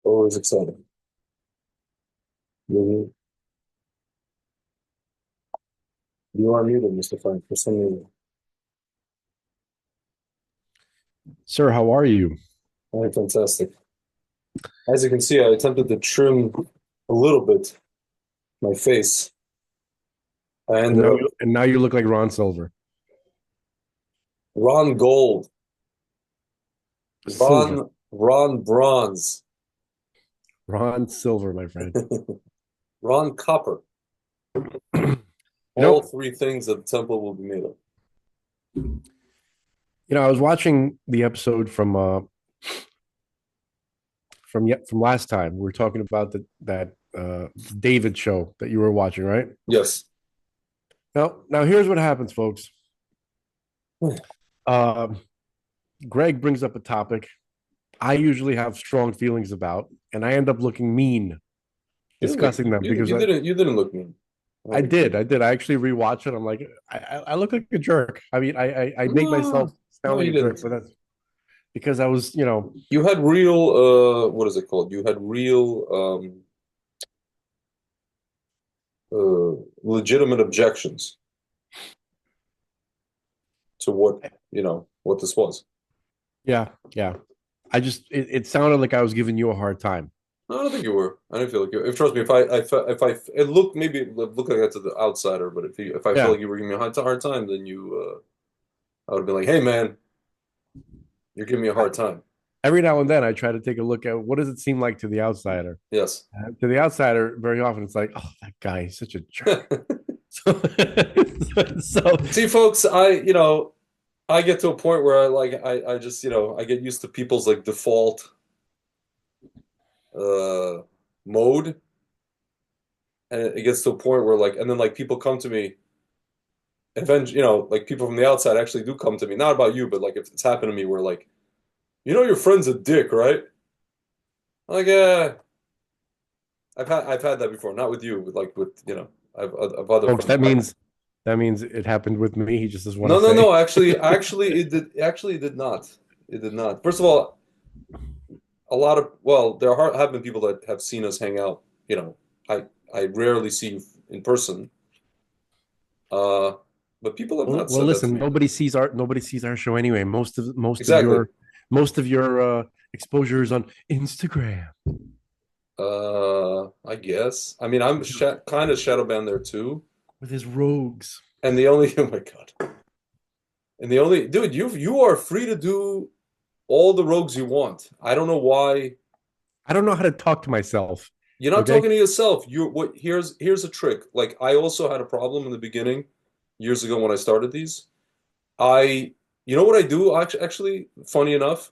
Always exciting. You, you are muted, Mr. Frank, for some reason. Sir, how are you? All right, fantastic. As you can see, I attempted to trim a little bit my face. I And ended now up you look like Ron Silver. Ron Gold, Silver. Ron Bronze, Ron Silver, my friend. Ron Copper. You All know, three things that the temple will be made of. I was watching the episode from last time. We were talking about that David show that you were watching, right? Yes. Now here's what happens, folks. Um, Greg brings up a topic I usually have strong feelings about, and I end up looking mean discussing them because You didn't look mean. I did. I actually rewatched it. I'm like, I look like a jerk. I mean, I make myself No, sound no, like you a jerk, didn't. but that's because I was, You had real what is it called? You had real legitimate objections to what this was. yeah, yeah. It sounded like I was giving you a hard time. No, I don't think you were. I didn't feel like you. If trust me, it looked maybe it looked like that to the outsider, but if I feel Yeah. like you were giving me a hard time, then I would have been like, hey man, you're giving me a I, hard time. every now and then I try to take a look at what does it seem like to the outsider. Yes. To the outsider, very often it's like, oh, that guy is such a jerk. So, so See, folks, I get to a point where I just I get used to people's like default uh mode, and it gets to a point where and then like people come to me, and then like people from the outside actually do come to me, not about you, but like if it's happened to me where like your friend's a dick, right? Like I've had that before, not with you, but like with I've other folks, friends. that means it happened with me. He just doesn't want No, to no, say. no. Actually, it did not. It did not. First of all, there have been people that have seen us hang out. I rarely see you in person. Uh, but people have not Well, said that to listen, me. nobody sees our show anyway. Most of Exactly. Most of your exposure is on Instagram I guess. I mean, I'm with, kind of shadow banned there too. with his rogues. And the only, oh my God. And the only, dude, you are free to do all the rogues you want. I don't know why I don't know how to talk to myself. you're not Okay. talking to yourself. You what here's a trick. Like I also had a problem in the beginning years ago when I started these. I you know what I do actually funny enough,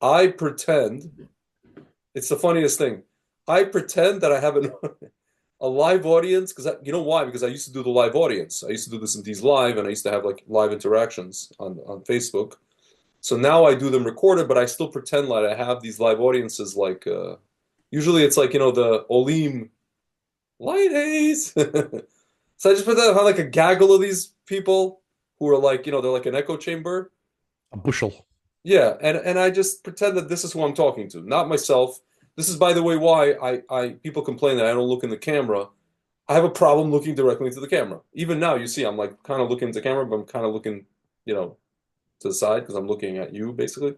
I pretend it's the funniest thing. I pretend that I have a live audience because you know why? Because I used to do the live audience. I used to do this in these live and I used to have like live interactions on Facebook. So now I do them recorded, but I still pretend like I have these live audiences. Like usually it's like the Olim light haze. So I just pretend I have like a gaggle of these people who are like they're like an echo chamber. A bushel. Yeah, and I just pretend that this is who I'm talking to, not myself. This is, by the way, why I people complain that I don't look in the camera. I have a problem looking directly into the camera. Even now, you see, I'm like kind of looking into the camera, but I'm kind of looking, you know, to the side because I'm looking at you, basically.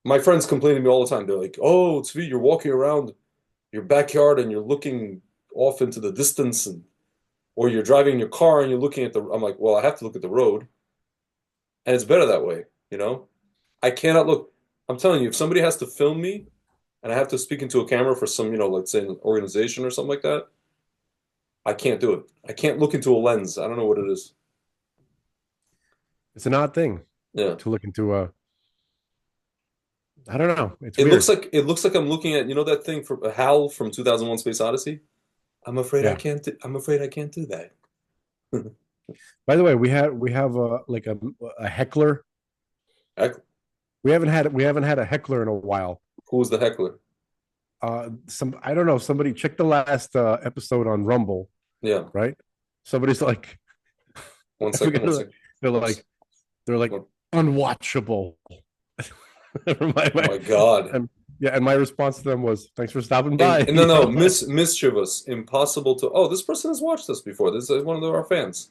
My friends complain to me all the time. They're like, "Oh, Tzvi, you're walking around your backyard and you're looking off into the distance, and or you're driving your car and you're looking at the." I'm like, "Well, I have to look at the road, and it's better that way, you know." I cannot look. I'm telling you, if somebody has to film me and I have to speak into a camera for some, let's say an organization or something like that, I can't do it. I can't look into a lens. I don't know what it is. It's an odd thing Yeah. to look into. I don't know. It's It looks weird. like it looks like I'm looking at, that thing from Hal from 2001 Space Odyssey. I'm afraid I Yeah. can't do, I'm afraid I can't do that. By the way, we have like a heckler. Heck, We haven't had a heckler in a while. who's the heckler? Some I don't know. Somebody check the last episode on Rumble, Yeah. right? Somebody's like, One I second, forget. one second. They're like they're like Oh unwatchable. my, my, my God. and yeah, and my response to them was, "Thanks for stopping In, by." no, no, mischievous, impossible to. Oh, this person has watched this before. This is one of our fans.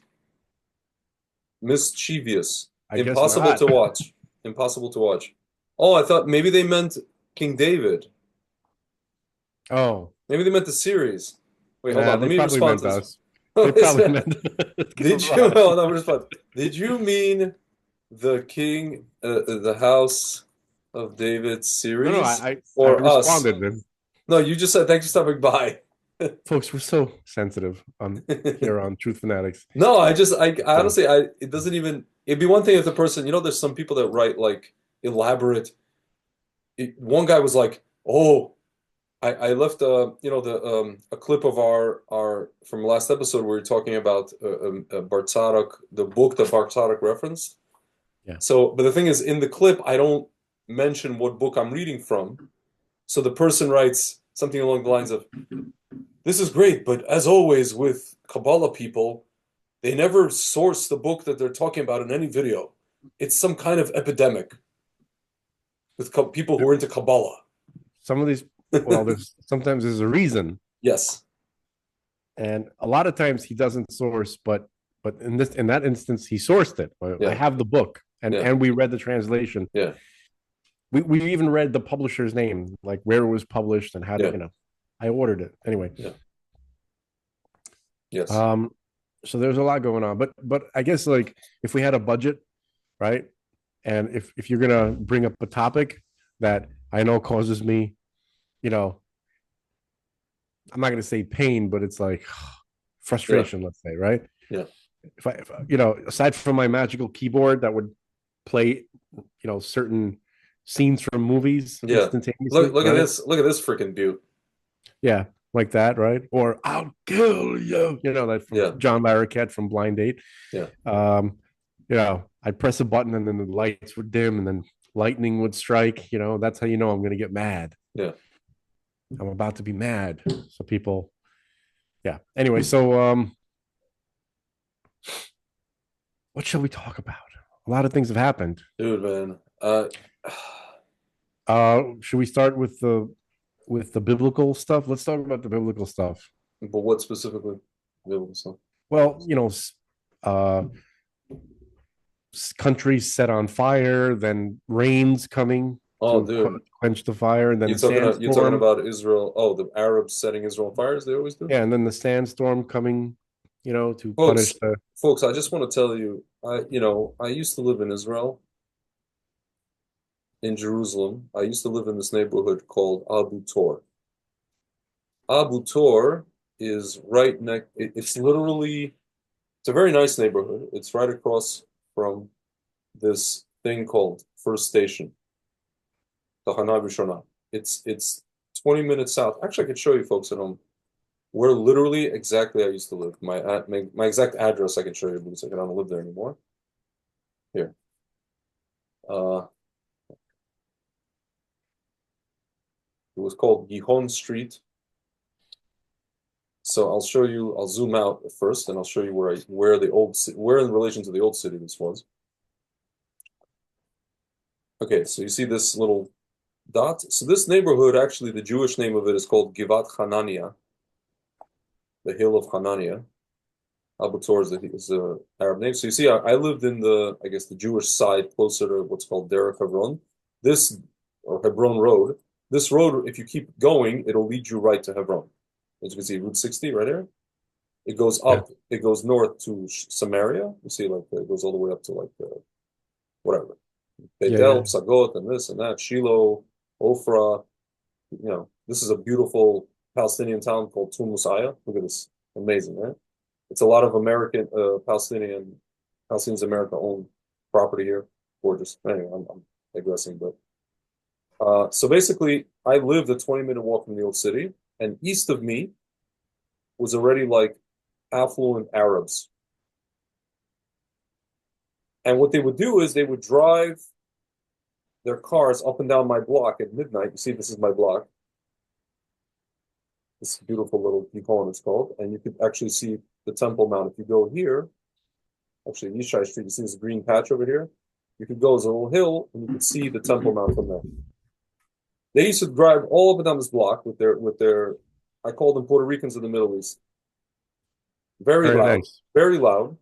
Mischievous, I guess impossible not. to watch. Impossible to watch. Oh, I thought maybe they meant King David. Oh, Maybe they meant the series. Wait, hold nah, on. Let they me probably respond meant to this. us. They probably meant Did you? Garage. Hold on, respond. Did you mean the King, the House of David No, no, series, I or us? responded. And No, you just said thanks for stopping by. folks, we're so sensitive on here on Truth Fanatics. No, I So honestly, it doesn't even. It'd be one thing if the person, there's some people that write like elaborate. One guy was like, "Oh, I left a clip of our from last episode where we are talking about Bartzadok, the book that Bartzadok referenced." yeah, So, but the thing is, in the clip, I don't mention what book I'm reading from. So the person writes something along the lines of, "This is great, but as always with Kabbalah people, they never source the book that they're talking about in any video. It's some kind of epidemic with people who are into Kabbalah." some of these. Well, there's sometimes there's a reason, Yes. and a lot of times he doesn't source, but in that instance he sourced it. I Yeah. have the book, and Yeah. and we read the translation. Yeah. We even read the publisher's name, like where it was published and how to, Yeah. I ordered it anyway. Yeah. Yes. Um, so there's a lot going on, but I guess like if we had a budget, right, and if you're gonna bring up a topic that I know causes me, you know, I'm not gonna say pain, but it's like Yeah. frustration, let's say, right? Yeah. If aside from my magical keyboard that would play, certain scenes from movies Yeah. instantaneously, Look at right? this. Look at this freaking butte. Yeah, like that, right? Or I'll kill you, that from Yeah. John Larroquette from Blind Date. Yeah. I'd press a button and then the lights would dim and then lightning would strike. That's how I'm going to get mad. Yeah. I'm about to be mad. So people, yeah. Anyway, so what shall we talk about? A lot of things have happened. Dude, man. Should we start with the biblical stuff? Let's talk about the biblical stuff. But what specifically? Biblical stuff. Well, uh, countries set on fire, then rains coming Oh, to dude, quench the fire, and then the you're talking sandstorm. about Israel. Oh, the Arabs setting Israel on fire as they always do. Yeah, and then the sandstorm coming, to Folks, punish the. folks, I just want to tell you, I used to live in Israel, in Jerusalem. I used to live in this neighborhood called Abu Tor. Abu Tor is right next, it's literally, it's a very nice neighborhood. It's right across from this thing called First Station, the Hana Rishona. It's 20 minutes south. Actually, I could show you folks at home where literally exactly I used to live. My exact address I can show you because I don't live there anymore. Here. Uh, it was called Gihon Street. So I'll show you, I'll zoom out first and I'll show you where the where in relation to the old city this was. Okay, so you see this little dot? So this neighborhood, actually, the Jewish name of it is called Givat Hanania, the hill of Hanania. Abu Tor is the Arab name. So you see, I lived in I guess, the Jewish side closer to what's called Derech Hebron. This, or Hebron Road. This road, if you keep going, it'll lead you right to Hebron. As you can see, Route 60 right here. It goes Yeah, up, it goes north to Samaria. You see, like, it goes all the way up to, like, whatever. yeah, yeah, Beitel, Psagot, and this and that, Shiloh, Ofra. This is a beautiful Palestinian town called Tumusaya. Look at this. Amazing, right? It's a lot of American, Palestinians America owned property here. Gorgeous. Anyway, I'm digressing, but so basically, I lived a 20-minute walk from the old city, and east of me was already like affluent Arabs. And what they would do is they would drive their cars up and down my block at midnight. You see, this is my block. This beautiful little Gihon it's called. And you could actually see the Temple Mount. If you go here, actually Yishai Street, you see this green patch over here? You could go as a little hill and you could see the Temple Mount from there. They used to drive all up and down this block with their I call them Puerto Ricans of the Middle East. Very very loud, nice. very loud.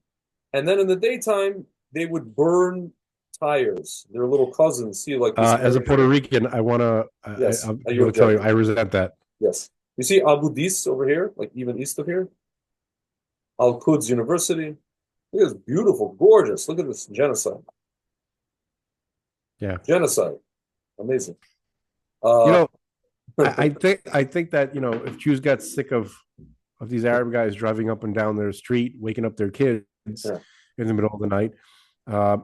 And then in the daytime, they would burn tires. Their little cousins see like this As a very, Puerto Rican, I want to. yes. I'm Are you going to tell you, objecting? I resent that. Yes. You see Abu Dis over here, like even east of here? Al Quds University. Look at this beautiful, gorgeous. Look at this genocide. Yeah, Genocide. Amazing. you Uh, know, I think that if Jews got sick of these Arab guys driving up and down their street, waking up their kids yeah. in the middle of the night, uh,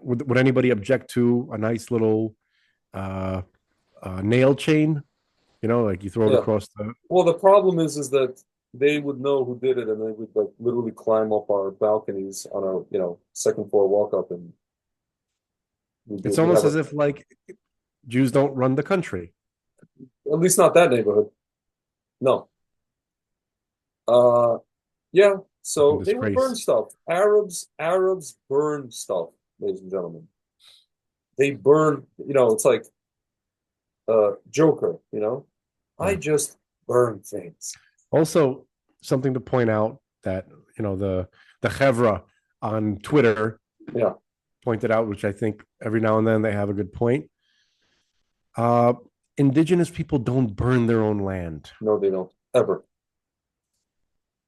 would anybody object to a nice little uh, nail chain? Like you throw it Yeah. across the. Well, the problem is that they would know who did it, and they would like literally climb up our balconies on our, second floor walk up, and It's we'd have almost as if like Jews don't run the country. at least not that neighborhood. No. Uh, yeah. Fucking So they would burn disgrace. stuff. Arabs burn stuff, ladies and gentlemen. They burn. It's like Joker. I Yeah. just burn things. Also, something to point out that the chevra on Twitter Yeah. pointed out, which I think every now and then they have a good point. Uh, Indigenous people don't burn their own land. No, they don't ever.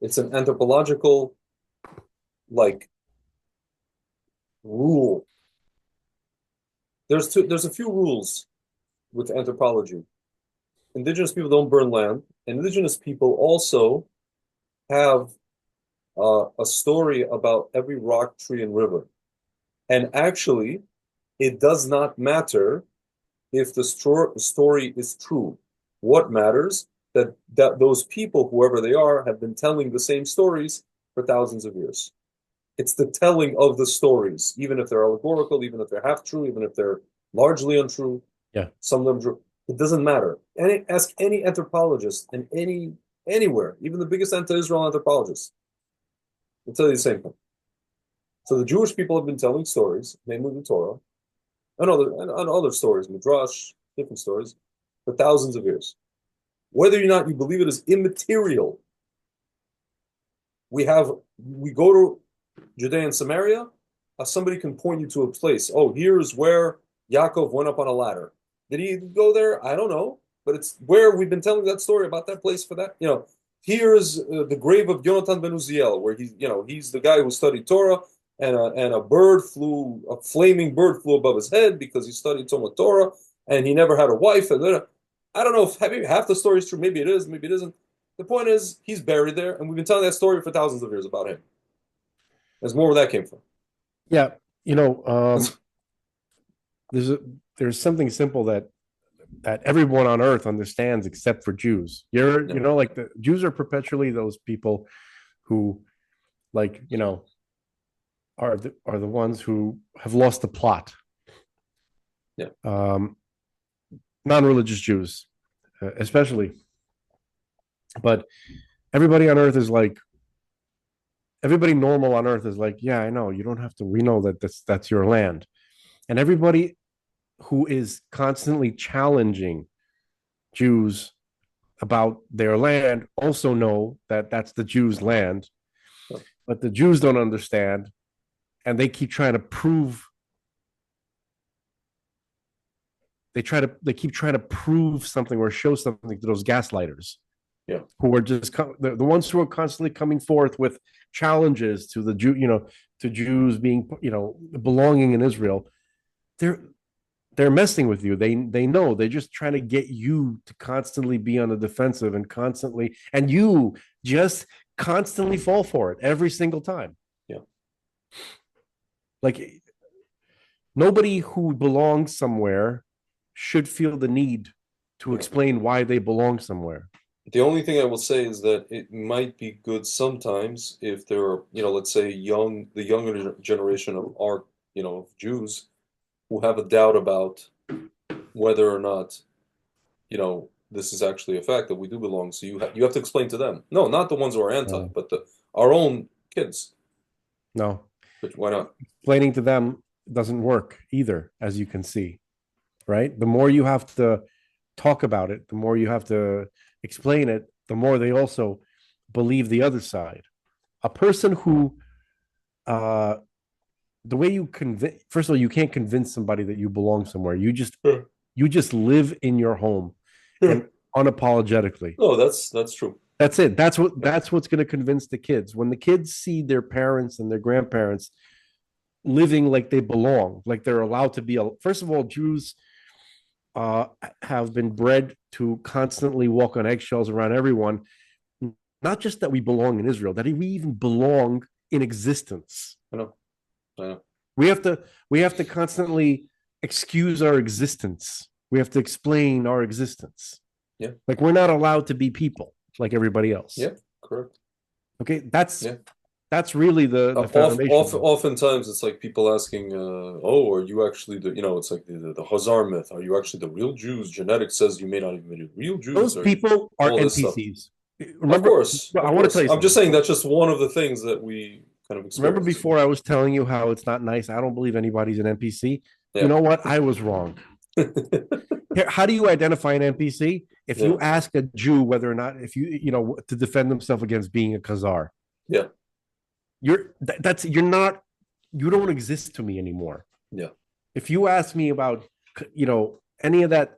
It's an anthropological like rule. There's a few rules with anthropology. Indigenous people don't burn land. Indigenous people also have a story about every rock, tree, and river. And actually, it does not matter if the story is true. What matters that those people, whoever they are, have been telling the same stories for thousands of years. It's the telling of the stories, even if they're allegorical, even if they're half true, even if they're largely untrue. Yeah. Some of them true. It doesn't matter. Ask any anthropologist and anywhere, even the biggest anti-Israel anthropologist, will tell you the same thing. So the Jewish people have been telling stories, namely the Torah, and other stories, midrash, different stories, for thousands of years. Whether or not you believe it is immaterial. We go to Judea and Samaria. somebody can point you to a place. Oh, here's where Yaakov went up on a ladder. Did he go there? I don't know, but it's where we've been telling that story about that place for that. Here's the grave of Yonatan ben Uziel, where he's the guy who studied Torah, and a flaming bird flew above his head because he studied Talmud Torah, and he never had a wife. And I don't know if maybe half the story is true. Maybe it is. Maybe it isn't. The point is, he's buried there, and we've been telling that story for thousands of years about him. There's more where that came from. Yeah, you know, there's a, there's something simple that everyone on earth understands except for Jews. Yeah, Like the Jews are perpetually those people who, like, are the ones who have lost the plot. yeah, Um, Non-religious Jews, especially, but everybody on earth is like everybody normal on earth is like, yeah, I know. You don't have to. We know that that's your land, and everybody who is constantly challenging Jews about their land also know that that's the Jews' land, yeah, but the Jews don't understand, and they keep trying to prove something or show something to those gaslighters yeah. who are just the ones who are constantly coming forth with challenges to the to Jews being belonging in Israel. They're they're messing with you. They know they're just trying to get you to constantly be on the defensive and you just constantly fall for it every single time. Yeah. Like nobody who belongs somewhere should feel the need to Yeah. explain why they belong somewhere. The only thing I will say is that it might be good sometimes if there are, let's say the younger generation of our, Jews who have a doubt about whether or not, this is actually a fact that we do belong. So you have to explain to them. No, not the ones who are anti, No, but our own kids. no, But why not? explaining to them doesn't work either, as you can see, right? The more you have to talk about it, the more you have to explain it, the more they also believe the other side. A person who, uh, the way you convince, first of all, you can't convince somebody that you belong somewhere. Sure. You just live in your home and Sure. unapologetically. No, that's true. That's it. Yeah. That's what's going to convince the kids. When the kids see their parents and their grandparents living like they belong, like they're allowed to be. First of all, Jews uh, have been bred to constantly walk on eggshells around everyone. Not just that we belong in Israel, that we even belong in existence. I know. I know. We have to we have to constantly excuse our existence. We have to explain our existence. Yeah. Like we're not allowed to be people like everybody else. Yeah. Correct. Okay, Yeah. that's really the foundation. Oftentimes it's like people asking, "Oh, are you actually it's like the Hazar myth. Are you actually the real Jews? Genetics says you may not even be real Jews, Those or people are all this stuff." NPCs. Remember, Of I want to tell course. you I'm just something. saying that's just one of the things that we kind of Remember experience. before I was telling you how it's not nice. I don't believe anybody's an NPC. You Yeah. know what? I was wrong. How do you identify an NPC? If Yeah. you ask a Jew whether or not, if to defend himself against being a Khazar, Yeah. you're not, you don't exist to me anymore. Yeah. If you ask me about, any of that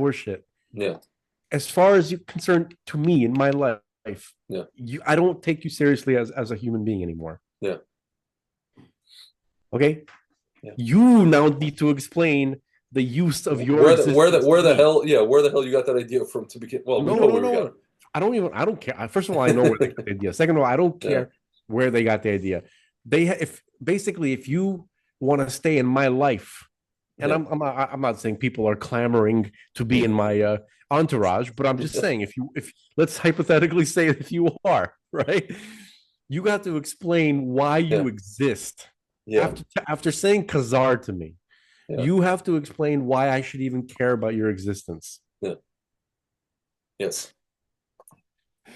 horseshit, Yeah. as far as you're concerned, to me in my life, Yeah. I don't take you seriously as a human being anymore. Yeah. Okay, Yeah. you now need to explain the use of your existence Where to the me. hell where the hell you got that idea from to begin? Well, we No, know no, where we got no. it. I don't care. First of all, I know where they got the idea. Second of all, I don't Yeah. care where they got the idea. If basically if you want to stay in my life, and Yeah. I'm not saying people are clamoring to be in my entourage, but I'm just saying if let's hypothetically say if you are right, you got to explain why Yeah. you exist. Yeah. After saying Khazar to me, Yeah. you have to explain why I should even care about your existence. Yeah. Yes.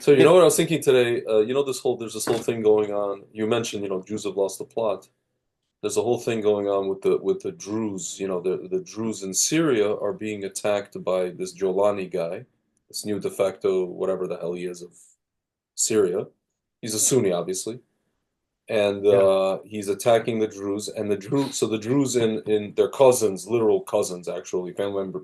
So you know what I was thinking today? There's this whole thing going on. You mentioned, Jews have lost the plot. There's a whole thing going on with the Druze. The Druze in Syria are being attacked by this Jolani guy, this new de facto whatever the hell he is of Syria. He's a Sunni, obviously, and Yeah. he's attacking the Druze, and the Druze. So the Druze in their cousins, literal cousins, actually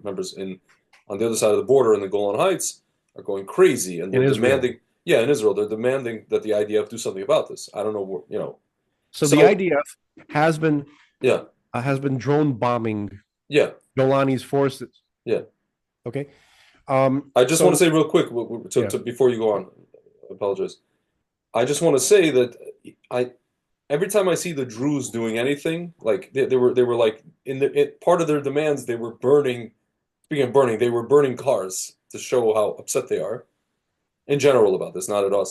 members in on the other side of the border in the Golan Heights are going crazy, and In they're Israel. demanding. Yeah, in Israel, they're demanding that the IDF do something about this. I don't know, So the So IDF has been yeah, drone bombing yeah, Golani's forces. yeah. Okay. I just want to So say real quick yeah, before you go on. I apologize. I just want to say that I every time I see the Druze doing anything, like they were like part of their demands, they were burning. Speaking of burning, they were burning cars to show how upset they are in general about this, not at us.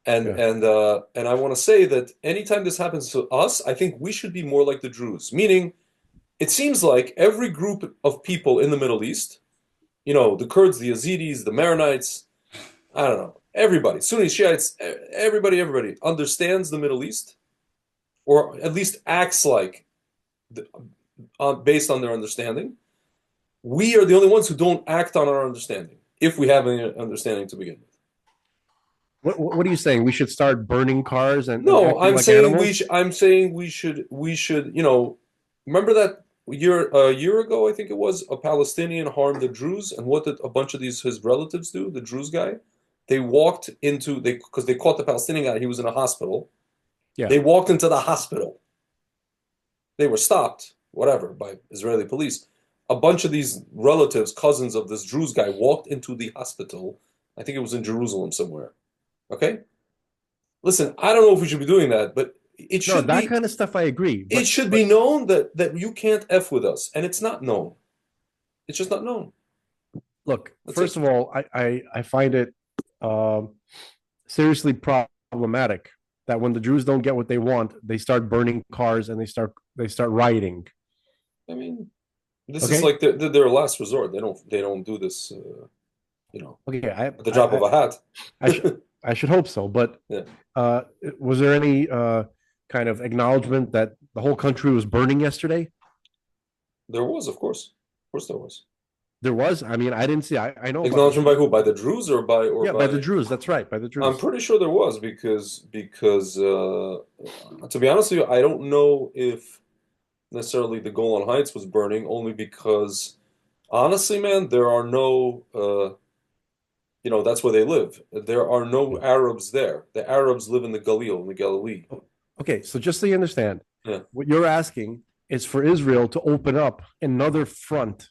yeah. And I want to say that anytime this happens to us, I think we should be more like the Druze. Meaning, it seems like every group of people in the Middle East, the Kurds, the Yazidis, the Maronites, I don't know, everybody, Sunni Shiites, everybody understands the Middle East, or at least acts like based on their understanding. We are the only ones who don't act on our understanding, if we have any understanding to begin with. What are you saying? We should start burning cars and No, acting like animals? I'm saying we should, remember that a year ago, I think it was, a Palestinian harmed the Druze, and what did a bunch of his relatives do? The Druze guy, they walked into they because they caught the Palestinian guy. He was in a hospital. Yeah. They walked into the hospital. They were stopped, whatever, by Israeli police. A bunch of these relatives, cousins of this Druze guy, walked into the hospital. I think it was in Jerusalem somewhere. Okay? Listen, I don't know if we should be doing that, but it No, should that be kind of stuff I agree. it should be known that you can't F with us, and it's not known. It's just not known. Look, That's first it. of all, I find it um, seriously problematic that when the Jews don't get what they want, they start burning cars and they start rioting. I mean, this is Okay. like their last resort. They don't do this, Okay. at the drop of a hat. I should I should hope so. But Yeah, uh, was there any kind of acknowledgement that the whole country was burning yesterday? there was, of course, there was. There was. I mean, I didn't see. I know about the Acknowledgement by video. who? By the Druze or Yeah, by the by? Druze. That's right, by the I'm Druze. pretty sure there was because to be honest with you, I don't know if necessarily the Golan Heights was burning, only because honestly, man, there are no that's where they live. There are no Yeah. Arabs there. The Arabs live in the Galil, in the Galilee. Okay, so just so you understand, Yeah. what you're asking is for Israel to open up another front,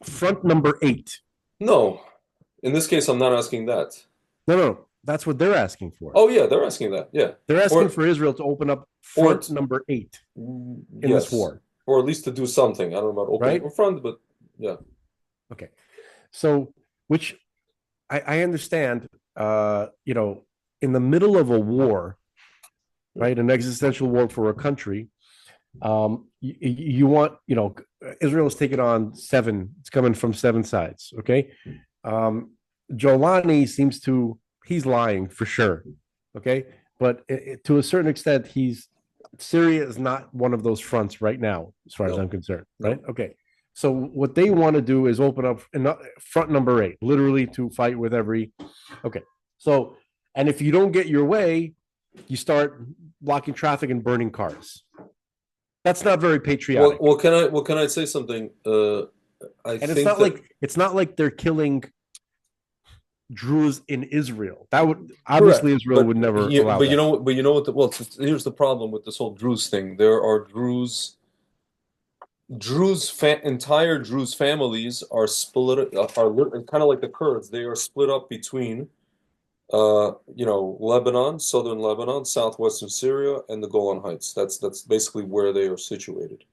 front number 8. No, in this case, I'm not asking that. No, no, no. That's what they're asking for. Oh yeah, they're asking that. Yeah. They're asking Or for Israel to open up or front number 8 in this yes. war, Or at least to do something. I don't know about opening right? a front, but yeah. Okay. So, which I understand, in the middle of a war, right, an existential war for a country, you want, Israel is taking on 7. It's coming from 7 sides. Okay. Jolani seems he's lying for sure. Okay. But to a certain extent, Syria is not one of those fronts right now, as far as No. I'm concerned. Right. No. Okay. So what they want to do is open up front number 8, literally to fight with every. Okay. So, and if you don't get your way, you start blocking traffic and burning cars. That's not very Well, patriotic. can I say something? I And it's think not that like they're killing Druze in Israel. That would obviously correct, Israel would never allow that. but you know what? Here's the problem with this whole Druze thing. There are entire Druze families are split, are kind of like the Kurds. They are split up between, Lebanon, southern Lebanon, southwestern Syria, and the Golan Heights. That's basically where they are situated.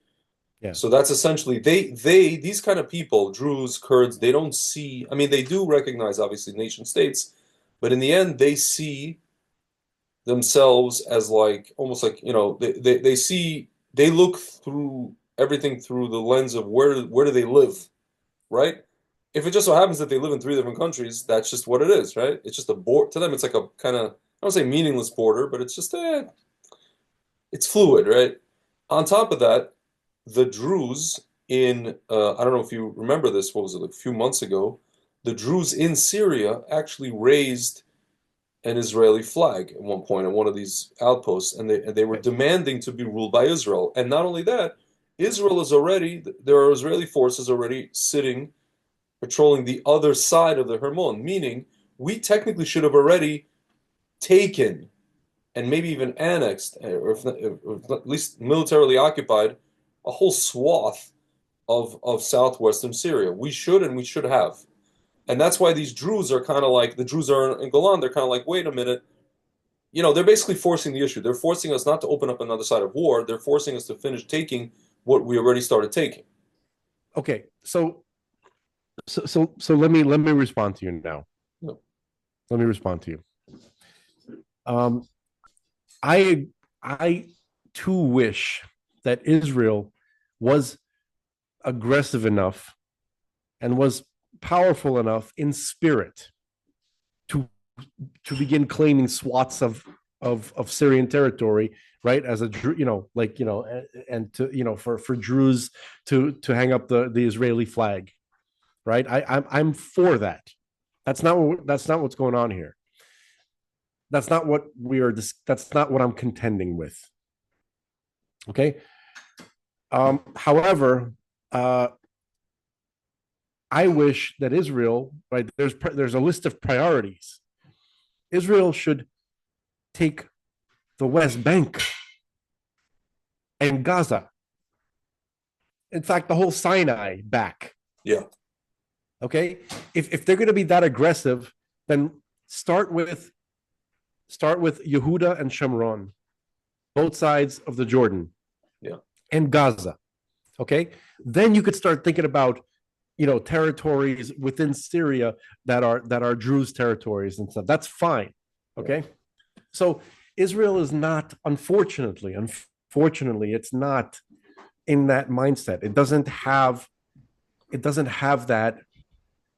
Yeah. So that's essentially these kind of people, Druze, Kurds, they don't see. I mean, they do recognize obviously nation states, but in the end, they see themselves as like almost like they look through everything through the lens of where do they live, right? If it just so happens that they live in 3 different countries, that's just what it is, right? It's just a border to them. It's like a kind of, I don't say meaningless border, but it's just it's fluid, right? On top of that, the Druze in I don't know if you remember this, what was it, like a few months ago? The Druze in Syria actually raised an Israeli flag at one point on one of these outposts, and they were Okay. demanding to be ruled by Israel. And not only that, Israel is already there are Israeli forces already sitting patrolling the other side of the Hermon, meaning we technically should have already taken and maybe even annexed, or if not, at least militarily occupied, a whole swath of southwestern Syria. We should and we should have. And that's why these Druze are kind of like the Druze are in Golan. They're kind of like, wait a minute, they're basically forcing the issue. They're forcing us not to open up another side of war. They're forcing us to finish taking what we already started taking. Okay. So let me respond to you now. No. Let me respond to you. Um, I I too wish that Israel was aggressive enough and was powerful enough in spirit to begin claiming swaths of Syrian territory, right? As a and to for Druze to hang up the Israeli flag, right? I'm for that. That's not what's going on here. That's not what we are. That's not what I'm contending with. Okay. However, uh, I wish that Israel, right? There's a list of priorities. Israel should take the West Bank and Gaza. In fact, the whole Sinai back. Yeah. Okay. If they're going to be that aggressive, then start with Yehuda and Shomron, both sides of the Jordan, Yeah. and Gaza. Okay. Then you could start thinking about territories within Syria that are Druze territories and stuff. That's fine. Okay. Yeah. So Israel is not, unfortunately, it's not in that mindset. It doesn't have that,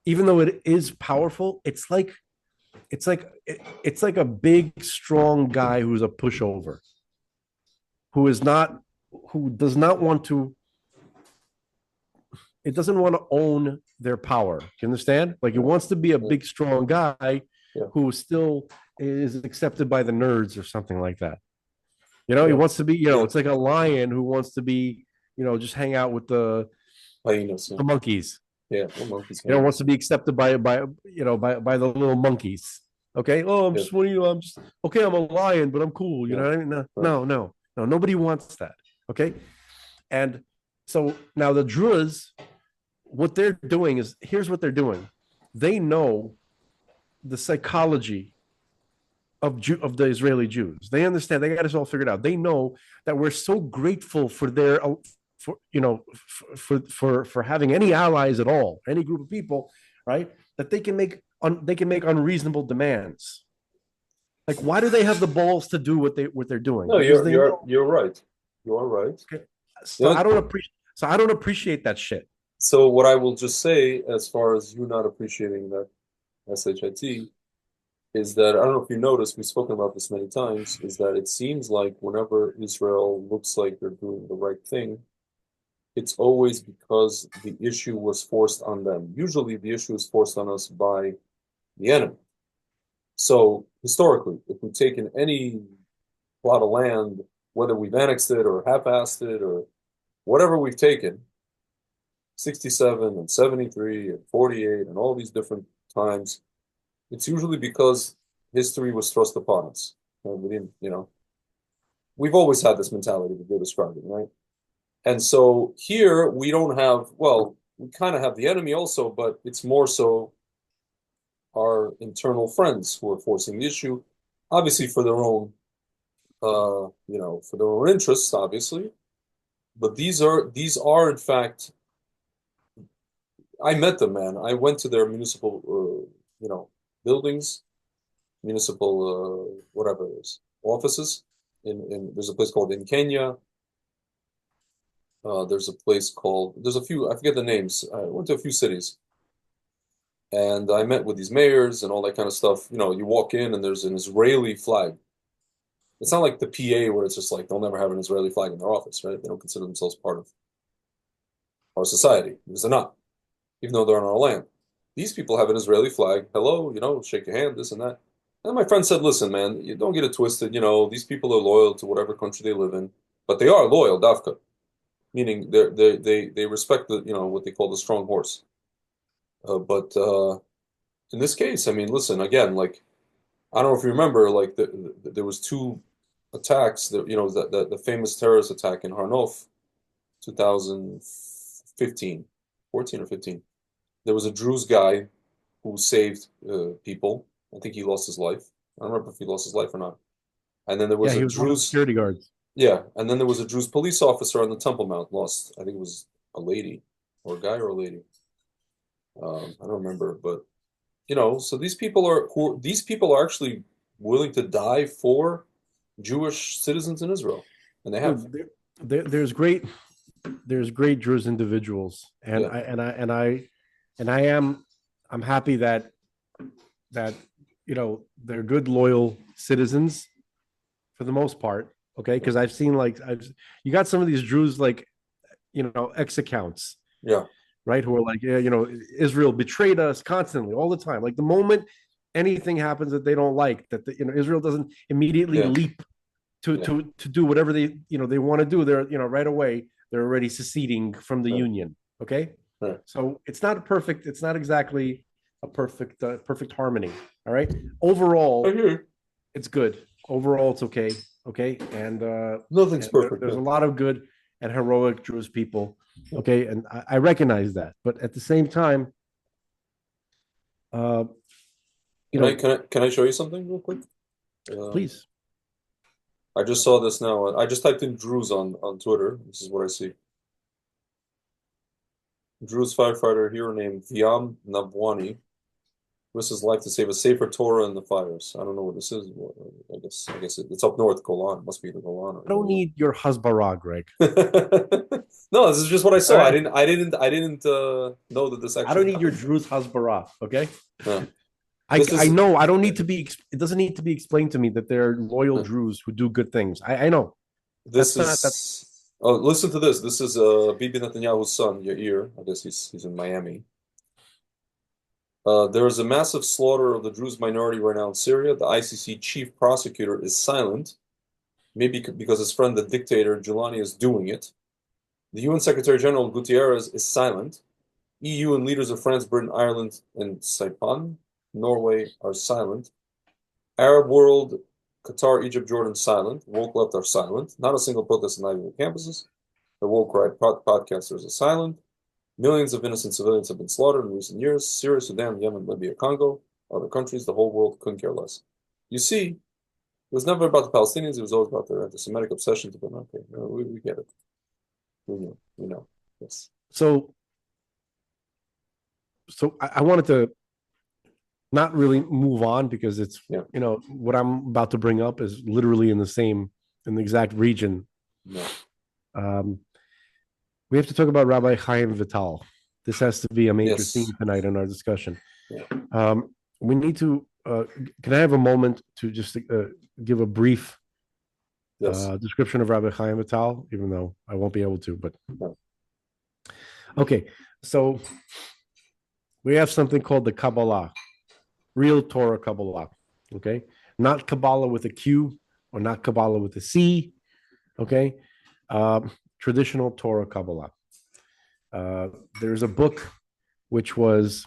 even though it is powerful, it's like a big, strong guy who's a pushover, who is not who does not want to it doesn't want to own their power. Do you understand? Like it Yeah. wants to be a Yeah. big, strong guy Yeah. who still is accepted by the nerds or something like that. He Yeah. wants to be, Yeah. it's like a lion who wants to be, just hang out with the Hyenas. Yeah. the monkeys. Yeah. Well, monkeys. Wants Hyenas. to be accepted by the little monkeys. Okay. Oh, I'm Yeah. just one of you. I'm just okay. I'm a lion, but I'm cool. You Yeah. know what I mean? No, Right. no, no, no. Nobody wants that. Okay. And so now the Druze, what they're doing is here's what they're doing. They know the psychology of the Israeli Jews. They understand. They got this all figured out. They know that we're so grateful for their for having any allies at all, any group of people, right? That they can make unreasonable demands. Like, why do they have the balls to do what they're doing? No, Because you're they you're know. you're right. You are right. Okay, so You I know, don't appreciate. So I don't appreciate that shit. so what I will just say, as far as you not appreciating that SHIT, is that I don't know if you noticed, we've spoken about this many times, is that it seems like whenever Israel looks like they're doing the right thing, it's always because the issue was forced on them. Usually the issue is forced on us by the enemy. So historically, if we've taken any plot of land, whether we've annexed it or half-assed it or whatever we've taken, 67 and 73 and 48 and all these different times, it's usually because history was thrust upon us. And we didn't, we've always had this mentality that you're describing, right? And so here we don't have, well, we kind of have the enemy also, but it's more so our internal friends who are forcing the issue, obviously for their own, for their own interests, obviously. But these are in fact, I met them, man. I went to their municipal, buildings, municipal, whatever it is, offices. There's a place called in Kenya. There's a place called, there's a few, I forget the names. I went to a few cities and I met with these mayors and all that kind of stuff. You walk in and there's an Israeli flag. It's not like the PA where it's just like they'll never have an Israeli flag in their office, right? They don't consider themselves part of our society because they're not, even though they're on our land. These people have an Israeli flag. Hello, shake your hand, this and that. And my friend said, listen, man, you don't get it twisted. These people are loyal to whatever country they live in, but they are loyal, Davka, meaning they respect what they call the strong horse. But in this case, I mean, listen, again, like I don't know if you remember, like there was two attacks that the famous terrorist attack in Harnof, 2015, 14 or 15. There was a Druze guy who saved people. I think he lost his life. I don't remember if he lost his life or not. And then there Yeah, was a he was one of the Druze, security guards. yeah, and then there was a Druze police officer on the Temple Mount lost. I think it was a lady or a guy or a lady. I don't remember, but so these people are actually willing to die for Jewish citizens in Israel, and they have. Dude, there's great Druze individuals, and Yeah, I'm happy that they're good loyal citizens for the most part. Okay, yeah, because I've seen like I've you got some of these Druze like X accounts, yeah, right, who are like, yeah, Israel betrayed us constantly all the time. Like the moment anything happens that they don't like, that Israel doesn't immediately yeah, leap to yeah, to do whatever they want to do. They're right away they're already seceding from the right, union. Okay, right. so it's not perfect. It's not exactly a perfect harmony. All right. Overall, I it's good. Overall, it's okay. Okay, Nothing's and perfect. there's Yeah. a lot of good and heroic Jewish people. Yeah. Okay, and I recognize that, but at the same time, uh, you Can I know, can I can I show you something real quick? Um, please. I just saw this now. I just typed in Druze on Twitter. This is what I see. Druze firefighter hero named Viam Nabwani risks his life to save a safer Torah in the fires. I don't know what this is. I guess it's up north, Golan. It must be the Golan or I don't whatever. need your husbara, Greg. No, this is just what I All saw. I right. didn't I didn't I didn't know that this I don't actually need your happened. Druze husbara. Okay. Yeah. I This I is know I don't need to be. It doesn't need to be explained to me that they're loyal Druze who do good things. I know this that's not that. is oh, listen to this. This is Bibi Netanyahu's son, Yair. I guess he's in Miami. There is a massive slaughter of the Druze minority right now in Syria. The ICC chief prosecutor is silent, maybe because his friend, the dictator Giuliani, is doing it. The UN Secretary General Guterres is silent. EU and leaders of France, Britain, Ireland, and Saipan, Norway, are silent. Arab world, Qatar, Egypt, Jordan, silent. Woke left are silent. Not a single protest in Ivy League campuses. The woke right podcasters are silent. Millions of innocent civilians have been slaughtered in recent years. Syria, Sudan, Yemen, Libya, Congo, other countries, the whole world couldn't care less. You see, it was never about the Palestinians. It was always about their anti-Semitic obsession to them. Okay, we get it. We know. We know. Yes. So I wanted to not really move on because it's Yeah. what I'm about to bring up is literally in the exact region. No. Um, we have to talk about Rabbi Chaim Vital. This has to be a major theme Yes. tonight in our discussion. Yeah. We need to. Can I have a moment to just give a brief Yes. description of Rabbi Chaim Vital, even though I won't be able to? But No. okay, so we have something called the Kabbalah, real Torah Kabbalah. Okay, not Kabbalah with a Q or not Kabbalah with a C. Okay, traditional Torah Kabbalah. There's a book which was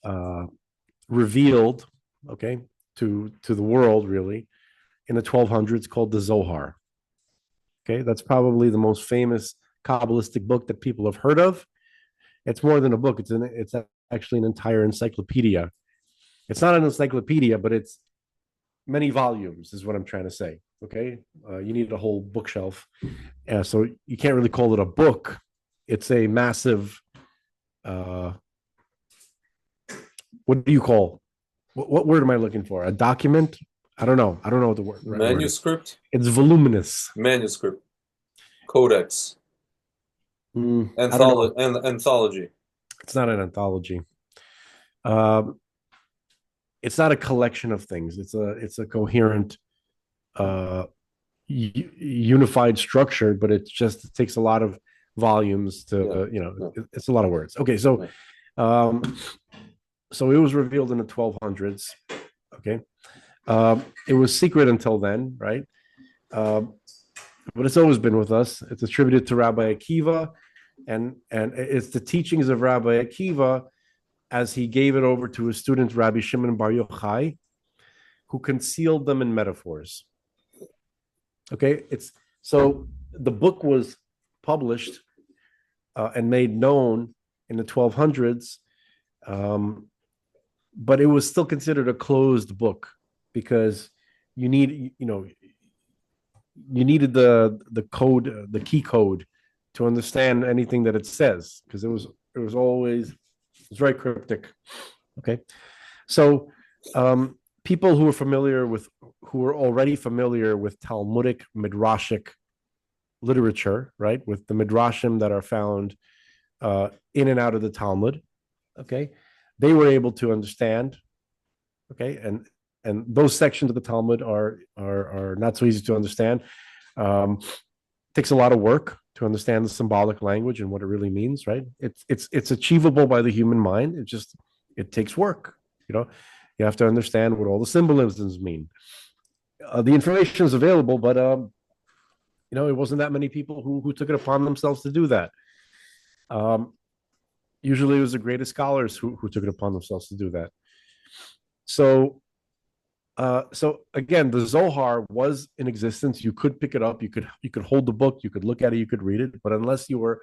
uh, revealed, okay, to the world really in the 1200s called the Zohar. Okay, that's probably the most famous Kabbalistic book that people have heard of. It's more than a book; it's actually an entire encyclopedia. It's not an encyclopedia, but it's many volumes, is what I'm trying to say. Okay, you need a whole bookshelf, so you can't really call it a book. It's a massive. Uh, what do you call? What word am I looking for? A document? I don't know. I don't know what the right word is. Manuscript. It's voluminous. Manuscript. Codex. I don't know. Anthology. It's not an anthology. Um, it's not a collection of things. It's a coherent, uh, unified structure, but it takes a lot of volumes Yeah. to Yeah. it's a lot of words. Okay, Yeah. um, so it was revealed in the 1200s. Okay. It was secret until then, right? Um, but it's always been with us. It's attributed to Rabbi Akiva, and it's the teachings of Rabbi Akiva as he gave it over to his student Rabbi Shimon Bar Yochai, who concealed them in metaphors. Okay, it's so the book was published and made known in the 1200s, um, but it was still considered a closed book because you needed the code, the key code, to understand anything that it says because it was always it's very cryptic. Okay, so people who are already familiar with Talmudic midrashic literature, right, with the midrashim that are found in and out of the Talmud, okay, they were able to understand, okay, and those sections of the Talmud are not so easy to understand. Um, takes a lot of work to understand the symbolic language and what it really means, right? It's achievable by the human mind. It takes work, you know. You have to understand what all the symbolisms mean. The information is available, but it wasn't that many people who took it upon themselves to do that. Um, Usually, it was the greatest scholars who took it upon themselves to do that. So so again, the Zohar was in existence. You could pick it up. You could hold the book. You could look at it. You could read it. But unless you were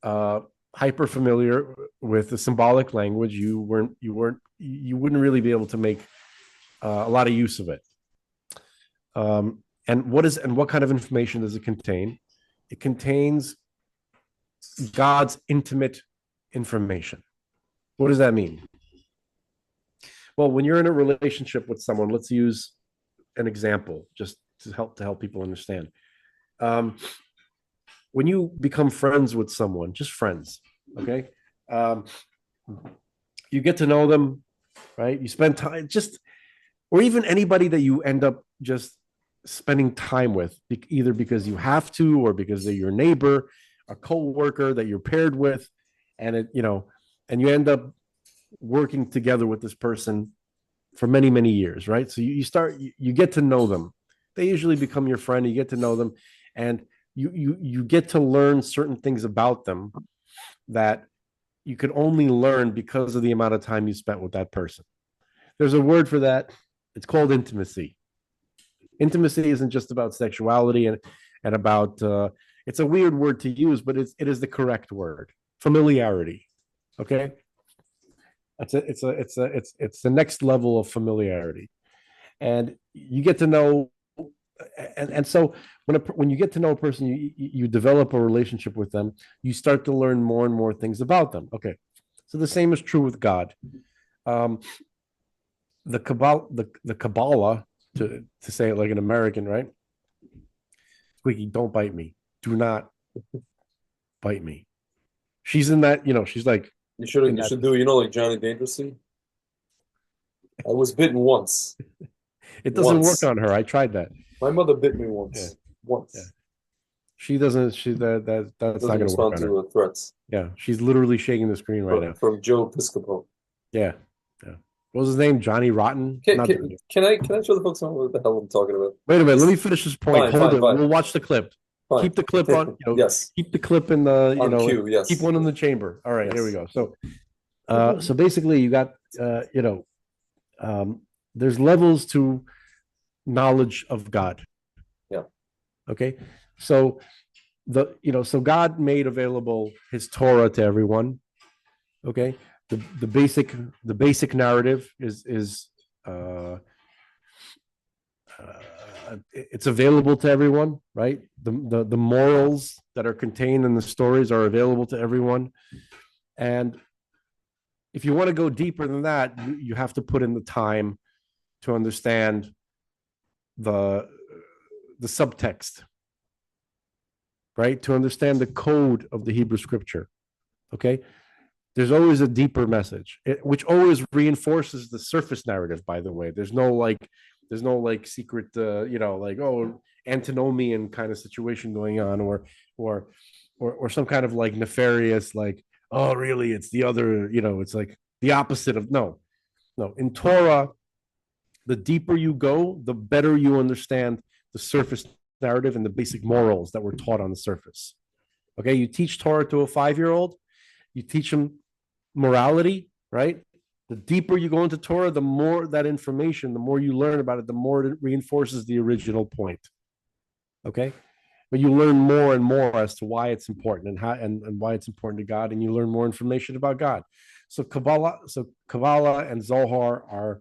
uh, hyper familiar with the symbolic language, you wouldn't really be able to make a lot of use of it. And what kind of information does it contain? It contains God's intimate information. What does that mean? Well, when you're in a relationship with someone, let's use an example just to help people understand. Um, when you become friends with someone, just friends, okay, um, you get to know them, right? You spend time or even anybody that you end up just spending time with, either because you have to or because they're your neighbor, a co-worker that you're paired with, and you end up working together with this person for many many years, right? So you get to know them. They usually become your friend. You get to know them, and you get to learn certain things about them that you could only learn because of the amount of time you spent with that person. There's a word for that. It's called intimacy. Intimacy isn't just about sexuality and about it's a weird word to use, but it is the correct word. Familiarity. Okay, it's the next level of familiarity, and you get to know, and so when you get to know a person, you develop a relationship with them. You start to learn more and more things about them. Okay, so the same is true with God. Um, the Kabbalah, to say it like an American, right? Squeaky, don't bite me. Do not bite me. She's in that, she's like You should in you that. should do like Johnny Dangerously. I was bitten once. It doesn't work Once. on her. I tried that. My mother bit me Yeah, once. yeah. Once. She doesn't. That's not Doesn't going to work respond on her. to threats Yeah, she's literally shaking the screen right now. from Joe Piscopo. Yeah, yeah. What was his name? Johnny Rotten? Can, Not can, Johnny. can I can I show the folks what the hell I'm talking about? Wait a minute. Let me Just finish this point. fine, Hold fine, it. fine, We'll watch the clip. fine. Keep the clip on. Yes, Keep the clip in the. on cue. Keep Yes, one in the chamber. All right. Here we yes. go. So basically, you got um, there's levels to knowledge of God. Yeah, Okay, so so God made available His Torah to everyone. Okay, the basic narrative is uh, it's available to everyone, right? The morals that are contained in the stories are available to everyone, and if you want to go deeper than that, you have to put in the time to understand the the subtext, right? To understand the code of the Hebrew scripture. Okay. There's always a deeper message, which always reinforces the surface narrative, by the way. There's no like secret, like, oh, antinomian kind of situation going on, or or some kind of like nefarious, like, oh, really, it's the other, it's like the opposite of no. In Torah, the deeper you go, the better you understand the surface narrative and the basic morals that were taught on the surface. Okay, you teach Torah to a 5-year-old, you teach them morality, right? The deeper you go into Torah, the more that information, the more you learn about it, the more it reinforces the original point. Okay, but you learn more and more as to why it's important and how and why it's important to God, and you learn more information about God. So Kabbalah and Zohar are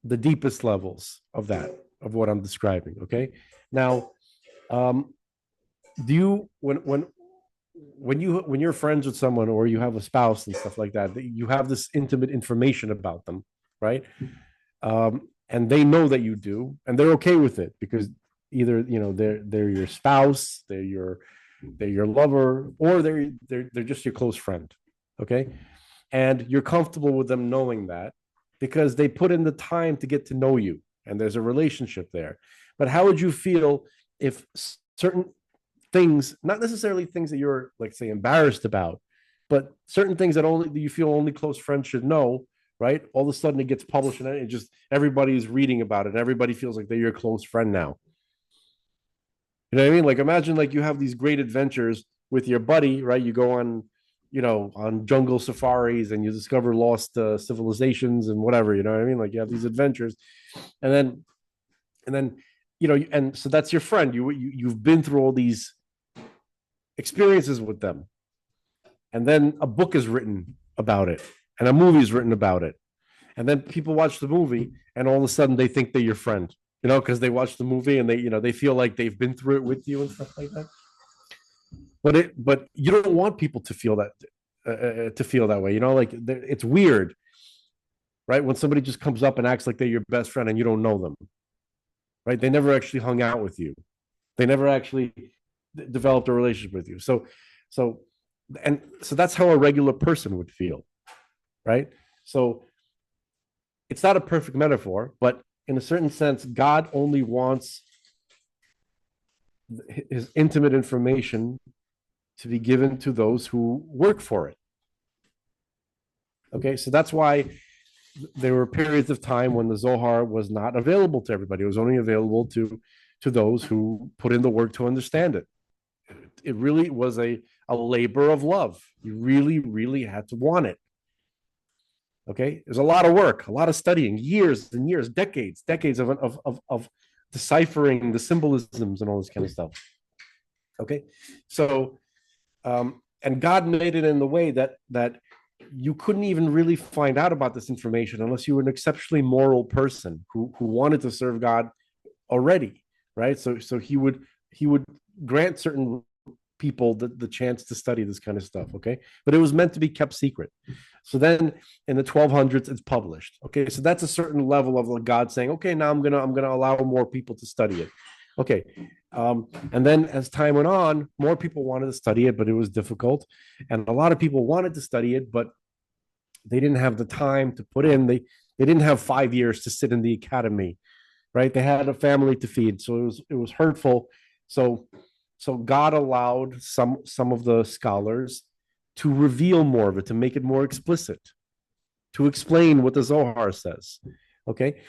the deepest levels of that, of what I'm describing. Okay, now, um, do you when you're friends with someone or you have a spouse and stuff like that, you have this intimate information about them, right? And they know that you do, and they're okay with it because either they're your spouse, they're your lover, or they're just your close friend. Okay, and you're comfortable with them knowing that because they put in the time to get to know you and there's a relationship there. But how would you feel if certain things, not necessarily things that you're, like, say, embarrassed about, but certain things that only you feel only close friends should know, right? All of a sudden it gets published and it just everybody's reading about it and everybody feels like they're your close friend now. You know what I mean? Like, imagine like you have these great adventures with your buddy, right? You go on, on jungle safaris and you discover lost civilizations and whatever. You know what I mean? Like, you have these adventures, and then and so that's your friend. You've been through all these experiences with them, and then a book is written about it, and a movie is written about it, and then people watch the movie, and all of a sudden they think they're your friend, because they watch the movie and they feel like they've been through it with you and stuff like that. But you don't want people to feel that way. Like, it's weird, right? When somebody just comes up and acts like they're your best friend and you don't know them, right? They never actually hung out with you. They never actually developed a relationship with you. So that's how a regular person would feel, right? So it's not a perfect metaphor, but in a certain sense, God only wants his intimate information to be given to those who work for it. Okay, so that's why there were periods of time when the Zohar was not available to everybody. It was only available to those who put in the work to understand it. It really was a labor of love. You really, really had to want it. Okay, there's a lot of work, a lot of studying, years and years, decades of deciphering the symbolisms and all this kind of stuff. Okay, so and God made it in the way that you couldn't even really find out about this information unless you were an exceptionally moral person who wanted to serve God already, right? So he would grant certain people the chance to study this kind of stuff. Okay, but it was meant to be kept secret. So then in the 1200s it's published. Okay, so that's a certain level of God saying, okay, now I'm gonna allow more people to study it. Okay, and then as time went on, more people wanted to study it, but it was difficult, and a lot of people wanted to study it, but they didn't have the time to put in. They didn't have 5 years to sit in the academy, right? They had a family to feed, so it was hurtful. So God allowed some of the scholars to reveal more of it, to make it more explicit, to explain what the Zohar says. Okay,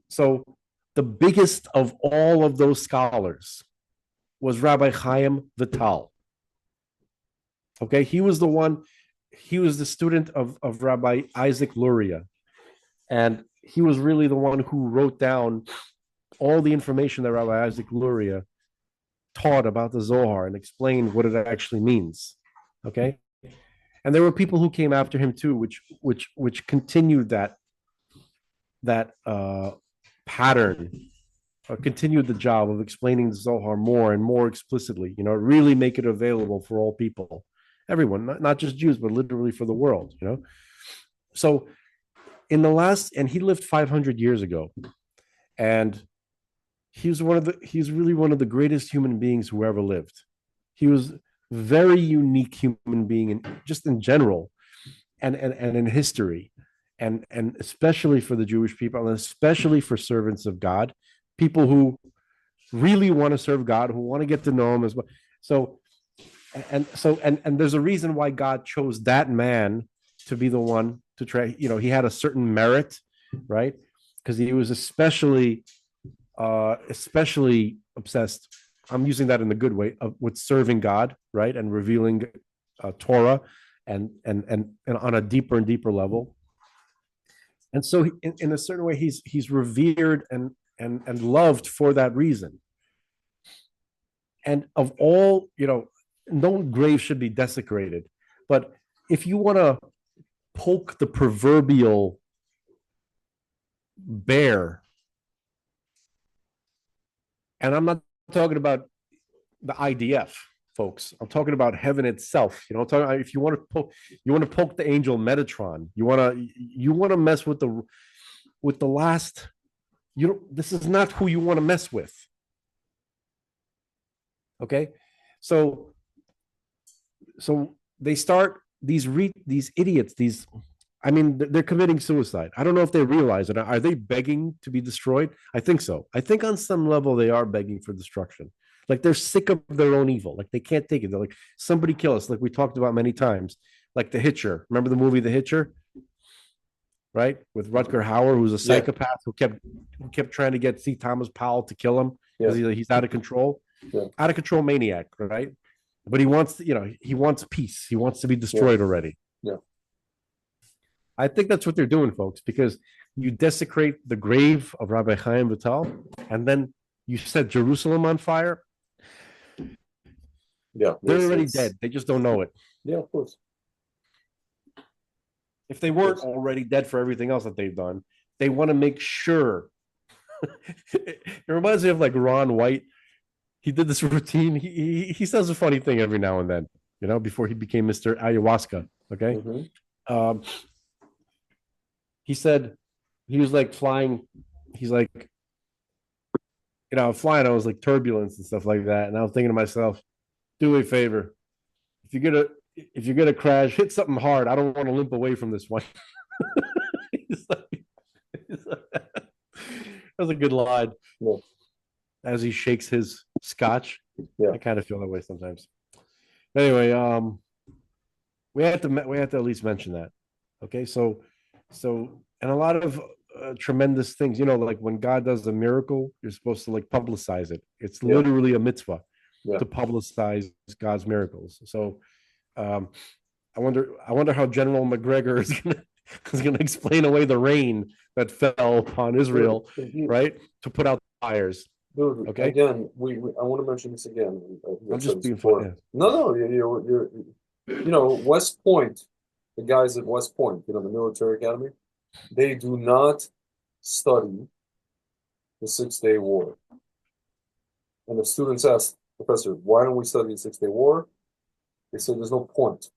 so the biggest of all of those scholars was Rabbi Chaim Vital. Okay, he was the student of Rabbi Isaac Luria, and he was really the one who wrote down all the information that Rabbi Isaac Luria taught about the Zohar and explained what it actually means. Okay, and there were people who came after him too, which continued that pattern, or continued the job of explaining the Zohar more and more explicitly. Really make it available for all people, everyone, not just Jews, but literally for the world. So and he lived 500 years ago, and he's really one of the greatest human beings who ever lived. He was a very unique human being, just in general, and in history, and especially for the Jewish people, and especially for servants of God, people who really want to serve God, who want to get to know Him as well. And there's a reason why God chose that man to be the one to try. He had a certain merit, right? because he was especially obsessed. I'm using that in the good way of with serving God, right, and revealing Torah, and on a deeper and deeper level. And so, in a certain way, he's revered and loved for that reason. And of all, no grave should be desecrated. But if you want to poke the proverbial bear, and I'm not talking about the IDF, folks. I'm talking about heaven itself. I'm talking if you want to poke the angel Metatron. You want to mess with the last. This is not who you want to mess with. Okay, so they start these idiots. I mean, they're committing suicide. I don't know if they realize it. Are they begging to be destroyed? I think so. I think on some level they are begging for destruction. Like they're sick of their own evil. Like they can't take it. They're like, somebody kill us. Like we talked about many times. Like The Hitcher. Remember the movie The Hitcher? Right? With Rutger Hauer, who's a Yeah, psychopath who kept trying to get C. Thomas Powell to kill him yeah, because he's out of control, yeah, out of control maniac, right? But he wants peace. He wants to be yeah, destroyed already. yeah. I think that's what they're doing, folks, because you desecrate the grave of Rabbi Chaim Vital, and then you set Jerusalem on fire. Yeah, They're it's, already it's dead. They just don't know it. yeah, of course, If they of weren't course. already dead for everything else that they've done, they want to make sure. It reminds me of like Ron White. He did this routine. He says a funny thing every now and then, before he became Mr. Ayahuasca. Okay. Hmm. Um, he said he was like flying. He's like, flying. I was like turbulence and stuff like that. And I was thinking to myself, do me a favor. If you're gonna if you're gonna crash, hit something hard. I don't want to limp away from this one. He's like, that was a good line. Yeah, As he shakes his scotch, yeah, I kind of feel that way sometimes. Anyway, we had to at least mention that. Okay, so and a lot of tremendous things. Like when God does a miracle, you're supposed to like publicize it. It's yeah, literally a mitzvah yeah. to publicize God's miracles. So um, I wonder how General McGregor is gonna explain away the rain that fell upon Dude, Israel, right, to put out fires. dude, Okay, again, we I want to mention this again. I'm I've said just this being fun. before. Yeah, No, no, West Point, the guys at West Point, the military academy, they do not study the Six-Day War. And if students ask, Professor, why don't we study the Six-Day War? They say there's no point.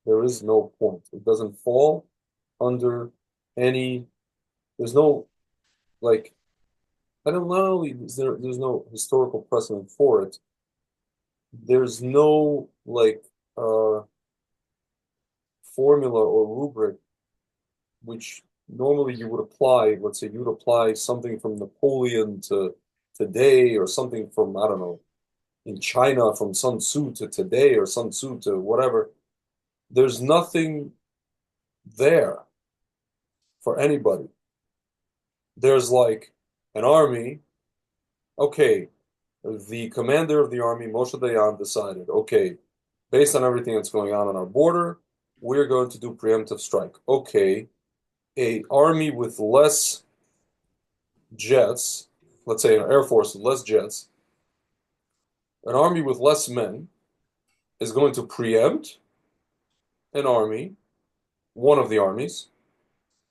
There is no point. It doesn't fall under any, there's no, like, I don't know, there's no historical precedent for it. There's no, like, formula or rubric which normally you would apply. Let's say you'd apply something from Napoleon to today, or something from, I don't know, in China from Sun Tzu to today, or Sun Tzu to whatever. There's nothing there for anybody. There's like an army. Okay, the commander of the army, Moshe Dayan, decided, okay, based on everything that's going on our border, we're going to do preemptive strike. Okay, a army with less jets, let's say an air force with less jets, an army with less men is going to preempt an army, one of the armies,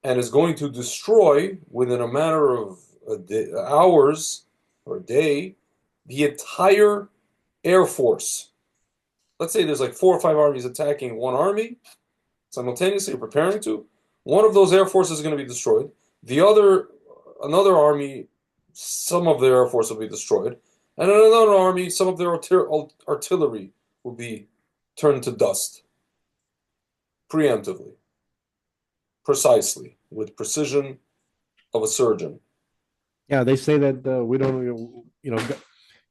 and is going to destroy within a matter of hours or a day the entire air force. Let's say there's like 4 or 5 armies attacking one army simultaneously, preparing to. One of those air forces is going to be destroyed. Another army, some of their air force will be destroyed, and in another army, some of their artillery will be turned to dust preemptively, precisely, with precision of a surgeon. yeah. They say that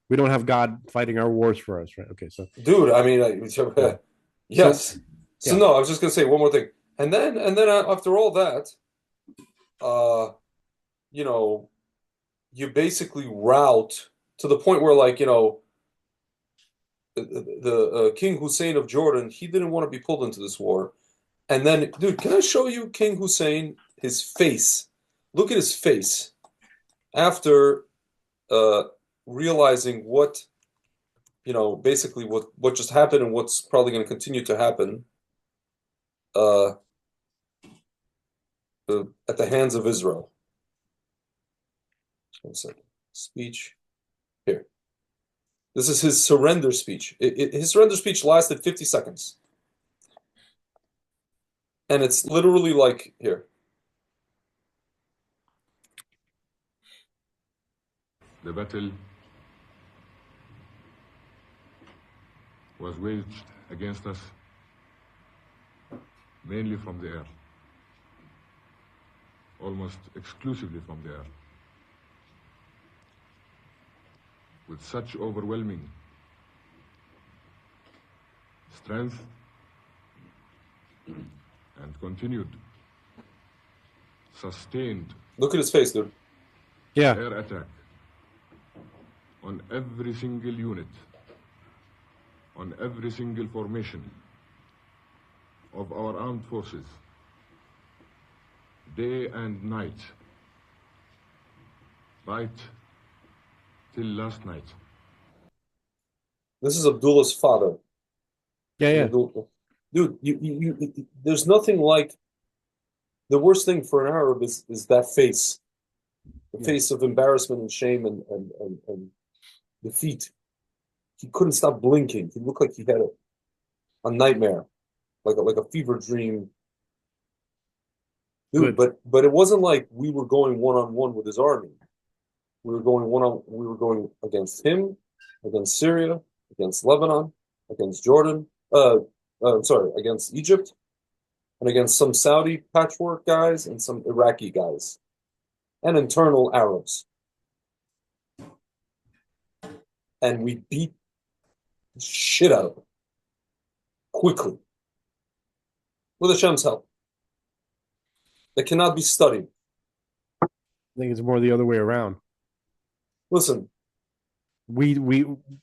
we don't have God fighting our wars for us, right? Okay, so Dude, I mean, yeah, so yes. So yeah, no, I was just gonna say one more thing, and then after all that, uh, you know, you basically route to the point where, like, the King Hussein of Jordan, he didn't want to be pulled into this war. And then, dude, can I show you King Hussein, his face? Look at his face after uh, realizing what, basically what just happened and what's probably going to continue to happen uh, at the hands of Israel. One second. Speech here. This is his surrender speech. His surrender speech lasted 50 seconds. And it's literally like here. The battle was waged against us mainly from the air, almost exclusively from the air, with such overwhelming strength and continued, sustained Look at his face, dude. Yeah. air attack on every single unit, on every single formation of our armed forces, day and night, right till last night. This is Abdullah's father. Yeah, yeah. Dude, there's nothing like the worst thing for an Arab is that face, the Yeah. face of embarrassment and shame and defeat. He couldn't stop blinking. He looked like he had a nightmare, like a fever dream. Dude, Good. but it wasn't like we were going one on one with his army. We were going against him, against Syria, against Lebanon, against Jordan, I'm sorry, against Egypt, and against some Saudi patchwork guys and some Iraqi guys, and internal Arabs. And we beat the shit out of them quickly with Hashem's help. That cannot be studied. I think it's more the other way around. Listen, We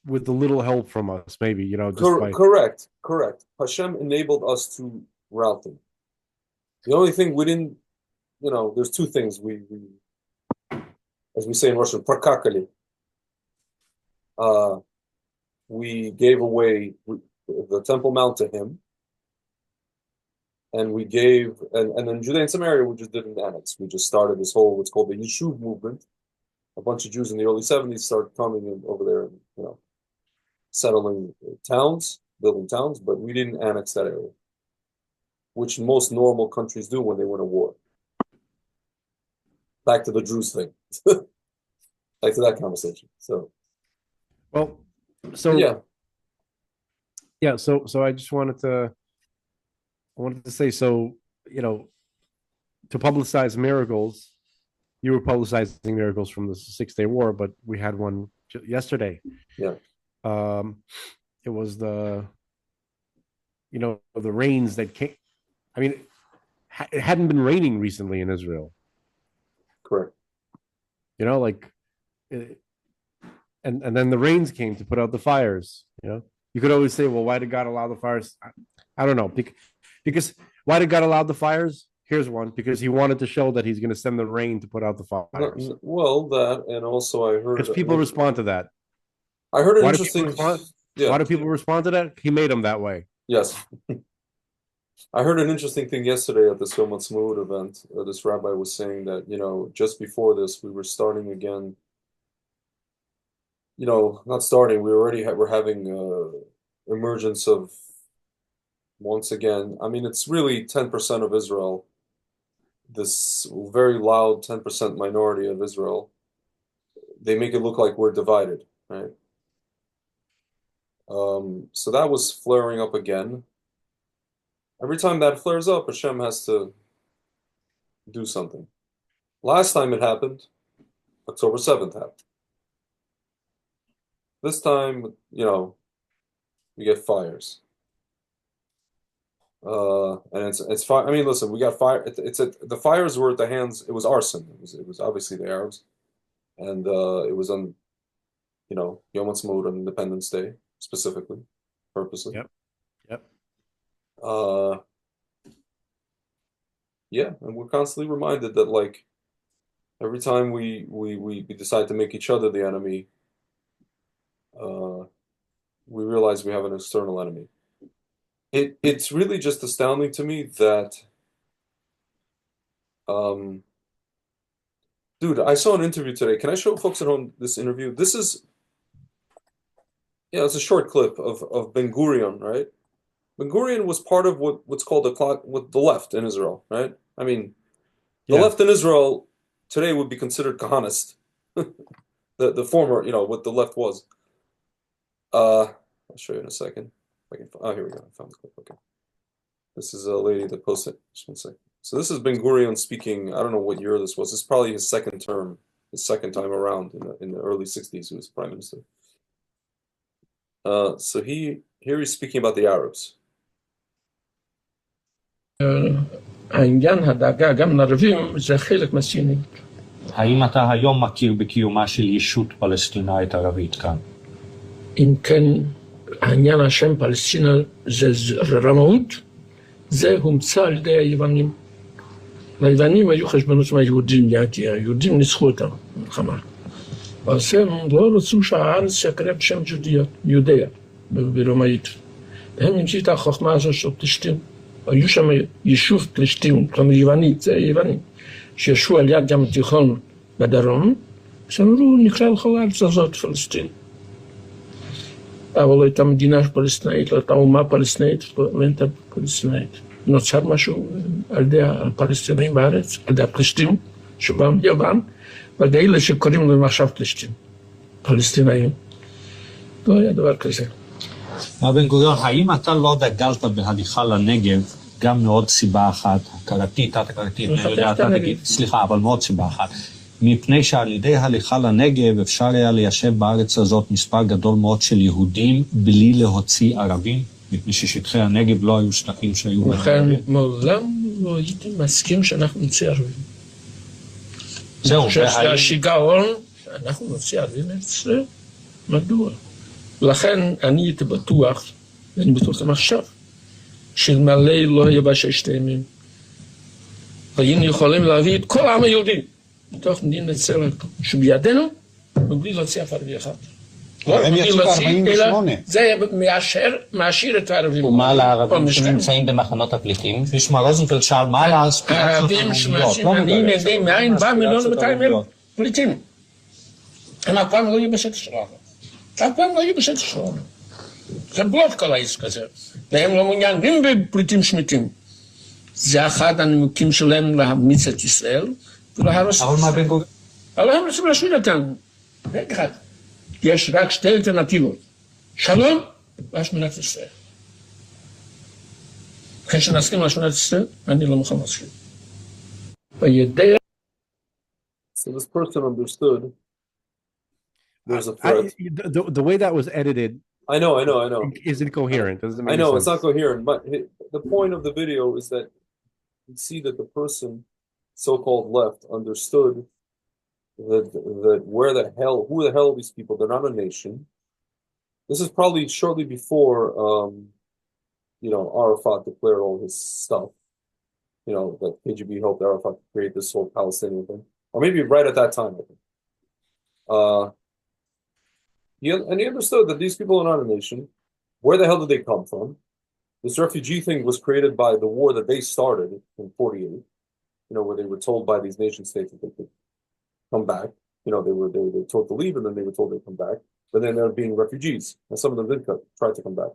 with a little help from us, maybe, just by correct. Hashem enabled us to route them. The only thing we didn't, there's two things as we say in Russian, prakakali. Uh, we gave away the Temple Mount to him, and we gave, and in Judea and Samaria, we just didn't annex. We just started this whole, what's called the Yishuv movement. A bunch of Jews in the early 70s started coming in over there and, settling towns, building towns, but we didn't annex that area, which most normal countries do when they win a war. Back to the Druze thing. Back to that conversation. So, well, so yeah. yeah, so I wanted to say, so, to publicize miracles, you were publicizing miracles from the 6 Day War, but we had one yesterday. Yeah. It was the rains that came. I mean, it hadn't been raining recently in Israel. Correct. Like, and then the rains came to put out the fires. You could always say, well, why did God allow the fires? I don't know, because why did God allow the fires? Here's one: because He wanted to show that He's going to send the rain to put out the fires. Well, that, and also I heard Because people respond to that. I heard an Why do people interesting, respond? yeah, Why do people respond to that? He made them that way. yes. I heard an interesting thing yesterday at this Yom Ha'atzmaut event. This rabbi was saying that, just before this, we were starting again. Not starting. We already we're having emergence of, once again. I mean, it's really 10% of Israel. This very loud 10% minority of Israel. They make it look like we're divided, right? So that was flaring up again. Every time that flares up, Hashem has to do something. Last time it happened, October 7th happened. This time, we get fires. And it's fire. I mean, listen, we got fire. The fires were at the hands. It was arson. It was obviously the Arabs, and it was on Yom Ha'atzmaut on Independence Day specifically, purposely. Yep. Yep. Uh, yeah, and we're constantly reminded that like every time we decide to make each other the enemy, uh, we realize we have an external enemy. It's really just astounding to me that, um, dude, I saw an interview today. Can I show folks at home this interview? This is, yeah, it's a short clip of Ben Gurion, right? Ben Gurion was part of what's called with the left in Israel, right? I mean, the Yeah. left in Israel today would be considered Kahanist. The former, what the left was. I'll show you in a second. Oh, here we go. I found the clip. Okay. This is a lady that posted. Just one second. So this is Ben Gurion speaking. I don't know what year this was. This is probably his second term, his second time around in the early 60s. He was prime minister. So here he's speaking about the Arabs. העניין הדאגה גם לערבים זה חלק מהציונות. האם אתה היום מכיר בקיומה של ישות פלסטינאית ערבית כאן? אם כן, העניין השם פלסטינה זה רמאות, זה הומצא על ידי היוונים. והיוונים היו חשבונות מהיהודים, היהודים ניצחו אותם במלחמה. אז הם לא רצו שהארץ יקרא בשם יהודיה, ברומאית. הם המציאו את החוכמה הזו של פלישתים. היו שם יישוב פלישתים, כלומר יוונית, זה יוונים, שישבו על יד ים התיכון בדרום, שאמרו, נקרא לכל הארץ הזאת פלסטין. אבל לא הייתה מדינה פלסטינאית, לא הייתה אומה פלסטינאית, לא הייתה פלסטינאית. נוצר משהו על ידי הפלסטינים בארץ, על ידי הפלישתים, שבאו מיוון, ועל ידי אלה שקוראים להם עכשיו פלישתים, פלסטינאים. לא היה דבר כזה. מר בן גוריון, האם אתה לא דגלת בהליכה לנגב גם מעוד סיבה אחת, הכרתית, תת-הכרתית, סליחה, אבל מעוד סיבה אחת, מפני שעל ידי הליכה לנגב אפשר היה ליישב בארץ הזאת מספר גדול מאוד של יהודים בלי להוציא ערבים, מפני ששטחי הנגב לא היו שטחים שהיו... לכן מעולם לא הייתי מסכים שאנחנו נוציא ערבים. זהו, שהשיגעון, אנחנו נוציא ערבים אצלנו, מדוע? לכן אני הייתי בטוח, ואני בטוח גם עכשיו, שאלמלא לא היה בששת הימים, היינו יכולים להביא את כל העם היהודי מתוך מדינת ישראל שבידינו, מבלי להוציא אף ערבי אחד. הם יצאו ב-48. זה מעשיר את הערבים. ומה לערבים שנמצאים במחנות הפליטים? נשמע רוזנפלד שאל, מה לעשות? הערבים שמעשים עניים ידי מאין בא 1,200,000 פליטים. הם אף פעם לא יהיו בשטח שלנו. אף פעם לא יהיו בשטח שלנו. זה בלוף כל העסק הזה. והם לא מעוניינים בפליטים שמיטים. זה אחד הנימוקים שלהם להמיץ את ישראל ולהרוס את ישראל. אבל הם רוצים להשמיד אותנו. רגע אחד. יש רק שתי אלטרנטיבות. שלום והשמדת ישראל. אחרי שנסכים להשמדת ישראל, אני לא מוכן להסכים. וידע... So this person understood there's a threat. The way that was edited, I know. isn't coherent. Doesn't make I know sense. it's not coherent, but the point of the video is that you see that the person, so-called left, understood that who the hell are these people? They're not a nation. This is probably shortly before, Arafat declared all his stuff. That KGB helped Arafat create this whole Palestinian thing, or maybe right at that time. I think. He understood that these people are not a nation. Where the hell did they come from? This refugee thing was created by the war that they started in 48. Where they were told by these nation states that they could come back. They were told to leave, and then they were told they'd come back. But then they're being refugees, and some of them did try to come back.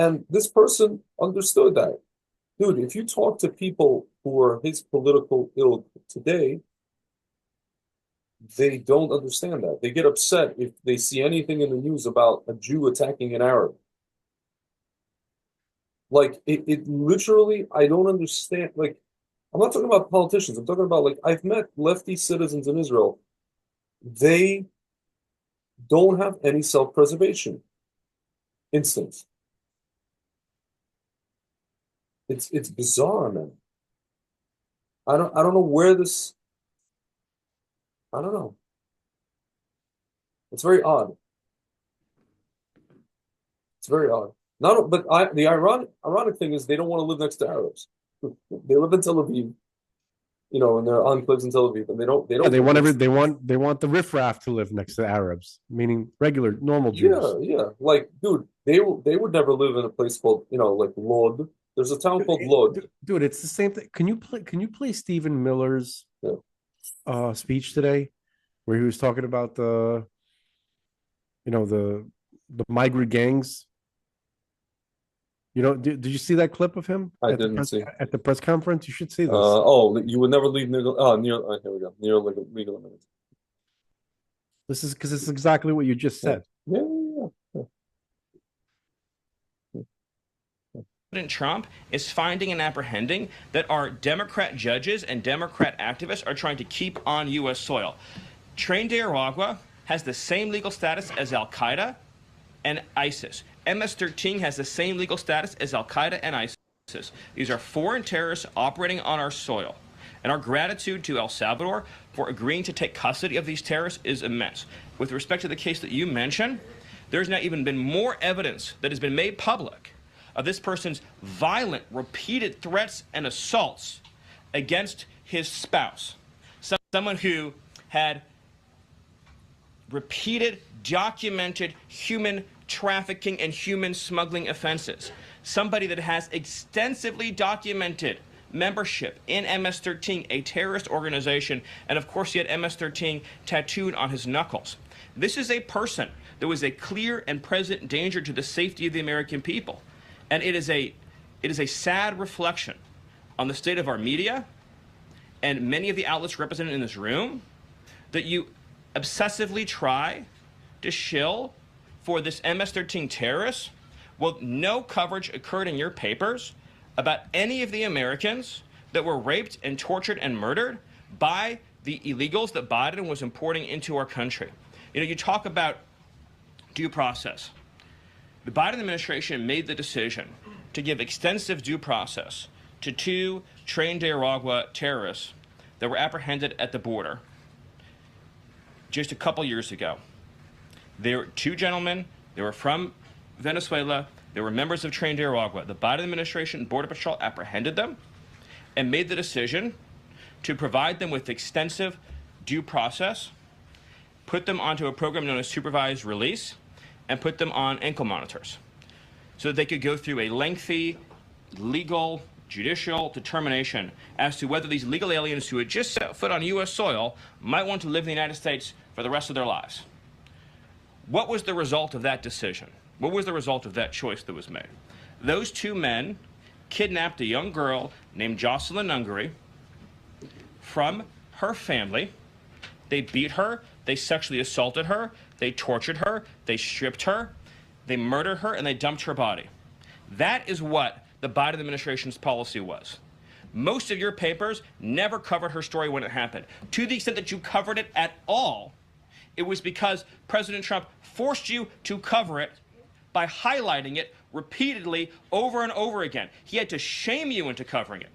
And this person understood that. Dude, if you talk to people who are his political ilk today, they don't understand that. They get upset if they see anything in the news about a Jew attacking an Arab. Like, it literally, I don't understand. Like, I'm not talking about politicians. I'm talking about, like, I've met lefty citizens in Israel. They don't have any self-preservation instincts. It's bizarre, man. I don't know where this. I don't know. It's very odd. It's very odd. Not, but the ironic thing is they don't want to live next to Arabs. They live in Tel Aviv, and they're enclaves in Tel Aviv, and they Yeah, don't they live want next. they want the riffraff to live next to Arabs, meaning regular normal Jews. Yeah, yeah. Like, dude, they would never live in a place called, like Lod. There's a town called Lod. Dude, it's the same thing. Can you play Stephen Miller's Yeah. speech today, where he was talking about the migrant gangs? Did you see that clip of him I at the didn't press see. at the press conference? You should see this. You would never leave here we go. Near legal limits. This is because it's exactly what you just Yeah. said. Yeah, yeah, yeah. President Trump is finding and apprehending that our Democrat judges and Democrat activists are trying to keep on U.S. soil. Tren de Aragua has the same legal status as Al Qaeda and ISIS. MS-13 has the same legal status as Al Qaeda and ISIS. These are foreign terrorists operating on our soil. And our gratitude to El Salvador for agreeing to take custody of these terrorists is immense. With respect to the case that you mentioned, there's now even been more evidence that has been made public of this person's violent, repeated threats and assaults against his spouse. Someone who had repeated, documented human trafficking and human smuggling offenses. Somebody that has extensively documented membership in MS-13, a terrorist organization, and of course he had MS-13 tattooed on his knuckles. This is a person that was a clear and present danger to the safety of the American people. And it is a sad reflection on the state of our media and many of the outlets represented in this room that you obsessively try to shill for this MS-13 terrorist. Well, no coverage occurred in your papers about any of the Americans that were raped and tortured and murdered by the illegals that Biden was importing into our country. You talk about due process. The Biden administration made the decision to give extensive due process to two Tren de Aragua terrorists that were apprehended at the border just a couple years ago. They were two gentlemen. They were from Venezuela. They were members of Tren de Aragua. The Biden administration and Border Patrol apprehended them and made the decision to provide them with extensive due process, put them onto a program known as supervised release, and put them on ankle monitors so that they could go through a lengthy legal judicial determination as to whether these legal aliens who had just set foot on U.S. soil might want to live in the United States for the rest of their lives. What was the result of that decision? What was the result of that choice that was made? Those two men kidnapped a young girl named Jocelyn Ungary from her family. They beat her, they sexually assaulted her, they tortured her, they stripped her, they murdered her, and they dumped her body. That is what the Biden administration's policy was. Most of your papers never covered her story when it happened. To the extent that you covered it at all, it was because President Trump forced you to cover it by highlighting it repeatedly over and over again. He had to shame you into covering it.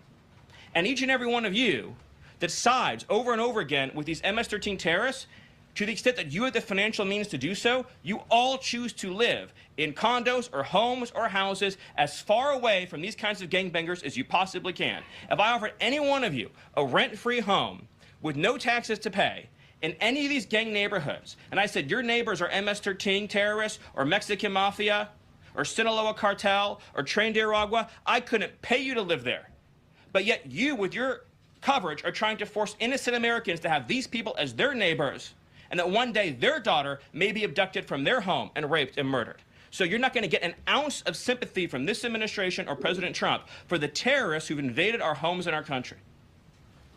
And each and every one of you that sides over and over again with these MS-13 terrorists, to the extent that you have the financial means to do so, you all choose to live in condos or homes or houses as far away from these kinds of gangbangers as you possibly can. If I offered any one of you a rent-free home with no taxes to pay in any of these gang neighborhoods, and I said your neighbors are MS-13 terrorists or Mexican mafia or Sinaloa cartel or Tren de Aragua, I couldn't pay you to live there. But yet you, with your coverage, are trying to force innocent Americans to have these people as their neighbors, and that one day their daughter may be abducted from their home and raped and murdered. So you're not going to get an ounce of sympathy from this administration or President Trump for the terrorists who've invaded our homes and our country.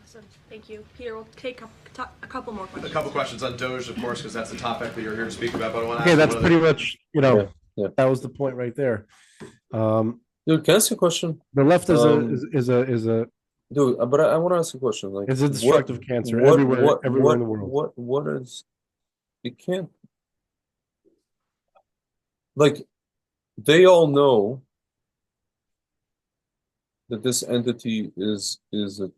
Awesome. Thank you. Peter, we'll take a couple more questions. A couple questions on Doge, of course, because that's the topic that you're here to speak about. But I want to Okay, ask that's one pretty much, Yeah. that was the point right there. Dude, can I ask you a question? The left is a Dude, but I want to ask you a question. Like, it's a destructive cancer everywhere in the world. What is? You can't. Like, they all know that this entity is a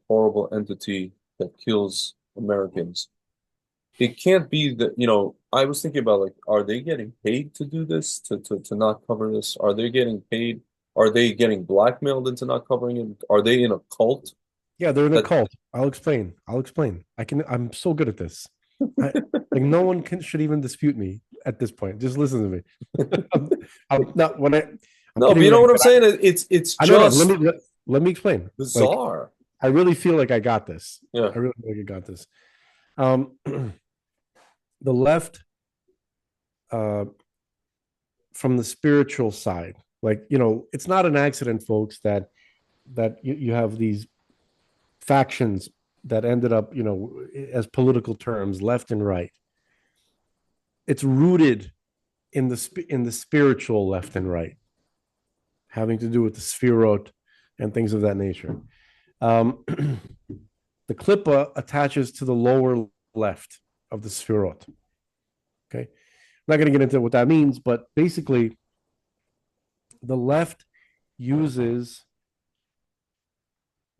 horrible entity that kills Americans. It can't be that, I was thinking about like, are they getting paid to do this, to not cover this? Are they getting paid? Are they getting blackmailed into not covering it? Are they in a cult? Yeah, they're in a That cult. I'll explain. I'm so good at this. Like no one should even dispute me at this point. Just listen to me. I'm not when I'm no, but kidding you know around, what I'm but saying? It's I know that. Let just me let me explain. Like bizarre. I really feel like I got this. Yeah. I really feel like I got this. Um, the left, uh, from the spiritual side, like it's not an accident, folks, that you have these factions that ended up, as political terms, left and right. It's rooted in the spiritual left and right, having to do with the sphirot and things of that nature. Um, the klippa attaches to the lower left of the sphirot. Okay, I'm not going to get into what that means, but basically, the left uses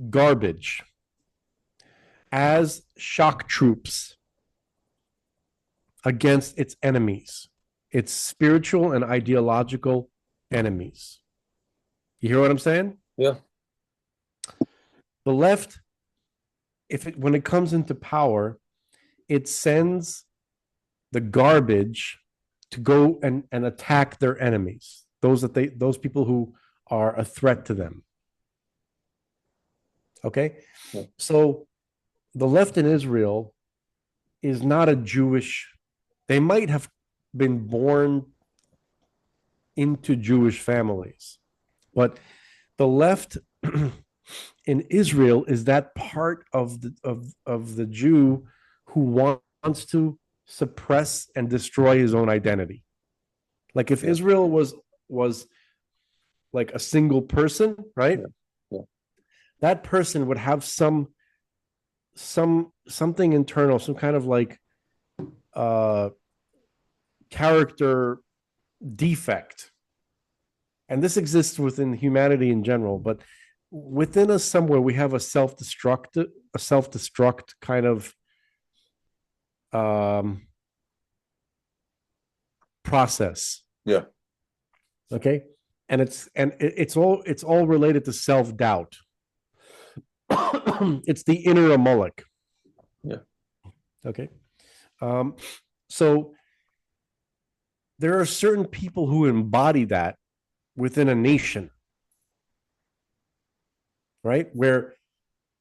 garbage as shock troops against its enemies, its spiritual and ideological enemies. You hear what I'm saying? Yeah. The left, when it comes into power, it sends the garbage to go and attack their enemies, those people who are a threat to them. Okay? Yeah. So the left in Israel is not a Jewish, they might have been born into Jewish families, but the left in Israel is that part of the Jew who wants to suppress and destroy his own identity. Like if Israel was like a single person, right? Yeah. That person would have something internal, some kind of like character defect. And this exists within humanity in general, but within us somewhere we have a self-destruct kind of process. Yeah. Okay. And it's all related to self-doubt. It's the inner Amalek. Yeah. Okay. So there are certain people who embody that within a nation, right? Where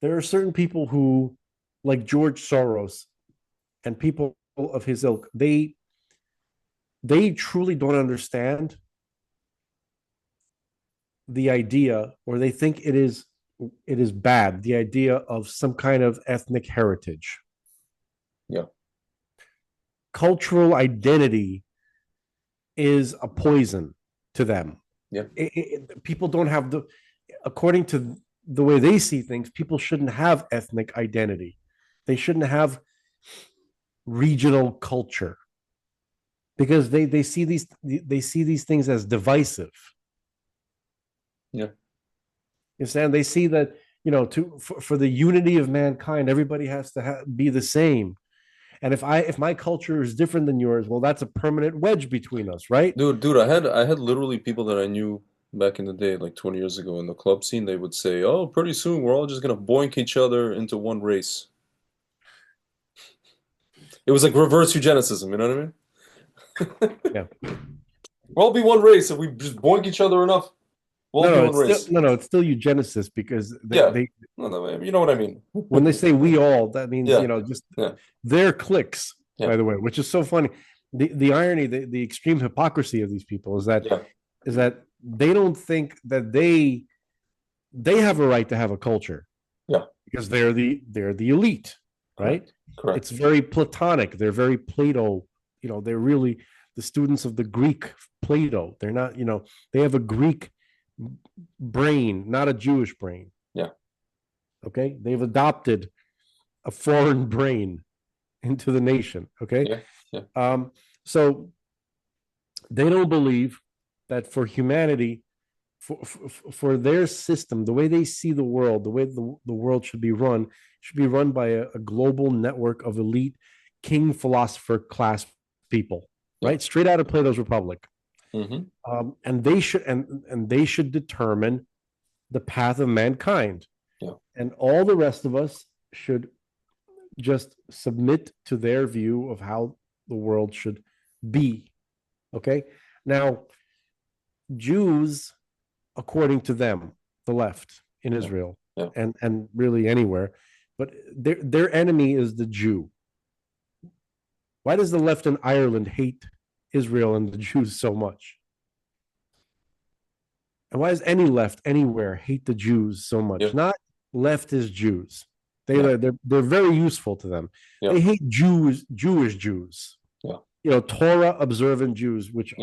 there are certain people who, like George Soros and people of his ilk, they truly don't understand the idea, or they think it is bad, the idea of some kind of ethnic heritage. Yeah. Cultural identity is a poison to them. Yeah. People don't have according to the way they see things, people shouldn't have ethnic identity. They shouldn't have regional culture because they see these things as divisive. Yeah. You understand? They see that, for the unity of mankind, everybody has to be the same. And if my culture is different than yours, well, that's a permanent wedge between us, right? Dude, I had literally people that I knew back in the day, like 20 years ago in the club scene, they would say, "Oh, pretty soon we're all just gonna boink each other into one race." It was like reverse eugenicism, you know what I mean? Yeah. We'll all be one race if we just boink each other enough. We'll all be one race. It's still eugenicist because no, you know what I mean. When they say we all, that means just their cliques. Yeah. By the way, which is so funny. The irony, the extreme hypocrisy of these people is that they don't think that they have a right to have a culture. Yeah. Because they're the elite, right? Correct. It's very Platonic. They're very Plato. They're really the students of the Greek Plato. They're not, they have a Greek brain, not a Jewish brain. Yeah. Okay. They've adopted a foreign brain into the nation. Okay. Yeah. So they don't believe that for humanity for their system, the way they see the world, the way the world should be run by a global network of elite king philosopher class people, right? Straight out of Plato's Republic. And they should determine the path of mankind. And all the rest of us should just submit to their view of how the world should be. Okay. Now, Jews, according to them, the left in Israel and really anywhere, but their enemy is the Jew. Why does the left in Ireland hate Israel and the Jews so much? And why does any left anywhere hate the Jews so much? Not leftist Jews. They're very useful to them. They hate Jewish Jews. Torah observant Jews, which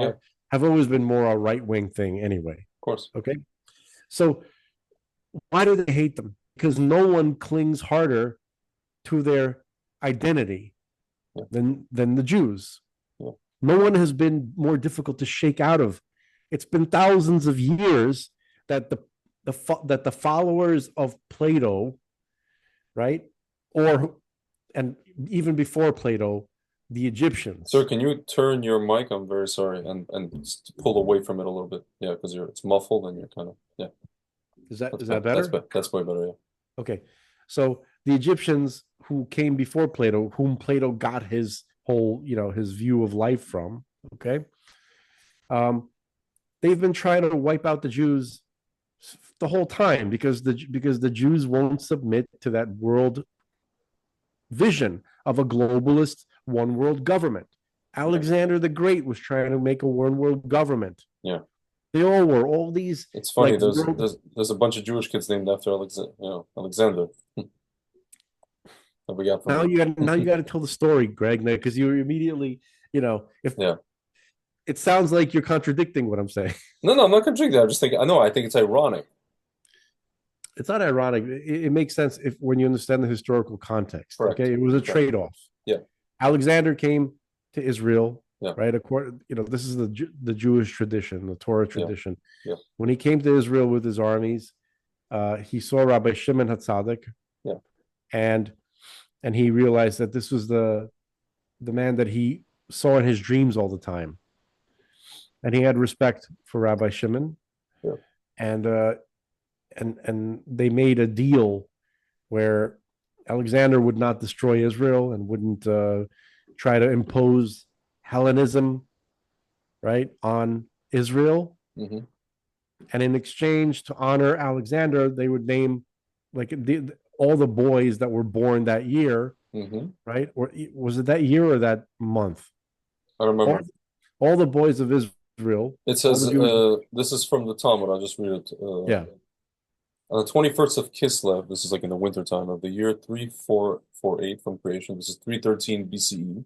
have always been more a right wing thing anyway. Of course. Okay. So why do they hate them? Because no one clings harder to their identity than the Jews. No one has been more difficult to shake out of. It's been thousands of years that the followers of Plato, right, and even before Plato, the Egyptians. Sir, can you turn your mic? I'm very sorry, and pull away from it a little bit. Yeah, because it's muffled and you're kind of Is that better? That's way better. Yeah. Okay, so the Egyptians who came before Plato, whom Plato got his whole, his view of life from. Okay, they've been trying to wipe out the Jews the whole time because the Jews won't submit to that world vision of a globalist one world government. Alexander the Great was trying to make a one world government. Yeah. They all were. All these. It's funny. There's a bunch of Jewish kids named after Alexander. We got now you got to tell the story, Greg, because you immediately, it sounds like you're contradicting what I'm saying. No, I'm not contradicting. I think it's ironic. It's not ironic. It makes sense when you understand the historical context. Correct. Okay, it was a trade-off. Yeah. Alexander came to Israel. Yeah. Right. This is the Jewish tradition, the Torah tradition. Yeah. When he came to Israel with his armies, he saw Rabbi Shimon HaTzadik. Yeah. And he realized that this was the man that he saw in his dreams all the time. And he had respect for Rabbi Shimon. Yeah. And they made a deal where Alexander would not destroy Israel and wouldn't try to impose Hellenism, right, on Israel. Mm-hmm. And in exchange to honor Alexander, they would name all the boys that were born that year, right? Or was it that year or that month? I don't remember. All the boys of Israel. It says, this is from the Talmud. I'll just read it. On the 21st of Kislev, this is like in the wintertime of the year 3448 from creation. This is 313 BCE.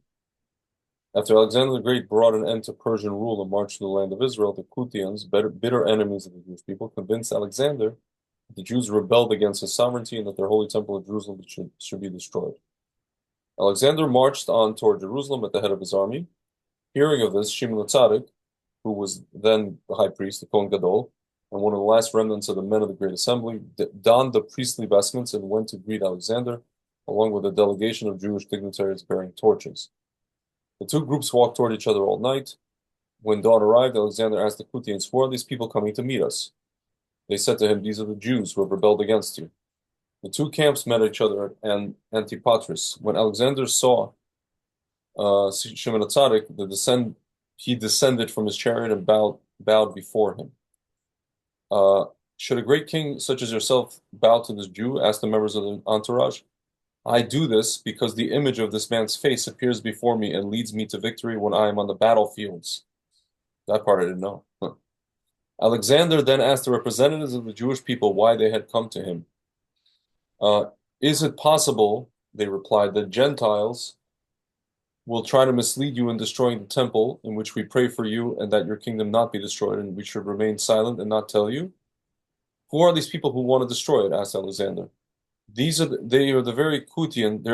After Alexander the Great brought an end to Persian rule and marched to the land of Israel, the Kutians, bitter enemies of the Jewish people, convinced Alexander that the Jews rebelled against his sovereignty and that their holy temple of Jerusalem should be destroyed. Alexander marched on toward Jerusalem at the head of his army. Hearing of this, Shimon HaTzadik, who was then the high priest, the Kohen Gadol, and one of the last remnants of the men of the Great Assembly, donned the priestly vestments and went to greet Alexander, along with a delegation of Jewish dignitaries bearing torches. The two groups walked toward each other all night. When dawn arrived, Alexander asked the Kutians, "Who are these people coming to meet us?" They said to him, "These are the Jews who have rebelled against you." The two camps met each other at Antipatris. When Alexander saw Shimon HaTzadik, he descended from his chariot and bowed before him. Should a great king such as yourself bow to this Jew? Asked the members of the entourage. I do this because the image of this man's face appears before me and leads me to victory when I am on the battlefields. That part I didn't know. Alexander then asked the representatives of the Jewish people why they had come to him. Is it possible, they replied, that Gentiles will try to mislead you in destroying the temple in which we pray for you, and that your kingdom not be destroyed, and we should remain silent and not tell you? Who are these people who want to destroy it? Asked Alexander. There are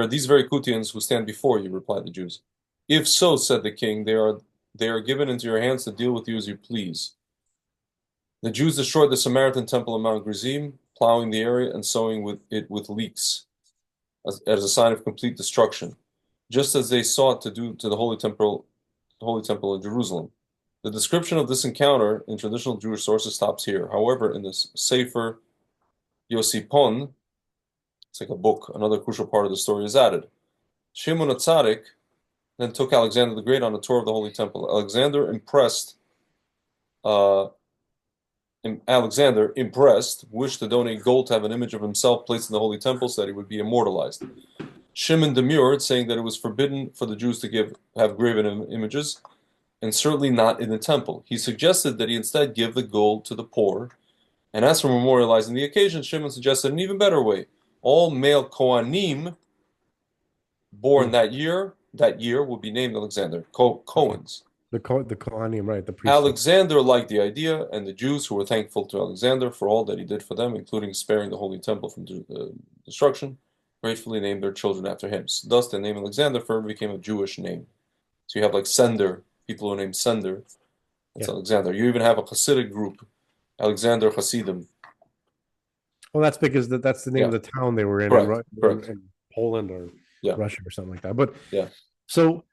these very Kutians who stand before you, replied the Jews. If so, said the king, they are given into your hands to deal with you as you please. The Jews destroyed the Samaritan temple on Mount Gerizim, plowing the area and sowing it with leeks as a sign of complete destruction, just as they sought to do to the Holy Temple in Jerusalem. The description of this encounter in traditional Jewish sources stops here. However, in this Sefer Yosipon, it's like a book, another crucial part of the story is added. Shimon HaTzadik then took Alexander the Great on a tour of the Holy Temple. Alexander, impressed, wished to donate gold to have an image of himself placed in the Holy Temple so that he would be immortalized. Shimon demurred, saying that it was forbidden for the Jews to have graven images, and certainly not in the temple. He suggested that he instead give the gold to the poor, and as for memorializing the occasion, Shimon suggested an even better way. All male Kohanim born that year will be named Alexander, Cohens. The Kohanim, right? The priests. Alexander liked the idea, and the Jews, who were thankful to Alexander for all that he did for them, including sparing the Holy Temple from destruction, gratefully named their children after him. So thus, the name Alexander forever became a Jewish name. So you have like Sender, people who are named Sender. That's Alexander. You even have a Hasidic group, Alexander Hasidim. Well, that's because that's the name of the town they were in, in Poland or Russia or something like that. But so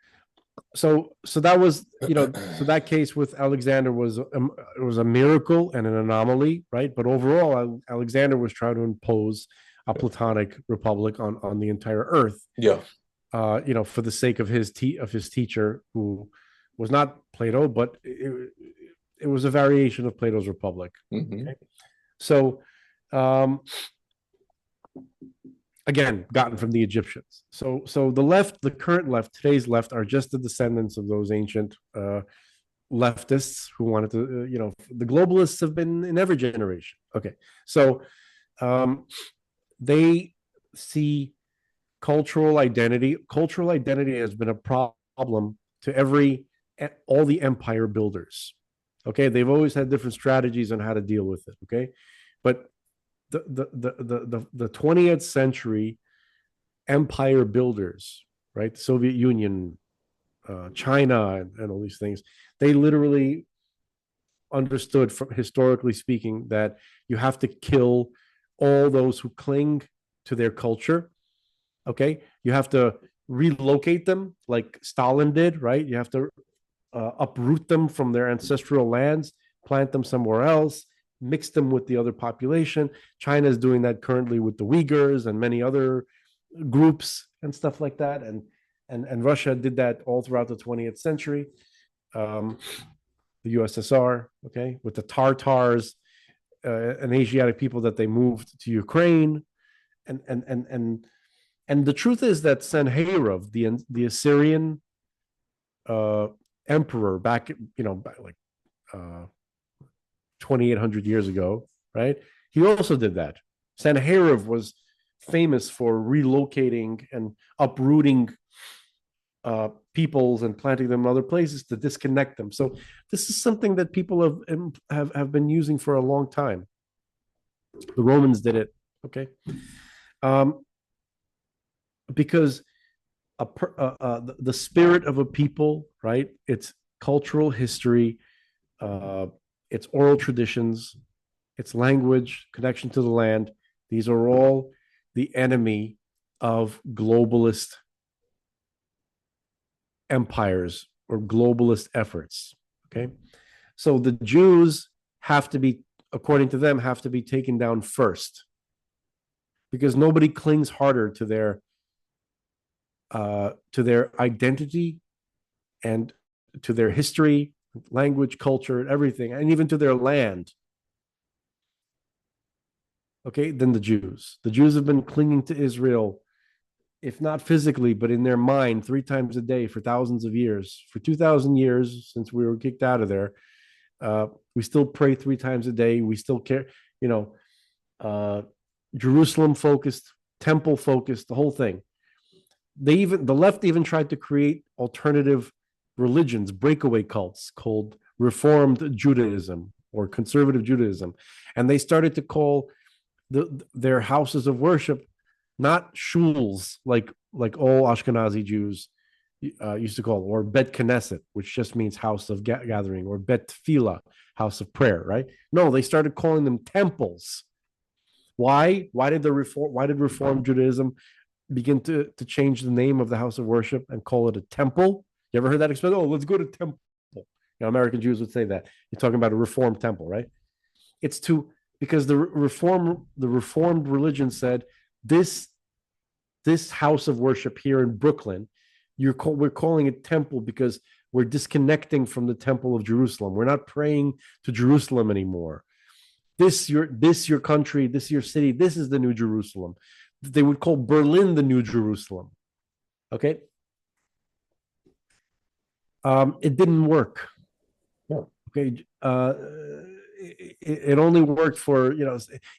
that was, so that case with Alexander was a miracle and an anomaly, right? But overall, Alexander was trying to impose a Platonic republic on the entire earth. For the sake of his teacher, who was not Plato, but it was a variation of Plato's Republic. Okay? So, again, gotten from the Egyptians. So the left, the current left, today's left, are just the descendants of those ancient leftists who wanted to, the globalists have been in every generation. Okay, so they see cultural identity. Cultural identity has been a problem to all the empire builders. Okay, they've always had different strategies on how to deal with it. Okay, but the 20th century empire builders, right? The Soviet Union, China, and all these things, they literally understood, from historically speaking, that you have to kill all those who cling to their culture. Okay, you have to relocate them like Stalin did, right? You have to uproot them from their ancestral lands, plant them somewhere else, mix them with the other population. China is doing that currently with the Uyghurs and many other groups and stuff like that. And Russia did that all throughout the 20th century. The USSR, okay, with the Tartars, and Asiatic people that they moved to Ukraine. And the truth is that Sennacherib, the Assyrian emperor back, like 2,800 years ago, right? He also did that. Sennacherib was famous for relocating and uprooting peoples and planting them in other places to disconnect them. So this is something that people have been using for a long time. The Romans did it, okay? Because the spirit of a people, right? Its cultural history, its oral traditions, its language, connection to the land, these are all the enemy of globalist empires or globalist efforts, okay? So the Jews have to be, according to them, have to be taken down first, because nobody clings harder to their identity and to their history, language, culture, everything, and even to their land, okay, than the Jews. The Jews have been clinging to Israel, if not physically, but in their mind, 3 times a day for thousands of years. For 2,000 years, since we were kicked out of there, we still pray 3 times a day. We still care, Jerusalem focused, temple focused, the whole thing. The left even tried to create alternative religions, breakaway cults called Reformed Judaism or Conservative Judaism, and they started to call their houses of worship not shuls like all Ashkenazi Jews, used to call it, or Bet Knesset, which just means house of gathering, or Bet Tefillah, house of prayer, right? No, they started calling them temples. Why? Why did Reform Judaism begin to change the name of the house of worship and call it a temple? You ever heard that expression? Oh, let's go to temple. American Jews would say that. You're talking about a reformed temple, right? It's because the reformed religion said this house of worship here in Brooklyn, we're calling it temple because we're disconnecting from the temple of Jerusalem. We're not praying to Jerusalem anymore. This your country, this your city, this is the New Jerusalem. They would call Berlin the New Jerusalem. Okay. It didn't work. Yeah. Okay. It only worked for,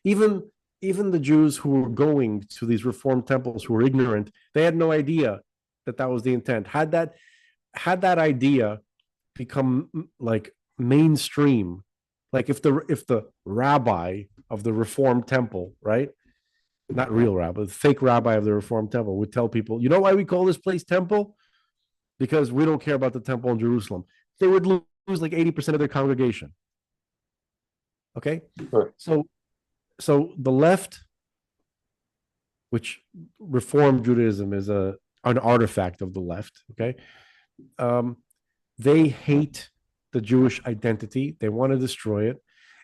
even the Jews who were going to these reformed temples who were ignorant, they had no idea that was the intent. Had that idea become like mainstream, like if the rabbi of the reformed temple, right? Not real rabbi, the fake rabbi of the reformed temple would tell people, you know why we call this place temple? Because we don't care about the temple in Jerusalem. They would lose like 80% of their congregation. Okay. Sure. So the left, which Reform Judaism is an artifact of the left, okay, they hate the Jewish identity. They want to destroy it,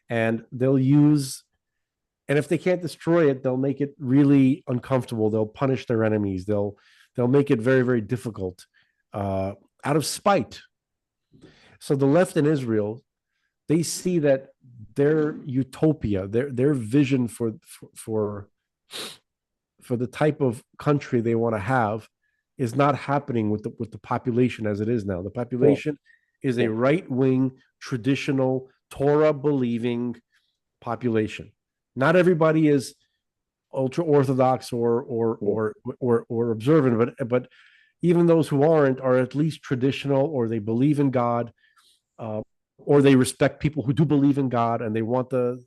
and and if they can't destroy it, they'll make it really uncomfortable. They'll punish their enemies. They'll make it very, very difficult out of spite. So the left in Israel, they see that their utopia, their vision for the type of country they want to have is not happening with the population as it is now. The population is a right-wing, traditional, Torah-believing population. Not everybody is ultra-Orthodox or observant, but even those who aren't are at least traditional, or they believe in God, or they respect people who do believe in God, and they want the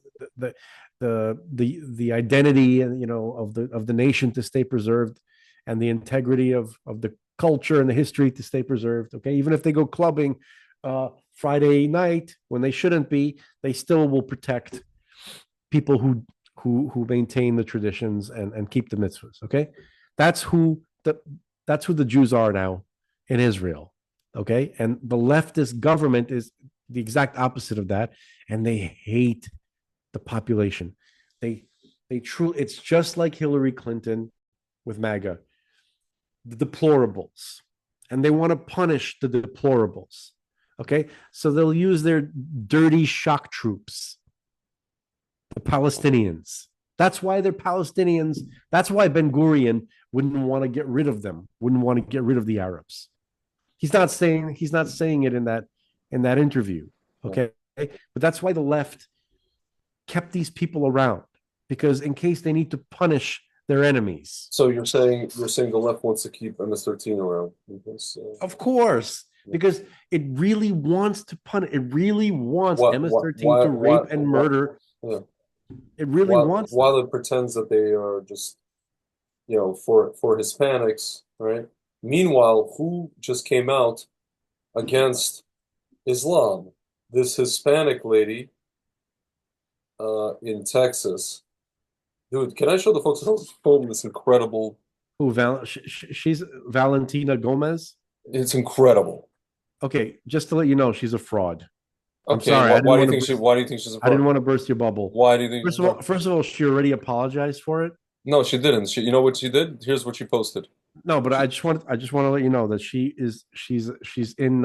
identity and of the nation to stay preserved, and the integrity of the culture and the history to stay preserved. Okay, even if they go clubbing Friday night when they shouldn't be, they still will protect people who maintain the traditions and keep the mitzvahs. Okay, that's who the Jews are now in Israel. Okay, and the leftist government is the exact opposite of that, and they hate the population. It's just like Hillary Clinton with MAGA, the deplorables, and they want to punish the deplorables. Okay, so they'll use their dirty shock troops, the Palestinians. That's why they're Palestinians. That's why Ben Gurion wouldn't want to get rid of them, wouldn't want to get rid of the Arabs. He's not saying it in that interview. Okay, but that's why the left kept these people around, because in case they need to punish their enemies. So you're saying the left wants to keep MS-13 around? Because, of course, because it really wants to punish. It really wants MS-13 to rape and murder. Yeah. It really wants. While it pretends that they are just, for Hispanics, right? Meanwhile, who just came out against Islam? This Hispanic lady in Texas. Dude, can I show the folks at home this incredible? She's Valentina Gomez. It's incredible. Okay, just to let you know, she's a fraud. Okay, I'm sorry. Why do you think she's a fraud? I didn't want to burst your bubble. Why do you think? First of all, she already apologized for it. No, she didn't. You know what she did? Here's what she posted. No, but I just want to let you know that she's in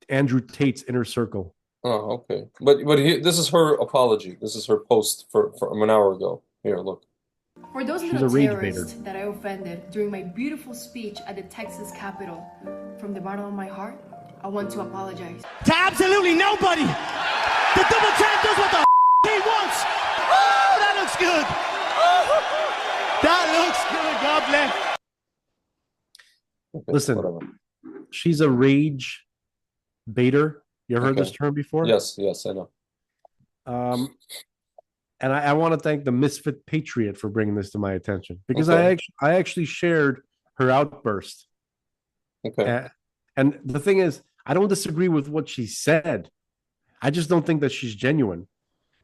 Andrew Tate's inner circle. Oh, okay. But this is her apology. This is her post from an hour ago. Here, look. For those little terrorists that I offended during my beautiful speech at the Texas Capitol, from the bottom of my heart, I want to apologize. To absolutely nobody! The double champ does what the he wants! Oh, that looks good! Oh, that looks good, God bless. Okay, listen, whatever. She's a rage baiter. You ever heard this term before? Yes, I know. And I want to thank the Misfit Patriot for bringing this to my attention, because I actually shared her outburst Okay. And the thing is, I don't disagree with what she said. I just don't think that she's genuine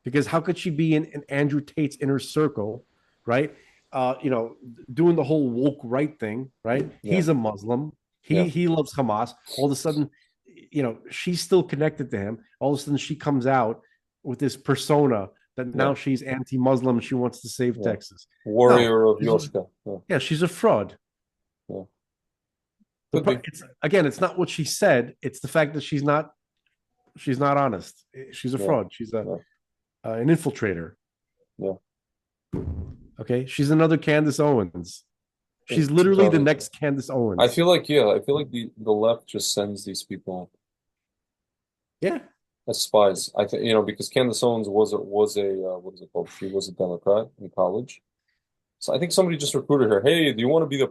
because how could she be in Andrew Tate's inner circle, right? Doing the whole woke right thing, right? Yeah. He's a Muslim. He loves Hamas. All of a sudden, she's still connected to him. All of a sudden, she comes out with this persona that now she's anti-Muslim. She wants to save Texas. Warrior of Yoshka. She's a fraud. Yeah. It's not what she said. It's the fact that she's not honest. She's a fraud. She's an infiltrator. Yeah. Okay. She's another Candace Owens. She's literally the next Candace Owens. I feel like the left just sends these people. Yeah. As spies. I think because Candace Owens was a what is it called? She was a Democrat in college. So I think somebody just recruited her. Hey, do you want to be the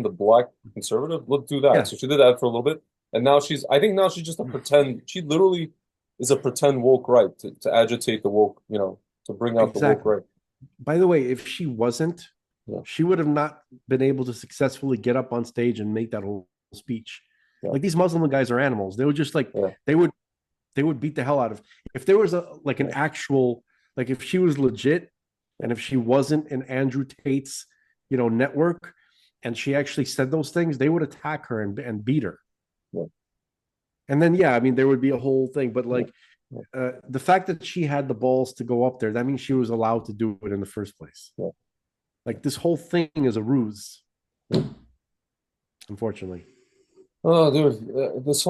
black conservative? Let's do that. Yeah. So she did that for a little bit. And now she's just a pretend. She literally is a pretend woke right to agitate the woke, to bring out the woke right. By the way, if she wasn't, she would have not been able to successfully get up on stage and make that whole speech. Yeah. Like these Muslim guys are animals. They would just they would beat the hell out of. If there was an actual, if she was legit, and if she wasn't in Andrew Tate's, network, and she actually said those things, they would attack her and beat her. Yeah. And then, there would be a whole thing. But the fact that she had the balls to go up there, that means she was allowed to do it in the first place. Yeah. This whole thing is a ruse. Unfortunately. Oh, dude, it's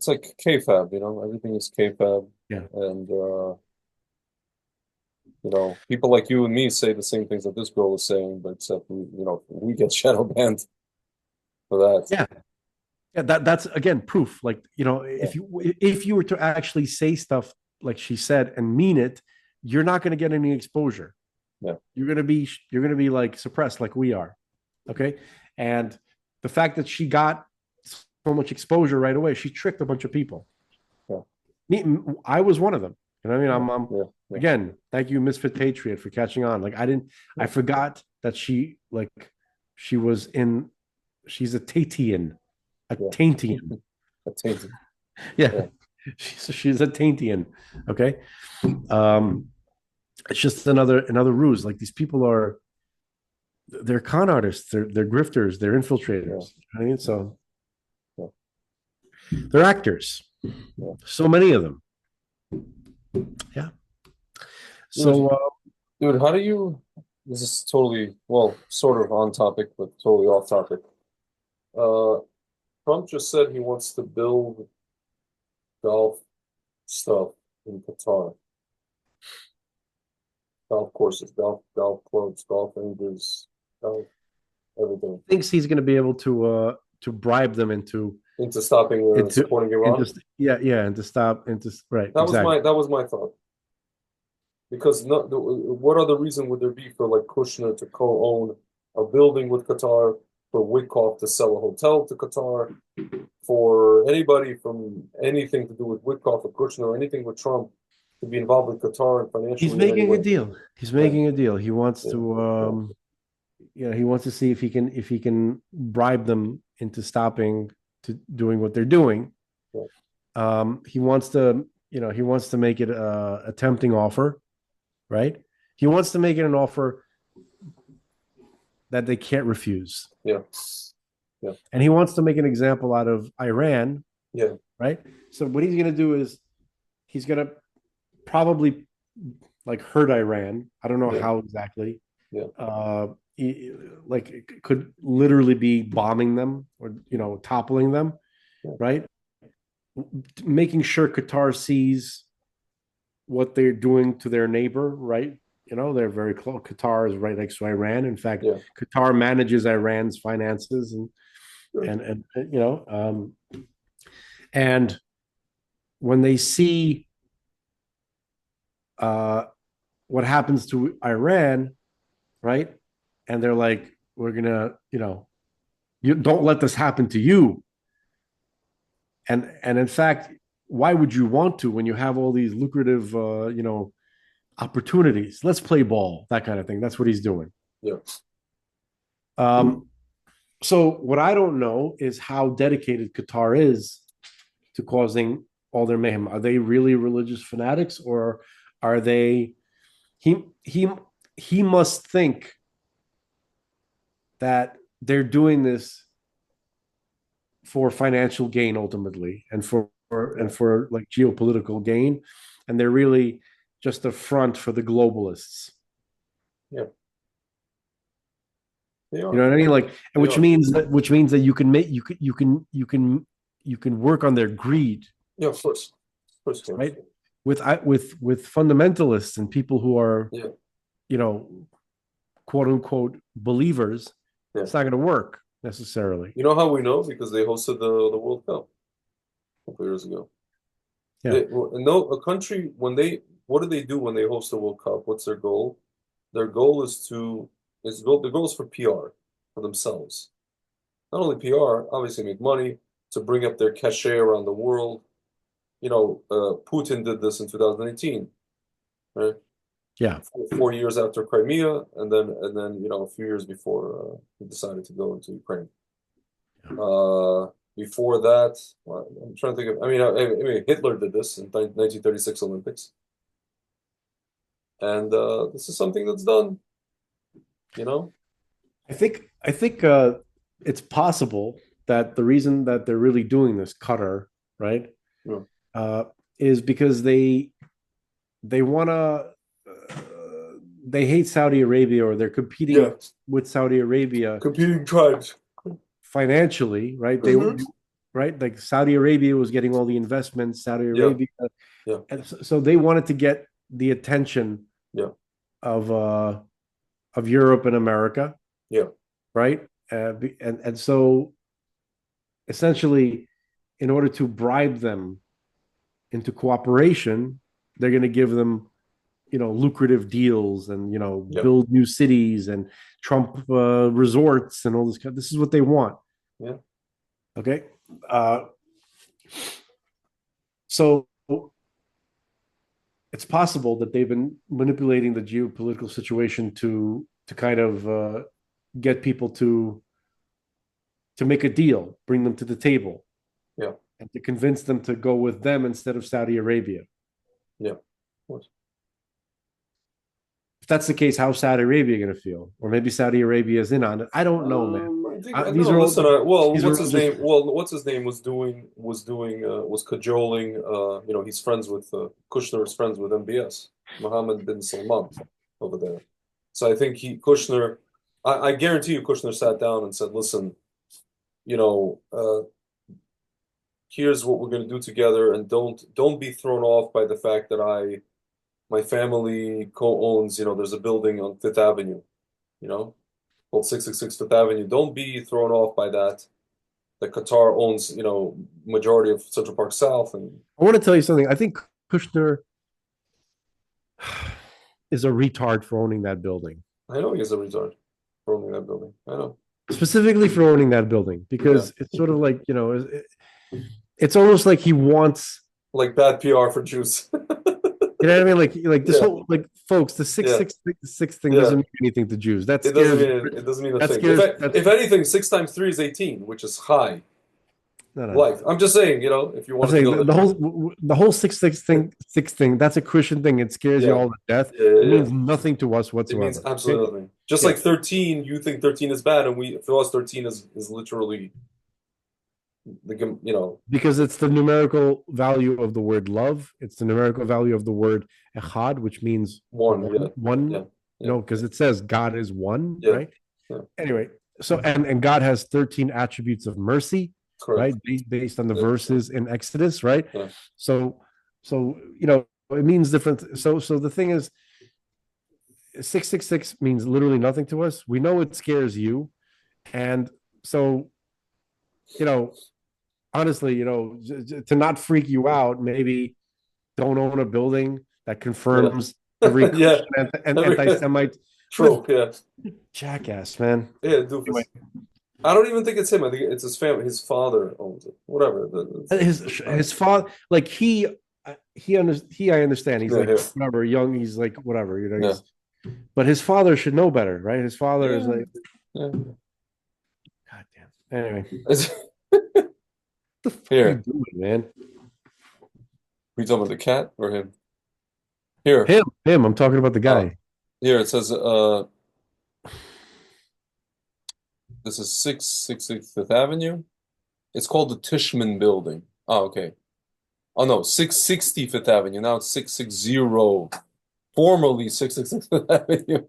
like kayfabe, everything is kayfabe. Yeah. And, people like you and me say the same things that this girl is saying, but except we get shadow banned for that. Yeah. Yeah, that's again proof. If you were to actually say stuff like she said and mean it, you're not going to get any exposure. Yeah. You're going to be suppressed like we are. Okay? And the fact that she got so much exposure right away, she tricked a bunch of people. Yeah. I was one of them. You know what I mean? Again, thank you, Misfit Patriot, for catching on. I forgot that she's a Tatian. A Taintian. A Taintian. Yeah. She's a Taintian. Okay. It's just another ruse. These people they're con artists, they're grifters, they're infiltrators. Yeah. I mean, so they're actors. Yeah. So many of them. Yeah. So, dude, how do you? This is totally sort of on topic, but totally off topic. Trump just said he wants to build golf stuff in Qatar. Golf courses, golf clubs, golf ranges, golf everything. Thinks he's going to be able to bribe them into stopping supporting Iran. Right. That was my thought. Because what other reason would there be for Kushner to co-own a building with Qatar, for Witkoff to sell a hotel to Qatar, for anybody from anything to do with Witkoff or Kushner or anything with Trump to be involved with Qatar and financially? He's making a deal. He's making a deal. He wants to, he wants to see if he can bribe them into stopping to doing what they're doing. Yeah. He wants to make it a tempting offer, right? He wants to make it an offer that they can't refuse. Yeah. Yeah. And he wants to make an example out of Iran. Yeah. Right. So what he's going to do is he's going to probably hurt Iran. I don't know how exactly. Yeah. It could literally be bombing them or toppling them, right? Making sure Qatar sees what they're doing to their neighbor, right? They're very close. Qatar is right next to Iran. In fact, Qatar manages Iran's finances and when they see what happens to Iran, right? And they're like, we're gonna, you don't let this happen to you. And in fact, why would you want to when you have all these lucrative, opportunities? Let's play ball, that kind of thing. That's what he's doing. Yeah. So what I don't know is how dedicated Qatar is to causing all their mayhem. Are they really religious fanatics, or are they? He he he must think that they're doing this for financial gain ultimately, and for like geopolitical gain, and they're really just a front for the globalists. Yeah, they You know are. what I mean? Like, and They which are. means that you can make you can work on their greed, Yeah, of course. Of course, yeah. right? With fundamentalists and people who are, Yeah. you know, quote unquote believers, Yeah. it's not going to work necessarily. You know how we know? Because they hosted the World Cup a couple years ago. Yeah. No, a country when they what do they do when they host the World Cup? What's their goal? Their goal is to the goal is for PR for themselves. Not only PR, obviously make money to bring up their cachet around the world. Putin did this in 2018, right? Yeah. 4 years after Crimea, and then a few years before he decided to go into Ukraine. Before that, well, I'm trying to think of. I mean, Hitler did this in 1936 Olympics, and this is something that's done. You know, I think it's possible that the reason that they're really doing this, Qatar, right, yeah, uh, is because they want to they hate Saudi Arabia, or they're competing yeah, with Saudi Arabia competing tribes. financially, right? Mhm. Right, like Saudi Arabia was getting all the investments, Saudi Yeah, Arabia, yeah, and so they wanted to get the attention yeah, of uh of Europe and America, yeah, right? And so essentially, in order to bribe them into cooperation, they're going to give them, lucrative deals, and yeah, build new cities and Trump resorts and all this. This is what they want. yeah. Okay, uh, so it's possible that they've been manipulating the geopolitical situation to kind of get people to make a deal, bring them to the table, Yeah, and to convince them to go with them instead of Saudi Arabia. yeah, of course. If that's the case, how's Saudi Arabia going to feel? Or maybe Saudi Arabia is in on it. I don't know, man. I think These no. are all Listen, well, these are what's all his just name? Well, what's his name was cajoling. He's friends with Kushner is friends with MBS, Mohammed bin Salman, over there. So I think Kushner. I guarantee you, Kushner sat down and said, "Listen, you know, uh, here's what we're going to do together, and don't be thrown off by the fact that my family co-owns. There's a building on Fifth Avenue. You know." Called 666 Fifth Avenue. Don't be thrown off by that. That Qatar owns, majority of Central Park South, and I want to tell you something. I think Kushner is a retard for owning that building. I know he is a retard for owning that building. I know. Specifically for owning that building, because Yeah. it's sort of like, it's almost like he wants, Like bad PR for Jews. you know what I mean? Like this Yeah. whole, like, folks, the Yeah. 666 thing Yeah. doesn't mean anything to Jews. That It doesn't scares mean it doesn't mean a that thing. scares If anything, 6 times 3 is 18, which is high no. life. I'm just saying, if you I'm want to saying go the whole six thing, that's a Christian thing. It scares you Yeah. all to death. Yeah, It yeah. means nothing to us It whatsoever. means absolutely nothing. Just Yeah. like 13, you think 13 is bad, and for us 13 is literally Because it's the numerical value of the word love. It's the numerical value of the word echad, which means one. Yeah. one. Yeah. No, because it says God is one, Yeah. right? Yeah. Anyway, so and God has 13 attributes of mercy, Correct. right? Based on the Yeah. verses in Exodus, right? Yeah. So it means different. So the thing is, 666 means literally nothing to us. We know it scares you, and so honestly, to not freak you out, maybe don't own a building that confirms every Yeah. Christian and anti-Semite. True. Yeah. Jackass, man. Yeah. Doofus. Anyway. I don't even think it's him. I think it's his family. His father owns it. Whatever. His father, like I understand. He's Yeah, like yeah. whatever, young. He's like whatever, Yeah. but his father should know better, right? His father is like, Yeah. God damn. Anyway, It's- the fuck are you Here, doing, man? we talking about the cat or him? Here, Him. I'm talking about the uh, guy. here it says this is 665th Avenue. It's called the Tishman Building. Oh, okay. Oh no, 665th Avenue. Now it's 660. Formerly 665th Avenue.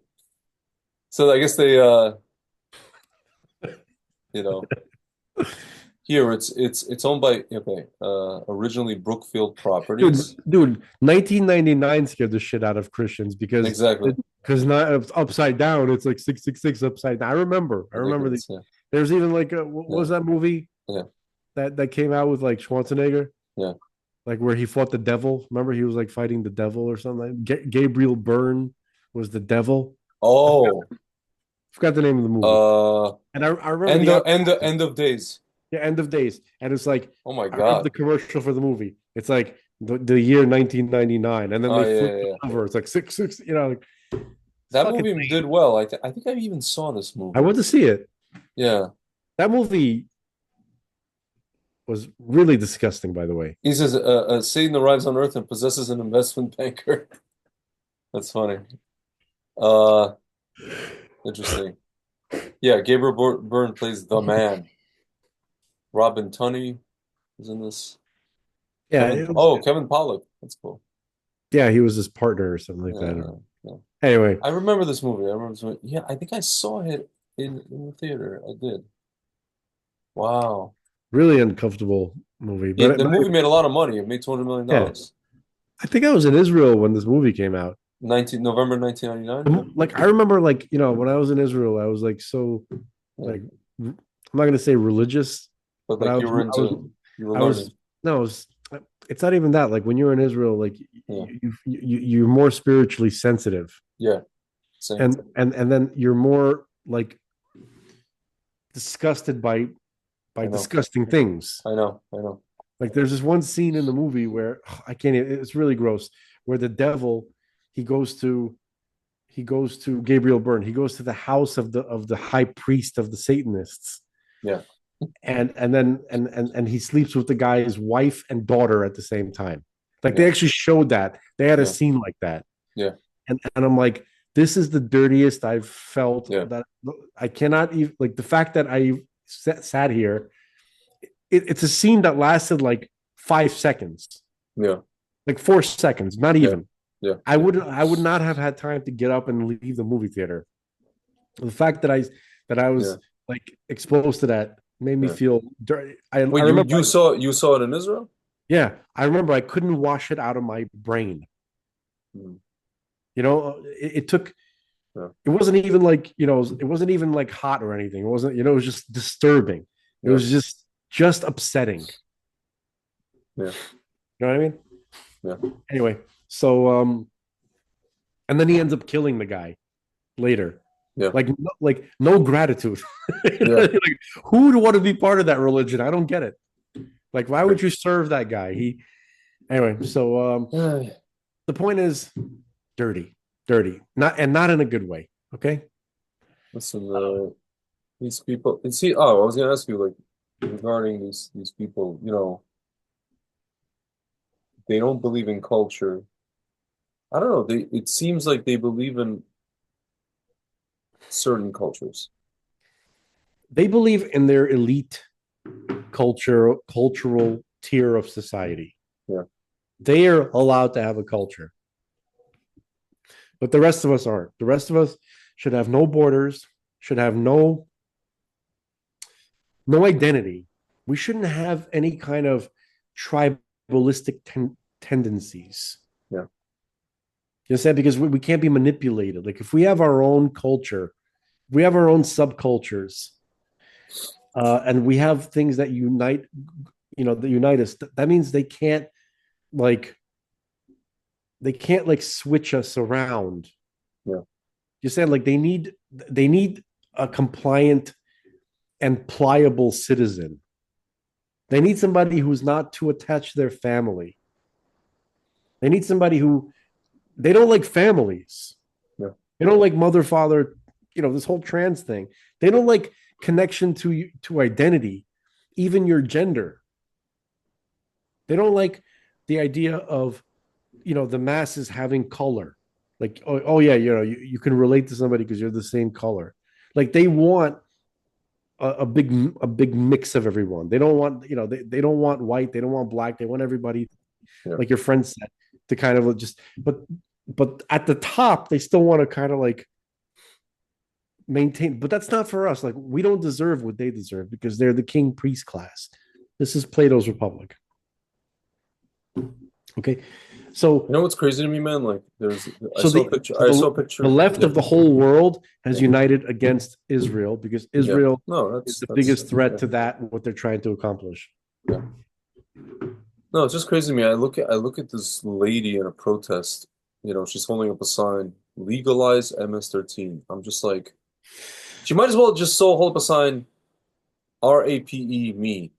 So I guess they you know, here it's owned by okay, originally Brookfield Properties. Dude, 1999 scared the shit out of Christians Exactly. because not it's upside down. It's like 666 upside down. I remember. Ridiculous, yeah. There's even like what Yeah. was that movie Yeah. that came out with like Schwarzenegger? Yeah. Like where he fought the devil. Remember he was like fighting the devil or something. Gabriel Byrne was the devil. Oh, Forgot the name of the movie. And I remember end of days. yeah, End of Days. And it's like Oh my I remember the God. commercial for the movie. It's like the year 1999, and then Oh they yeah, flip yeah, it yeah. over. It's like six, like That fucking movie did well. I think I even saw this movie. I went to see it. Yeah. That movie was really disgusting, by the way. He says Satan arrives on Earth and possesses an investment banker. That's funny. Uh, Interesting. Yeah, Gabriel Byrne plays the man. Robin Tunney is in this. Yeah, Kevin Pollak. That's cool. yeah, he was his partner or something like Yeah, that. yeah. Anyway, I remember this movie. Yeah, I think I saw it in the theater. I did. Wow. really uncomfortable movie. Yeah, But the movie made a lot of money. It made $200 million. Yeah. I think I was in Israel when this movie came out. November 1999. Like I remember, like when I was in Israel, I was like so like I'm not gonna say religious, But but like I you were I was learning. no, it was, it's not even that. Like when you're in Israel, like Yeah. you're more spiritually sensitive, Yeah. Same. and then you're more like disgusted by I know. disgusting things. I know. Like there's this one scene in the movie where I can't. It's really gross. Where the devil he goes to Gabriel Byrne. He goes to the house of the high priest of the Satanists. Yeah. And then he sleeps with the guy's wife and daughter at the same time. Like they actually showed that. They had a scene like that. Yeah. And I'm like, this is the dirtiest I've felt. Yeah. That I cannot even like the fact that I sat here. It's a scene that lasted like 5 seconds. Yeah. Like 4 seconds, not even. Yeah. I would not have had time to get up and leave the movie theater. The fact that I was like exposed to that made me feel dirty. Wait, I remember you saw it in Israel? Yeah, I remember I couldn't wash it out of my brain. It took. It wasn't even like it wasn't even like hot or anything. It wasn't. It was just disturbing. It was just upsetting. Yeah. You know what I mean? Yeah. Anyway, so and then he ends up killing the guy later. Yeah. Like no gratitude. Like, who would want to be part of that religion? I don't get it. Like, why would you serve that guy? Anyway, so the point is dirty, not in a good way. Okay. Listen, these people. See, I was gonna ask you like regarding these people. They don't believe in culture. I don't know. It seems like they believe in certain cultures. They believe in their elite cultural tier of society. Yeah. They are allowed to have a culture. But the rest of us aren't. The rest of us should have no borders, should have no identity. We shouldn't have any kind of tribalistic tendencies. Yeah. You understand? Because we can't be manipulated. Like if we have our own culture, we have our own subcultures, and we have things that unite, that unite us. That means they can't like switch us around. Yeah. You said like they need a compliant and pliable citizen. They need somebody who's not too attached to their family. They need somebody who they don't like families. Yeah. They don't like mother, father, this whole trans thing. They don't like connection to identity, even your gender. They don't like the idea of, the masses having color. Like, oh yeah, you can relate to somebody because you're the same color. Like they want a big mix of everyone. They don't want, they don't want white, they don't want black, they want everybody, like your friend said, to kind of just, but at the top, they still want to kind of like maintain, but that's not for us. Like we don't deserve what they deserve because they're the king priest class. This is Plato's Republic. Okay. So you know what's crazy to me, man? Like I saw a picture. The left of the whole world has united against Israel because Israel is the biggest threat to that, what they're trying to accomplish. Yeah. No, it's just crazy to me. I look at this lady in a protest. She's holding up a sign, legalize MS-13. I'm just like, she might as well just hold up a sign, RAPE me.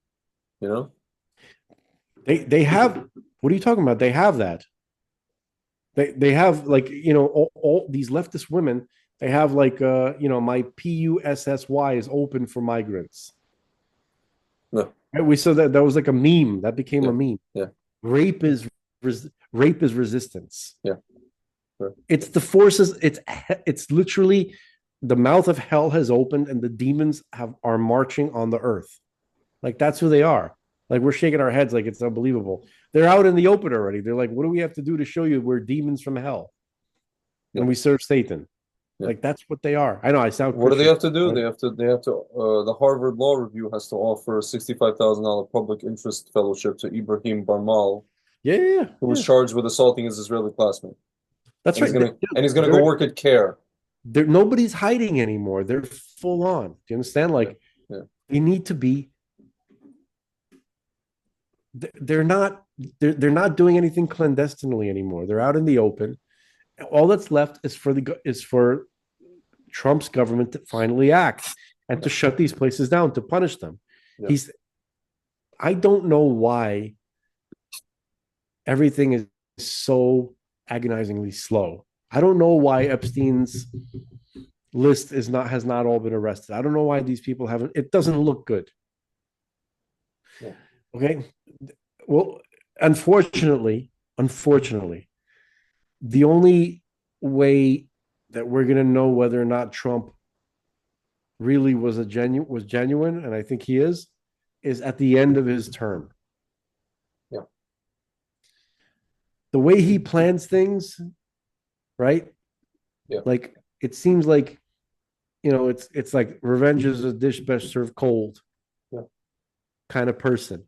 They have. What are you talking about? They have that. They have like all these leftist women. They have like my PUSSY is open for migrants. No. Right? We saw that was like a meme that became a meme. Yeah. Rape is resistance. Yeah. Sure. It's the forces. It's literally the mouth of hell has opened and the demons are marching on the earth. Like that's who they are. Like we're shaking our heads like it's unbelievable. They're out in the open already. They're like, what do we have to do to show you we're demons from hell? And we serve Satan. Yeah. Like that's what they are. I know I sound What Christian. Do they have to do? Right? They have to the Harvard Law Review has to offer a $65,000 public interest fellowship to Ibrahim Barmal. Yeah. Who was charged with assaulting his Israeli classmate. That's right. He's gonna go work at CARE. Nobody's hiding anymore. They're full on. Do you understand? Like they need to be. They're not doing anything clandestinely anymore. They're out in the open. All that's left is for Trump's government to finally act and to shut these places down, to punish them. Yeah. I don't know why everything is so agonizingly slow. I don't know why Epstein's list has not all been arrested. I don't know why these people haven't. It doesn't look good. Yeah. Okay. Well, unfortunately, the only way that we're going to know whether or not Trump really was genuine, and I think he is at the end of his term. Yeah. The way he plans things, right? Yeah. Like it seems like, it's like revenge is a dish best served cold. Yeah. Kind of person,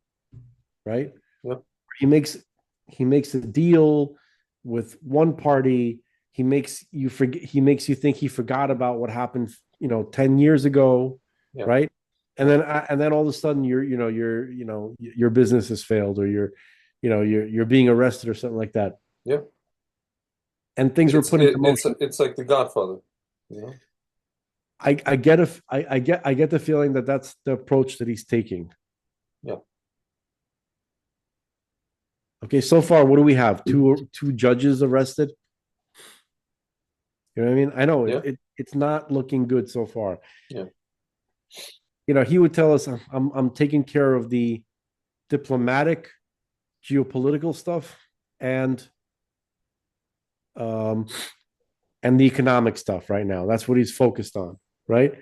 right? Yeah. He makes a deal with one party. He makes you think he forgot about what happened, 10 years ago, right? And then all of a sudden your business has failed or you're being arrested or something like that. Yeah. And things were put into motion. It's like The Godfather. I get the feeling that that's the approach that he's taking. Yeah. Okay, so far, what do we have? Two judges arrested. You know what I mean? I know it's not looking good so far. Yeah. He would tell us, I'm taking care of the diplomatic, geopolitical stuff, and the economic stuff right now. That's what he's focused on, right?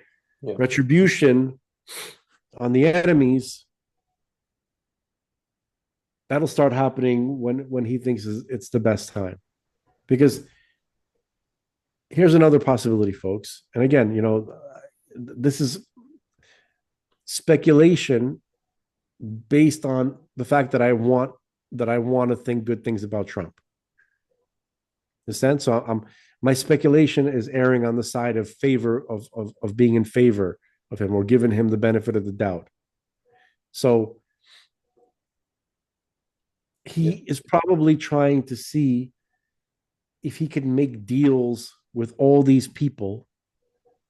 Yeah. Retribution on the enemies. That'll start happening when he thinks it's the best time. Because here's another possibility, folks. And again, this is speculation based on the fact that I want to think good things about Trump. Understand? So my speculation is erring on the side of favor of being in favor of him or giving him the benefit of the doubt. So he is probably trying to see if he can make deals with all these people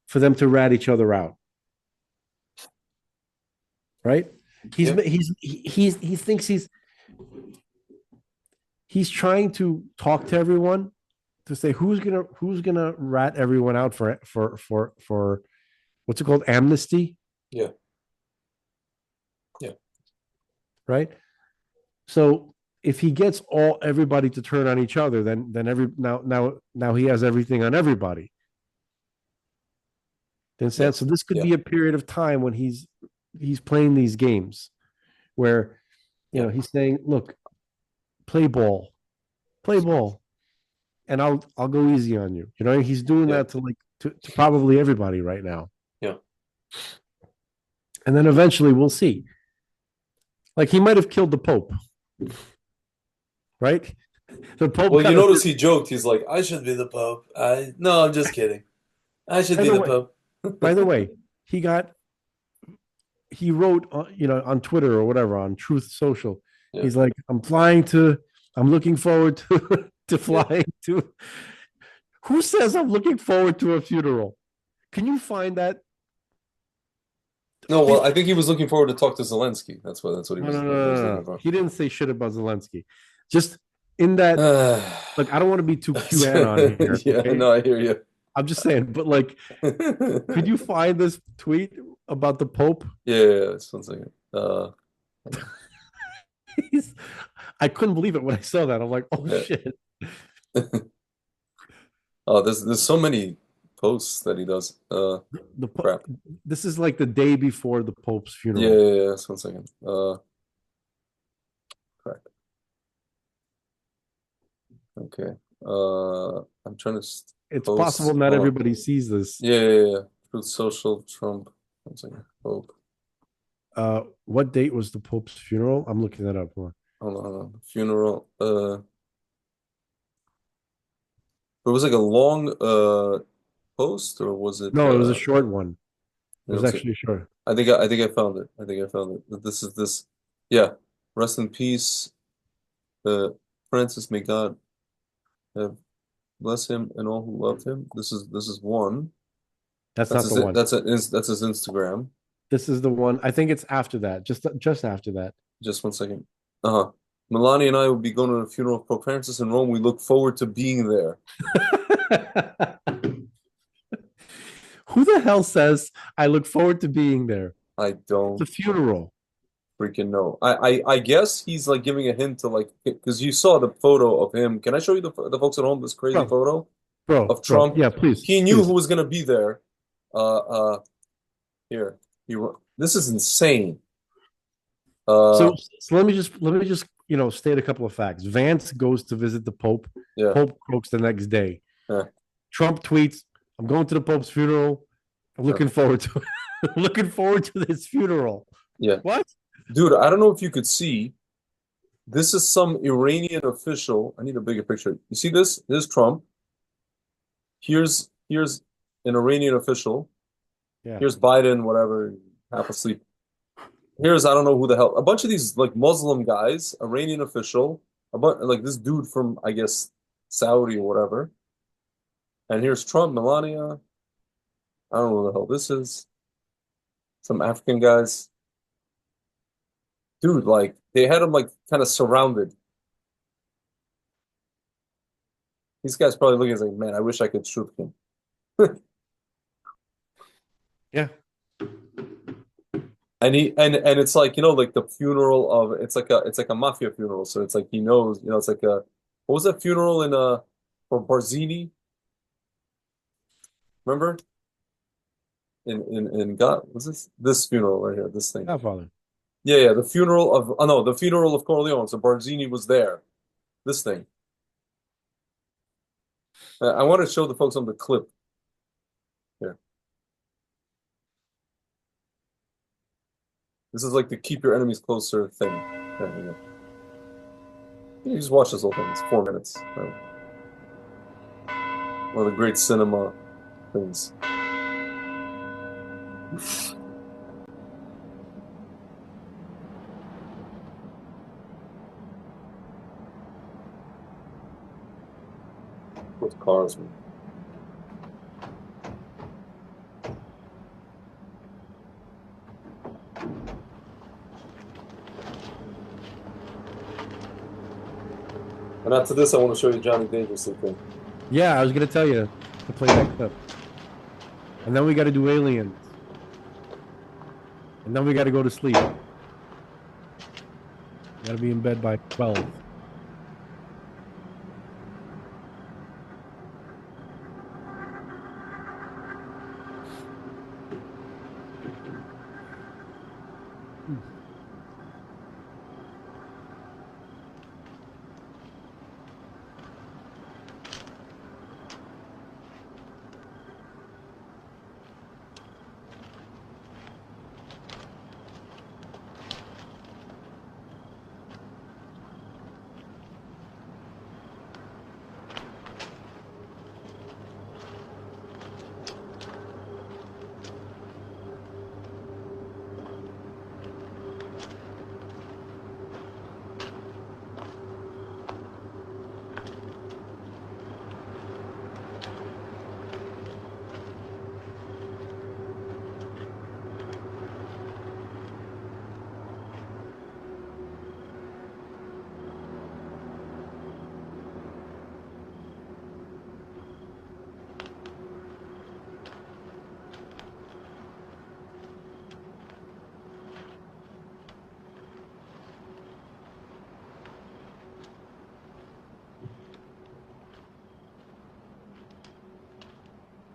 for them to rat each other out. Right? He thinks he's trying to talk to everyone to say who's gonna rat everyone out for what's it called, amnesty, Yeah. Yeah. Right. So if he gets everybody to turn on each other, then now he has everything on everybody. Then Yeah. so this could Yeah. be a period of time when he's playing these games where he's saying, look, play ball, and I'll go easy on you. He's doing Yeah. that to probably everybody right now. Yeah. And then eventually we'll see. Like he might have killed the Pope. Right? The Pope. Well, you notice he joked. He's like, I should be the Pope. No, I'm just kidding. I should be the Pope. By the way, he wrote on Twitter or whatever, on Truth Social. Yeah. He's like, I'm looking forward to flying to. Who says I'm looking forward to a funeral? Can you find that? No, well, I think he was looking forward to talk to Zelensky. That's what he was. No. He didn't say shit about Zelensky. Just in that, like, I don't want to be too QAnon here. Yeah, okay? No, I hear you. I'm just saying, but like, could you find this tweet about the Pope? Yeah, just 1 second. I couldn't believe it when I saw that. I'm like, oh shit. Oh, there's so many posts that he does. Crap. This is like the day before the Pope's funeral. Yeah. Just 1 second. Crap. Okay. I'm trying to. It's possible not everybody sees this. Yeah. Truth Social, Trump. 1 second. Pope. What date was the Pope's funeral? I'm looking that up. Hold on. Funeral. It was like a long post, or was it? No, it was a short one. It was actually short. I think I found it. This is this. Yeah. Rest in peace, Francis. May God bless him and all who loved him. This is one. That's not the one. That's his Instagram. This is the one. I think it's after that. Just after that. Just 1 second. Melania and I will be going to the funeral of Pope Francis in Rome. We look forward to being there. Who the hell says I look forward to being there? I don't. It's a funeral. Freaking know. I guess he's like giving a hint to, like, because you saw the photo of him. Can I show you the folks at home this crazy photo of Trump? Yeah, please. He knew who was going to be there. Here. This is insane. So let me just state a couple of facts. Vance goes to visit the Pope. Yeah. Pope croaks the next day. Yeah. Trump tweets, "I'm going to the Pope's funeral. I'm looking forward to looking forward to this funeral." Yeah. What? Dude, I don't know if you could see. This is some Iranian official. I need a bigger picture. You see this? This is Trump. Here's an Iranian official. Yeah. Here's Biden, whatever, half asleep. Here's, I don't know who the hell, a bunch of these like Muslim guys, Iranian official, like this dude from, I guess, Saudi or whatever. And here's Trump, Melania. I don't know who the hell this is. Some African guys. Dude, like, they had him like kind of surrounded. These guys probably looking like, man, I wish I could shoot him. Yeah. And it's like, like the funeral of, it's like a mafia funeral. So it's like, he knows, it's like what was that funeral for Barzini? Remember? In God, was this funeral right here, this thing? Godfather. Yeah, the funeral of Corleone. So Barzini was there. This thing. I want to show the folks on the clip. Here. This is like the keep your enemies closer thing. You just watch this whole thing. It's 4 minutes. One of the great cinema things. With cars, man. And after this, I want to show you Johnny Dangerously thing. Yeah, I was gonna tell you to play that clip, and then we got to do Aliens. And then we got to go to sleep. Got to be in bed by 12.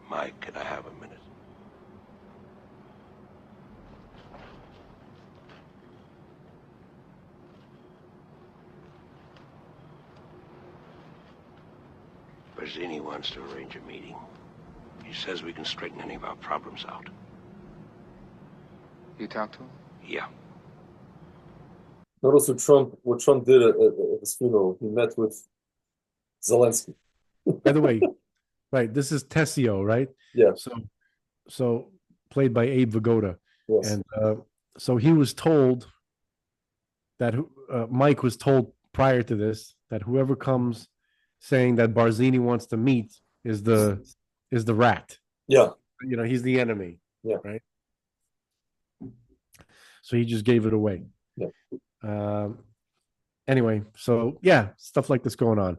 Mike, can I have a minute? Barzini wants to arrange a meeting. He says we can straighten any of our problems out. You talked to him? Yeah. Notice what Trump did at his funeral. He met with Zelensky. By the way, right, this is Tessio, right? Yeah. So played by Abe Vigoda. Yes. And so he was told that Mike was told prior to this that whoever comes saying that Barzini wants to meet is the rat. Yeah. You know, he's the enemy. Yeah. Right. So he just gave it away. Yeah. Anyway, so yeah, stuff like this going on.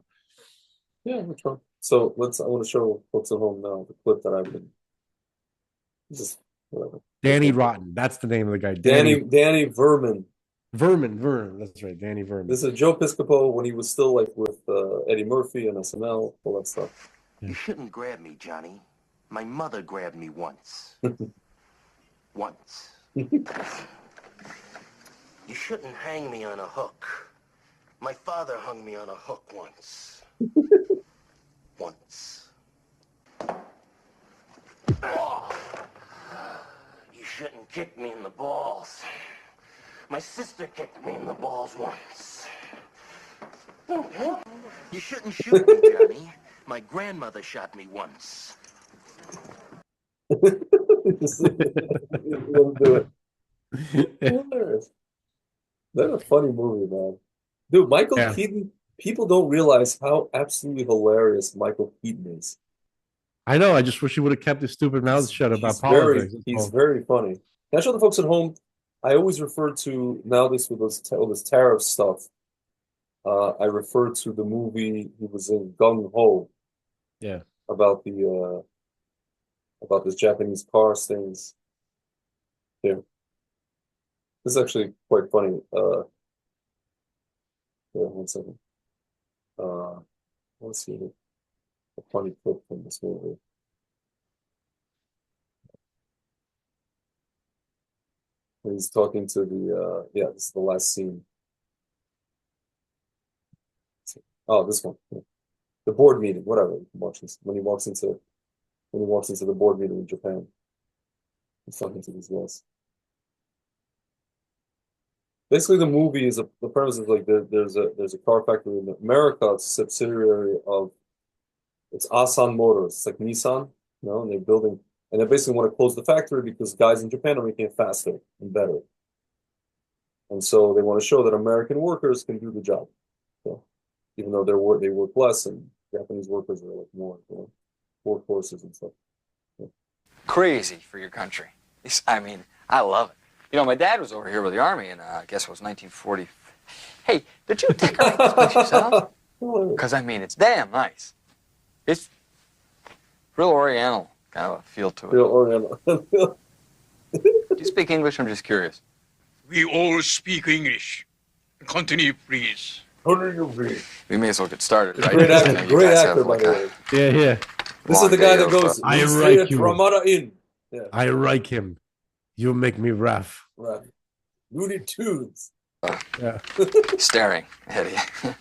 Yeah, that's right. So I want to show folks at home now the clip that I've been just whatever. Danny Rotten. That's the name of the guy. Danny Verman. Verman. That's right. Danny Verman. This is Joe Piscopo when he was still like with Eddie Murphy and SNL, all that stuff. You shouldn't grab me, Johnny. My mother grabbed me once. Once. You shouldn't hang me on a hook. My father hung me on a hook once. Once. Oh. You shouldn't kick me in the balls. My sister kicked me in the balls once. You shouldn't shoot me, Johnny. My grandmother shot me once. Do it. That's a funny movie, man. Dude, Michael Keaton, people don't realize how absolutely hilarious Michael Keaton is. I know. I just wish he would have kept his stupid mouth shut about politics. He's very funny. Can I show the folks at home? I always refer to nowadays with all this tariff stuff. I refer to the movie he was in, Gung Ho. Yeah. About this Japanese car things. Yeah. This is actually quite funny. Yeah, 1 second. Let's see a funny clip from this movie. He's talking to this is the last scene. Oh, this one. Yeah. The board meeting, whatever. When he walks into the board meeting in Japan. He's talking to these guys. Basically, the movie is the premise is like there's a car factory in America. It's a subsidiary of Asan Motors. It's like Nissan, and they're building, and they basically want to close the factory because guys in Japan are making it faster and better, and so they want to show that American workers can do the job. So, even though they work less, and Japanese workers are like more, workhorses and stuff. Yeah. Crazy for your country. I mean, I love it. You know, my dad was over here with the Army in, I guess it was 1940. Hey, did you decorate this place yourself? Because, I mean, it's damn nice. It's real Oriental kind of a feel to it. Real Oriental. you speak English? I'm just curious. We all speak English. Continue, please. We may as well get started, right? Great actor, You great guys actor, have by like the a way. Yeah. This is long the guy day that of, goes, I "We like say it you. Ramada in." Yeah, I like him. You make me laugh. right. Looney Tunes. Yeah. staring at you.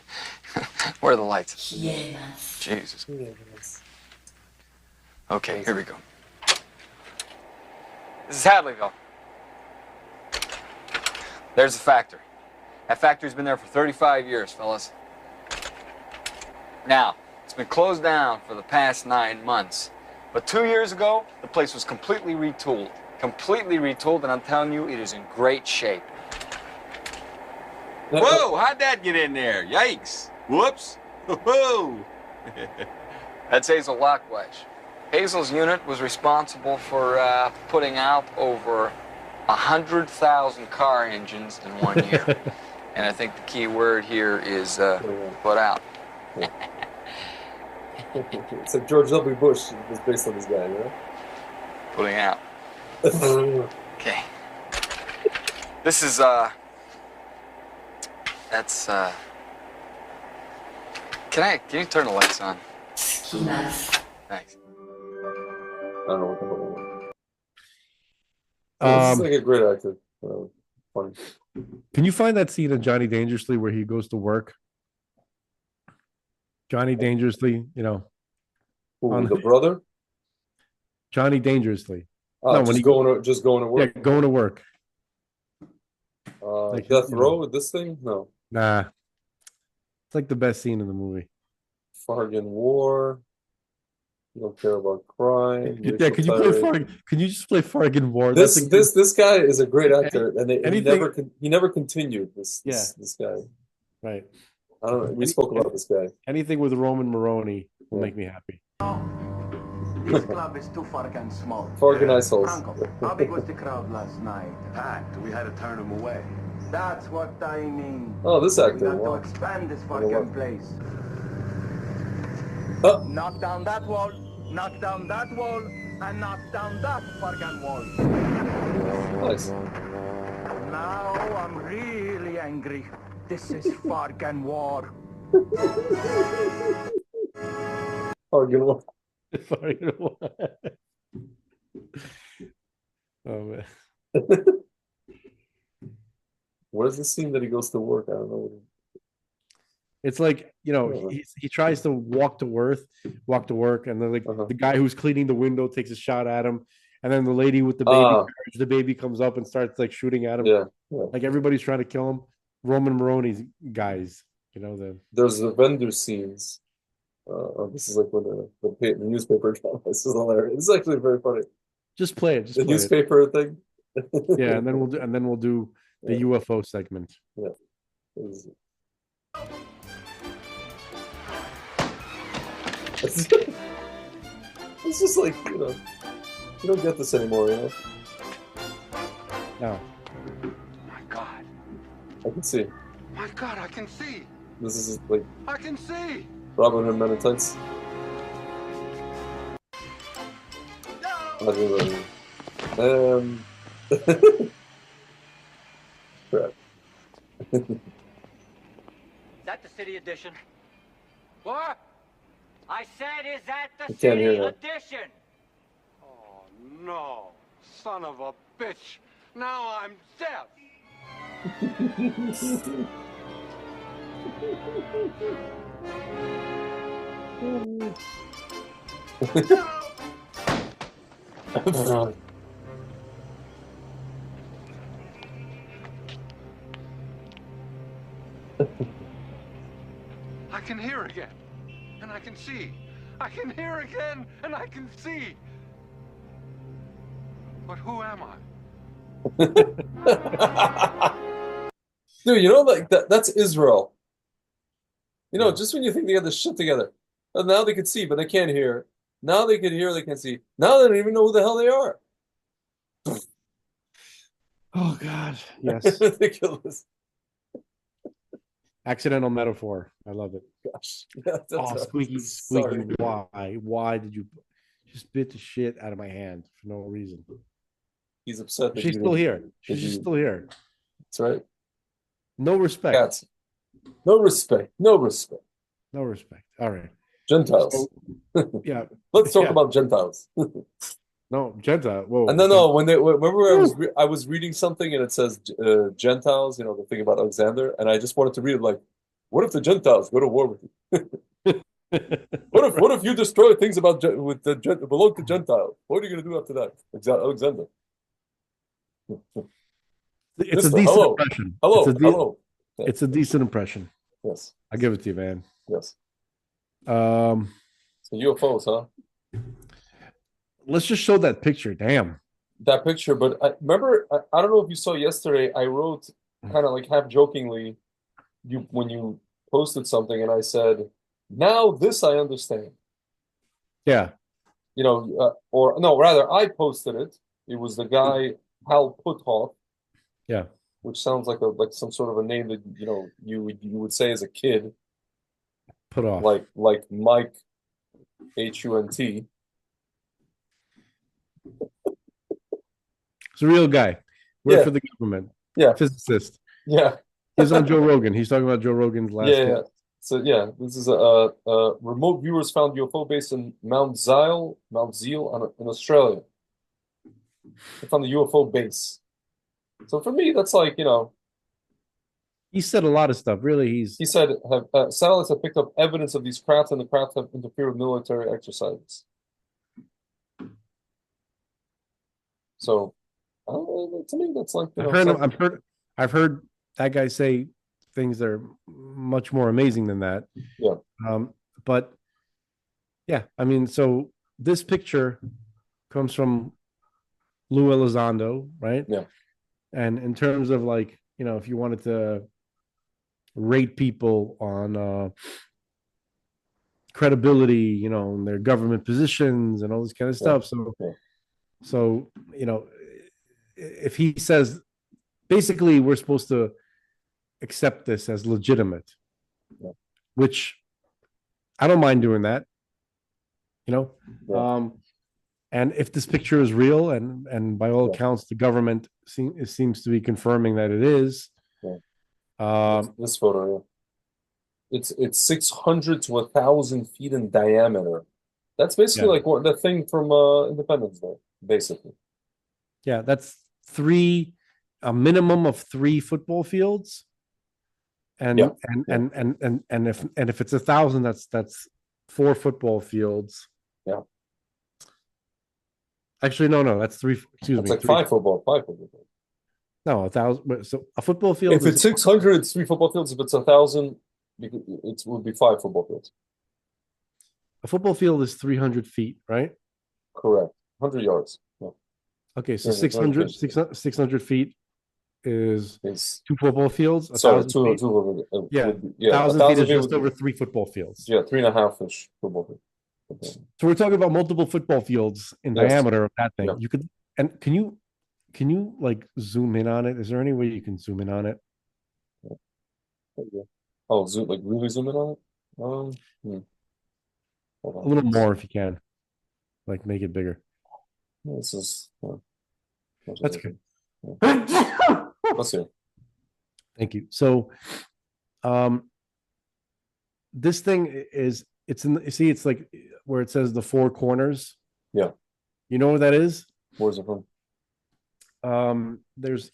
Where are the lights? Jesus. Okay, here we go. This is Hadleyville. There's the factory. That factory's been there for 35 years, fellas. Now, it's been closed down for the past 9 months. But 2 years ago, the place was completely retooled. Completely retooled, and I'm telling you, it is in great shape. Whoa, how'd that get in there? Yikes. Whoops. Whoa. That's Hazel Lockwash. Hazel's unit was responsible for putting out over 100,000 car engines in 1 year. And I think the key word here is put out. It's like George W. Bush was based on this guy, you know? Putting out. Okay. This is, that's, can you turn the lights on? Thanks. I don't know what the hell. This is like a great actor. Funny. Can you find that scene of Johnny Dangerously where he goes to work? Johnny Dangerously, you know. Ooh, the brother? Johnny Dangerously. No, just going to work. Yeah, going to work. Like Death Row with this thing? No. Nah. It's like the best scene in the movie. Fargan War. You don't care about crime. Yeah, can you play Fargan? Can you just play Fargan War? This guy is a great actor, and he never continued. This guy. Right. I don't know. We spoke about this guy. Anything with Roman Maroney will make me happy. This club is too fucking small. Fargan Iceholes. Franco, how big was the crowd last night? Packed. We had to turn them away. That's what I mean. Oh, this actor. We got to expand this fucking place. Knock down that wall, knock down that wall, and knock down that fucking wall. Nice. Now I'm really angry. This is fucking war. Fargan War. Fargan War. Oh man. What is the scene that he goes to work? I don't know. It's like, you know, he tries to walk to work, and then like the guy who's cleaning the window takes a shot at him, and then the lady with the baby comes up and starts like shooting at him. Yeah. Like everybody's trying to kill him. Roman Maroney's guys, you know. There's the vendor scenes. This is like when the newspaper drama. This is hilarious. This is actually very funny. Just play it. The newspaper thing. Yeah, and then we'll do the UFO segment. Yeah. It's just like, you know, you don't get this anymore, you know? No. My God. I can see. My God, I can see. This is like I can see. Robin Hood Men in Tights. Crap. Is that the city edition? What? I said, is that the can't hear city that. edition? Oh, no. Son of a bitch. Now I'm deaf. I can hear again, and I can see. I can hear again, and I can see. But who am I? Dude, you know, like that's Israel. You know, just when you think they got this shit together. And now they can see, but they can't hear. Now they can hear, they can see. Now they don't even know who the hell they are. Oh God. Yes. Ridiculous. Accidental metaphor. I love it. Gosh. Yeah, Squeaky, why? Why did you just bit the shit out of my hand for no reason? He's upset that She's you still didn't. here. She's just still here. That's right. No respect. Cats. No respect. No respect. No respect. All right. Gentiles. So, yeah. Let's talk Yeah. about Gentiles. No, Gentile. Whoa. And then no, remember I was reading something and it says Gentiles, the thing about Alexander, and I just wanted to read it like, what if the Gentiles go to war with you? What if you destroy things belong to Gentiles? What are you going to do after that, Alexander? It's Mister, a decent hello. impression. Hello, hello. Yeah. It's a decent impression. Yes, I give it to you, man. yes. Um, So UFOs, huh? let's just show that picture. Damn. That picture, but I don't know if you saw yesterday, I wrote kind of like half jokingly, when you posted something, and I said, now this I understand. Yeah. Or no, rather, I posted it. It was the guy Hal Puthoff, Yeah. which sounds like some sort of a name that you would say as a kid, Put off. like Mike Hunt. It's a real guy. Worked Yeah. for the government. Yeah. Physicist. Yeah. He's on Joe Rogan. He's talking about Joe Rogan's last Yeah. hit. So yeah, this is a remote viewers found UFO base in Mount Zeil in Australia. They found the UFO base. So for me, that's like, He said a lot of stuff. Really, he said satellites have picked up evidence of these craft, and the craft have interfered with military exercises. So to me, that's like, I've heard that guy say things that are much more amazing than that. Yeah. But yeah, I mean, so this picture comes from Lou Elizondo, right? Yeah. And in terms of like, if you wanted to rate people on credibility, in their government positions and all this kind of stuff. Yeah. So, if he says, basically, we're supposed to accept this as legitimate, which I don't mind doing that, and if this picture is real, and by all accounts, the government seems to be confirming that it is. This photo, it's 600 to 1,000 feet in diameter. That's basically like the thing from Independence Day, basically. Yeah, that's a minimum of 3 football fields. And if it's 1,000, that's 4 football fields. Yeah. Actually, no, that's 3. Excuse me, like 5 football fields. No, 1,000. So a football field. If it's 600, it's 3 football fields. If it's 1,000, it would be 5 football fields. A football field is 300 feet, right? Correct. 100 yards. Yeah. Okay, so 600 feet is 2 football fields. Sorry, 1,000 two. Yeah, yeah. 1,000 feet is just over 3 football fields. Yeah, 3.5-ish football fields. Okay. So we're talking about multiple football fields in diameter of that thing. You could, and can you like zoom in on it? Is there any way you can zoom in on it? Oh, really zoom in on it? A little more if you can. Like make it bigger. This is that's good. Let's see. Thank you. So this thing it's like where it says the 4 corners. Yeah. You know what that is? Where's it from? There's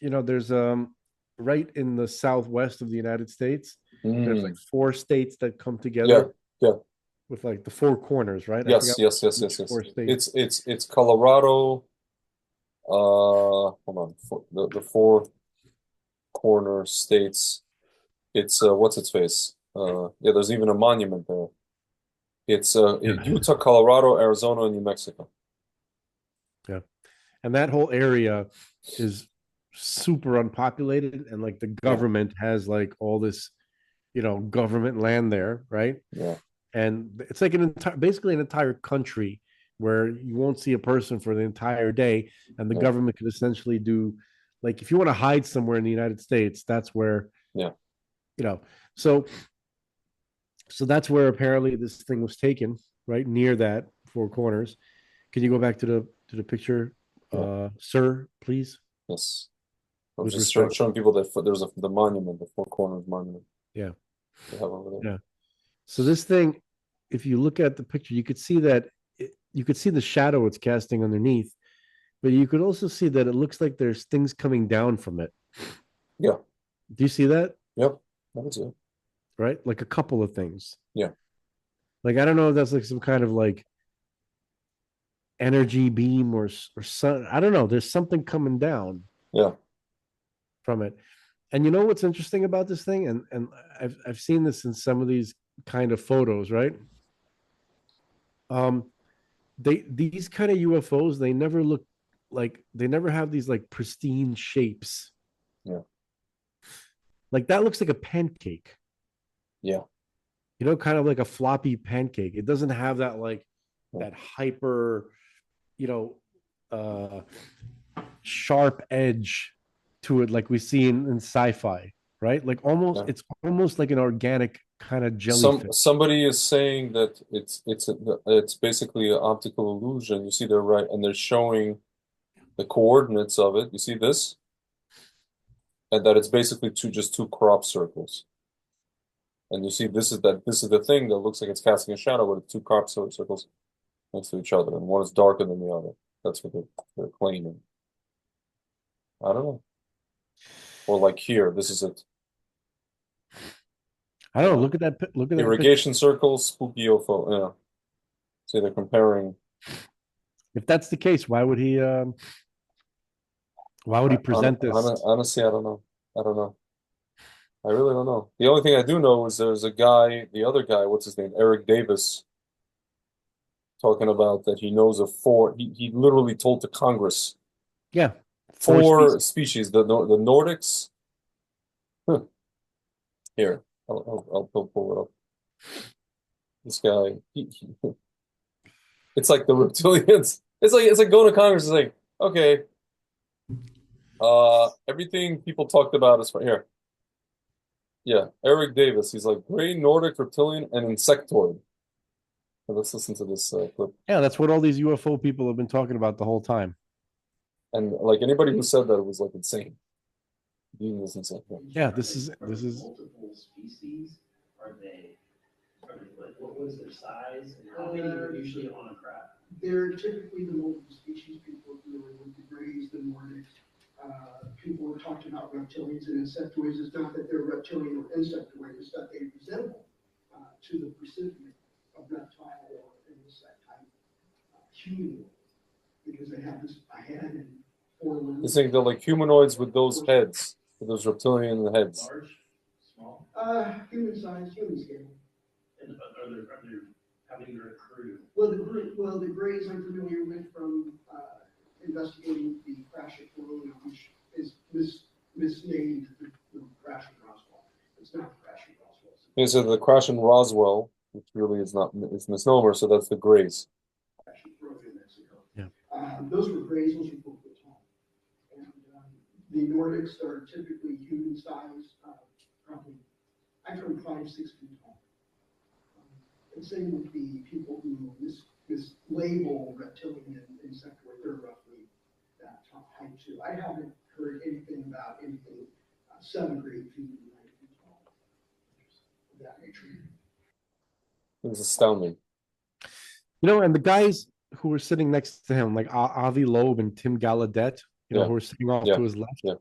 right in the southwest of the United States. There's like 4 states that come together. Yeah. With like the 4 corners, right? Yes. 4 states. It's Colorado. Hold on. The 4 corner states. It's what's its face? There's even a monument there. It's Utah, Colorado, Arizona, and New Mexico. Yeah. And that whole area is super unpopulated, and like the government has like all this, government land there, right? Yeah. And it's like basically an entire country where you won't see a person for the entire day, and the government could essentially do, like, if you want to hide somewhere in the United States, that's where, so that's where apparently this thing was taken, right near that 4 corners. Can you go back to the picture Sir, please. Yes. I was With just respect. showing people that there's the monument, the Four Corners monument. Yeah. They have over there. Yeah. So this thing, if you look at the picture, you could see that you could see the shadow it's casting underneath, but you could also see that it looks like there's things coming down from it. Yeah. Do you see that? Yep. That's it. Right? Like a couple of things. Yeah. Like I don't know if that's like some kind of like energy beam or sun. I don't know. There's something coming down. Yeah. From it. And you know what's interesting about this thing? And I've seen this in some of these kind of photos, right? These kind of UFOs, they never look like they never have these like pristine shapes. Yeah. Like that looks like a pancake. Yeah. You know, kind of like a floppy pancake. It doesn't have that like that hyper, you know, sharp edge to it like we see in sci-fi, right? Like almost it's almost like an organic kind of jellyfish. Somebody is saying that it's basically an optical illusion. You see, they're right, and they're showing the coordinates of it. You see this, and that it's basically just two crop circles. And you see, this is the thing that looks like it's casting a shadow with two crop circles next to each other, and one is darker than the other. That's what they're claiming. I don't know. Or like here, this is it. I don't know. Look at that. Look at irrigation circles, spooky UFO. Yeah. See, they're comparing. If that's the case, why would he? Why would he present this? Honestly, I don't know. I don't know. I really don't know. The only thing I do know is there's a guy, the other guy, what's his name, Eric Davis, talking about that he knows of four. He literally told to Congress. Yeah. Four species. The Nordics. Here, I'll pull it up. This guy, it's like the reptilians. It's like going to Congress and saying, okay, everything people talked about is from here. Yeah, Eric Davis. He's like gray, Nordic, reptilian, and insectoid. So let's listen to this clip. Yeah, that's what all these UFO people have been talking about the whole time. And like anybody who said that, it was like insane. Being this insane. Yeah, this is. Multiple species. Are they like what was their size and how many are usually on a craft? They're typically the multiple species people familiar with the Greys, the Nordics. People were talking about reptilians and insectoids. It's not that they're reptilian or insectoid, it's that they're resemble to the recipient of reptile or insect type humanoid because they have this head and four limbs. You're saying they're like humanoids with those heads, with those reptilian heads. Large, small, human size, human scale. and are there how many are accrued? Well, the Greys I'm familiar with from investigating the crash at Corona, which is misnamed the crash at Roswell. It's not the crash at Roswell. Okay, so the crash in Roswell, which really is not, it's misnomer, so that's the Greys. Crash at Corona in Mexico. Yeah. Those were Greys, those were 4 foot tall. And the Nordics are typically human size, probably, I've heard 5, 6 feet tall. And same with the people who mislabel reptilian and insectoid, they're roughly that height too. I haven't heard anything about anything 7 or 8 feet, 9 feet tall. Of that nature. It's astounding. You know, and the guys who were sitting next to him, like Avi Loeb and Tim Gallaudet, you know, who were sitting off to his left. Yeah.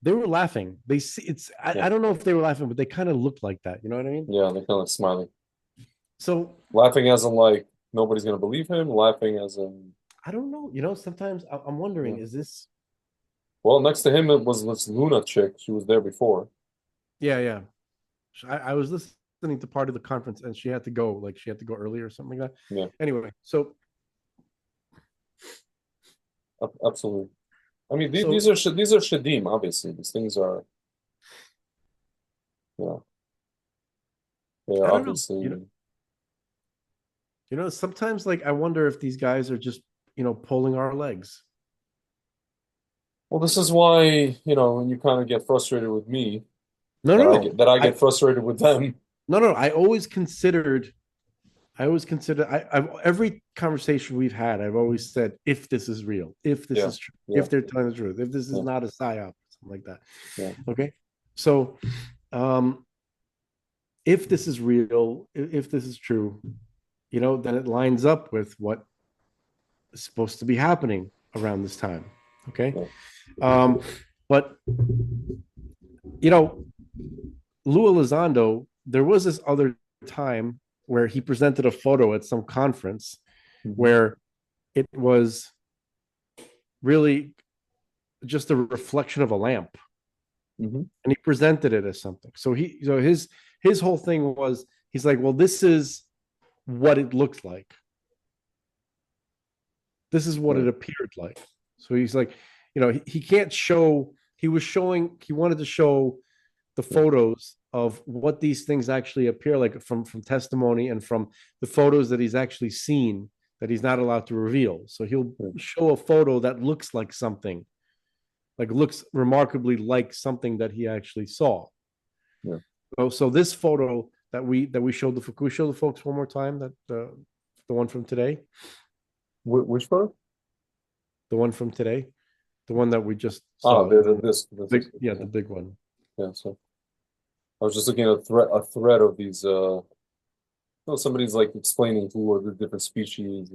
They were laughing. They see it's. I don't know if they were laughing, but they kind of looked like that. You know what I mean? Yeah, they're kind of smiling. So laughing as in like nobody's gonna believe him. Laughing as in I don't know. You know, sometimes I'm wondering, is this? Well, next to him it was this Luna chick. She was there before. Yeah, yeah. I was listening to part of the conference, and she had to go. Like she had to go early or something like that. Yeah. Anyway, so absolutely. I mean, these are shadim. Obviously, these things are. Yeah. They are obviously. You know, sometimes like I wonder if these guys are just, you know, pulling our legs. Well, this is why, you know, when you kind of get frustrated with me, No. I get frustrated with them. No. I always considered I always consider I've every conversation we've had, I've always said, if this is real, if this Yeah. is true, Yeah. if they're telling the truth, if this is Yeah. not a psyop, something like that. Yeah. Okay. So if this is real, if this is true, then it lines up with what is supposed to be happening around this time. Okay. But Lou Elizondo, there was this other time where he presented a photo at some conference where it was really just a reflection of a lamp, and he presented it as something. So his whole thing was, he's like, well, this is what it looks like. This is what it appeared like. So he's like, he can't show. He wanted to show the photos of what these things actually appear like from testimony and from the photos that he's actually seen that he's not allowed to reveal. So he'll show a photo that looks like something, like looks remarkably like something that he actually saw. Yeah. So this photo that we showed can we show the folks one more time, that the one from today? Which photo? The one from today, the one that we just saw. This yeah, the big one. Yeah. So I was just looking at a thread of these. Somebody's like explaining who are the different species,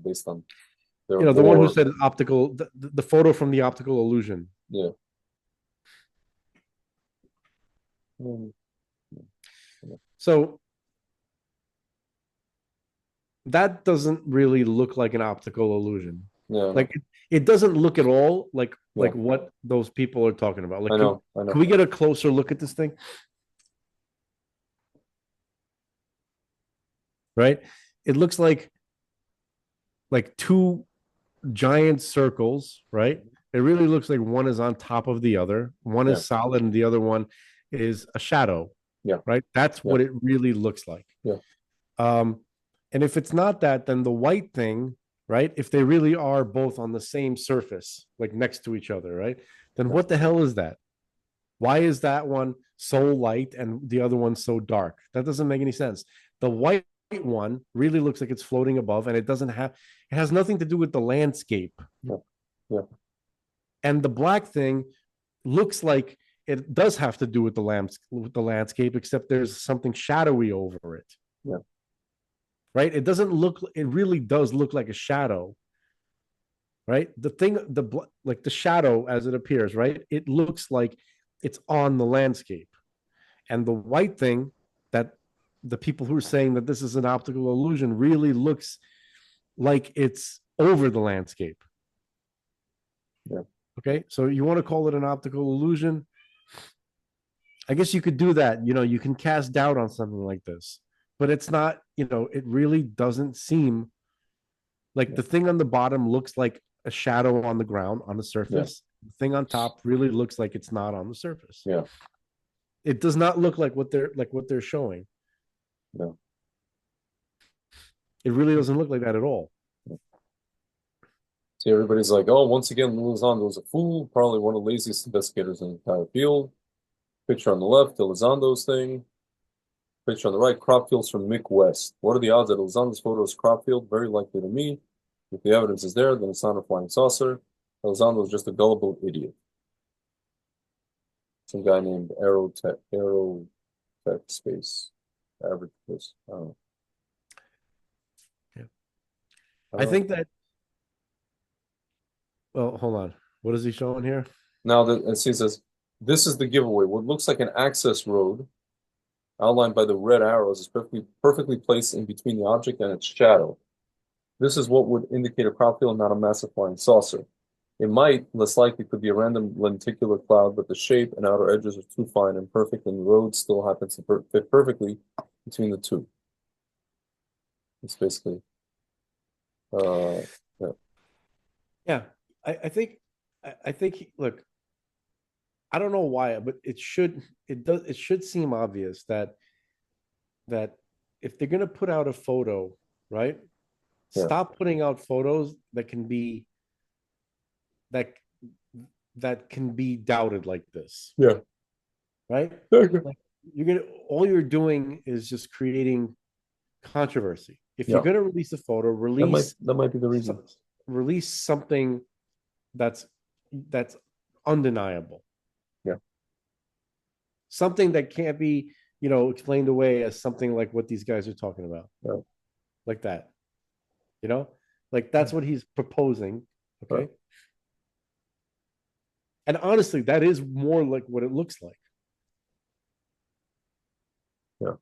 based on their. The one who said optical, the photo from the optical illusion. Yeah. So that doesn't really look like an optical illusion. Yeah. Like it doesn't look at all like what those people are talking about. Like, I know. Can we get a closer look at this thing? Right? It looks like two giant circles, right? It really looks like one is on top of the other. One is solid and the other one is a shadow. Yeah. Right? That's what it really looks like. Yeah. And if it's not that, then the white thing, right? If they really are both on the same surface, like next to each other, right? Then what the hell is that? Why is that one so light and the other one so dark? That doesn't make any sense. The white one really looks like it's floating above, and it has nothing to do with the landscape. Yeah. And the black thing looks like it does have to do with the landscape, except there's something shadowy over it. Yeah. Right? It really does look like a shadow. Right? The shadow as it appears, right? It looks like it's on the landscape. And the white thing, that the people who are saying that this is an optical illusion, really looks like it's over the landscape. Yeah. Okay. So you want to call it an optical illusion? I guess you could do that. You can cast doubt on something like this, but it's not, it really doesn't seem like the thing on the bottom looks like a shadow on the ground, on the surface. The thing on top really looks like it's not on the surface. Yeah. It does not look like what they're showing. No. It really doesn't look like that at all. See, everybody's like, oh, once again, Elizondo was a fool, probably one of the laziest investigators in the entire field. Picture on the left, Elizondo's thing. Picture on the right, crop fields from Mick West. What are the odds that Elizondo's photo is crop field? Very likely to me. If the evidence is there, then it's not a flying saucer. Elizondo is just a gullible idiot. Some guy named Aerotech Space. Average place. I don't know. Yeah. I think that. Well, hold on. What is he showing here? Now it says, this is the giveaway. What looks like an access road outlined by the red arrows is perfectly placed in between the object and its shadow. This is what would indicate a crop field, not a massive flying saucer. It might, less likely, could be a random lenticular cloud, but the shape and outer edges are too fine and perfect, and the road still happens to fit perfectly between the two. It's basically, yeah. Yeah, I think, look, I don't know why, but it should seem obvious that if they're going to put out a photo, right? Yeah. Stop putting out photos that can be doubted like this. Yeah. Right? Okay. Like all you're doing is just creating controversy. If Yeah. you're going to release a photo, That might be the reason. Release something that's undeniable. Yeah. Something that can't be, explained away as something like what these guys are talking about. Yeah. Like that. Like that's what he's proposing. Okay. Right. And honestly, that is more like what it looks like. Yeah.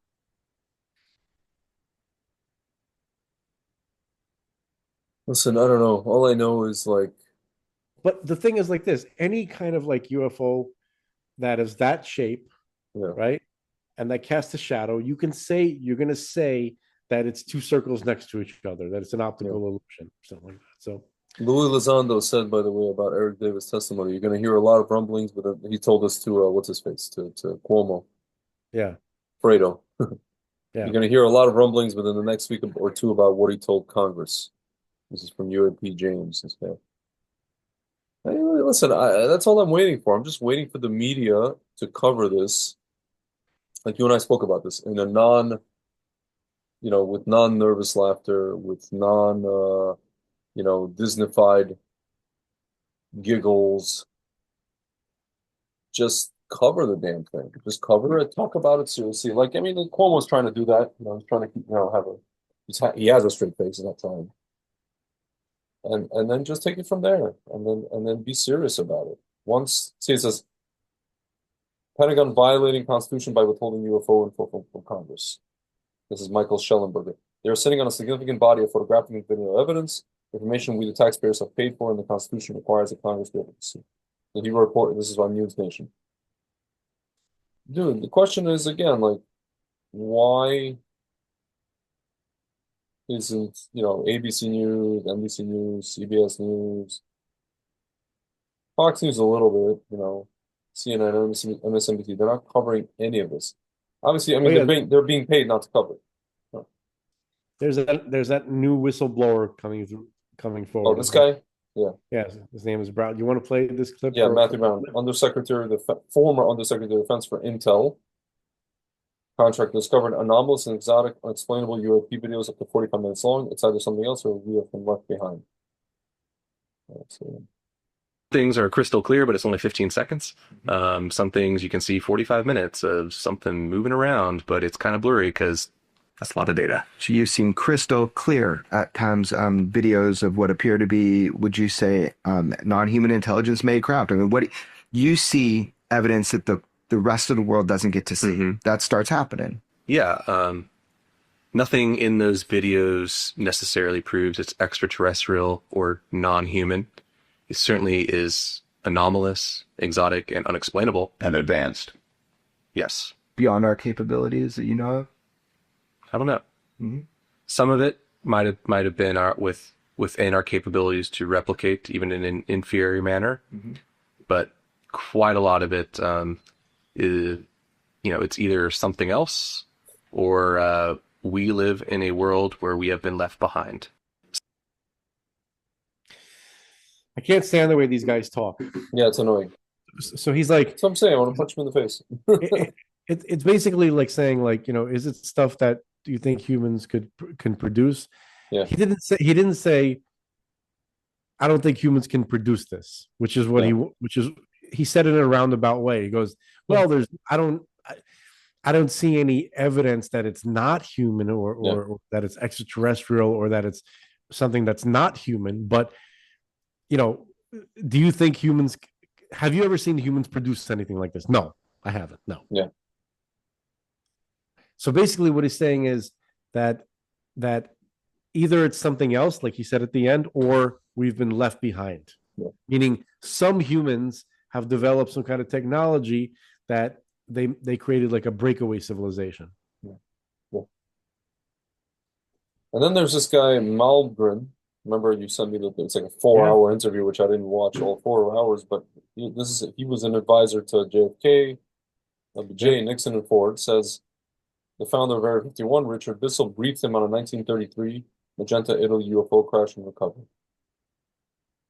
Listen, I don't know. All I know is like. But the thing is like this, any kind of like UFO that is that shape, right? And that casts a shadow, you're going to say that it's two circles next to each other, that it's an optical illusion, something like that. So Louis Lozando said, by the way, about Eric Davis' testimony, you're going to hear a lot of rumblings, but he told us to, what's his face, to Cuomo. Yeah. Fredo. Yeah. You're going to hear a lot of rumblings within the next week or two about what he told Congress. This is from UAP James, this guy. Anyway, listen, that's all I'm waiting for. I'm just waiting for the media to cover this. Like you and I spoke about this in a with non-nervous laughter, with Disneyfied giggles. Just cover the damn thing. Just cover it. Talk about it seriously. Like, I mean, Cuomo's trying to do that. He's trying to keep, he has a straight face. He's not trying. And then just take it from there, and then be serious about it. It says, Pentagon violating Constitution by withholding UFO info from Congress. This is Michael Schellenberger. They are sitting on a significant body of photographic and video evidence, information we the taxpayers have paid for, and the Constitution requires that Congress be able to see. So he reported. This is on News Nation. Dude, the question is again, like, why isn't ABC News, NBC News, CBS News, Fox News a little bit, CNN, MSNBC, they're not covering any of this. Obviously, I mean, they're being paid not to cover it. There's that new whistleblower coming forward. Oh, this guy? Yeah. Yeah, his name is Brown. You want to play this clip? Yeah, Matthew Brown, former Undersecretary of Defense for Intel. Contract discovered anomalous and exotic, unexplainable UAP videos up to 45 minutes long. It's either something else or we have been left behind. Things are crystal clear, but it's only 15 seconds. Some things you can see 45 minutes of something moving around, but it's kind of blurry because that's a lot of data. So you've seen crystal clear at times videos of what appear to be, would you say, non-human intelligence made craft? I mean, what you see evidence that the rest of the world doesn't get to see. That starts happening. Yeah. Nothing in those videos necessarily proves it's extraterrestrial or non-human. It certainly is anomalous, exotic, and unexplainable. And advanced. Yes. Beyond our capabilities that you know of? I don't know. Some of it might have been within our capabilities to replicate, even in an inferior manner. But quite a lot of it is, it's either something else or we live in a world where we have been left behind. I can't stand the way these guys talk. Yeah, it's annoying. So he's like, that's what I'm saying. I want to punch him in the face. It's basically like saying, like, is it stuff that you think humans can produce? Yeah. He didn't say I don't think humans can produce this, which is what he said it in a roundabout way. He goes, well, I don't see any evidence that it's not human or that it's extraterrestrial or that it's something that's not human. But, do you think have you ever seen humans produce anything like this? No, I haven't. No. Yeah. So basically what he's saying is that either it's something else, like he said at the end, or we've been left behind. Yeah. Meaning some humans have developed some kind of technology that they created like a breakaway civilization. Yeah. Yeah. And then there's this guy, Malmgren. Remember you sent me it's like a 4-hour interview, which I didn't watch all 4 hours, but he was an advisor to JFK, LBJ, Nixon, and Ford. Says the founder of Area 51, Richard Bissell, briefed him on a 1933 Magenta Italy UFO crash and recovery.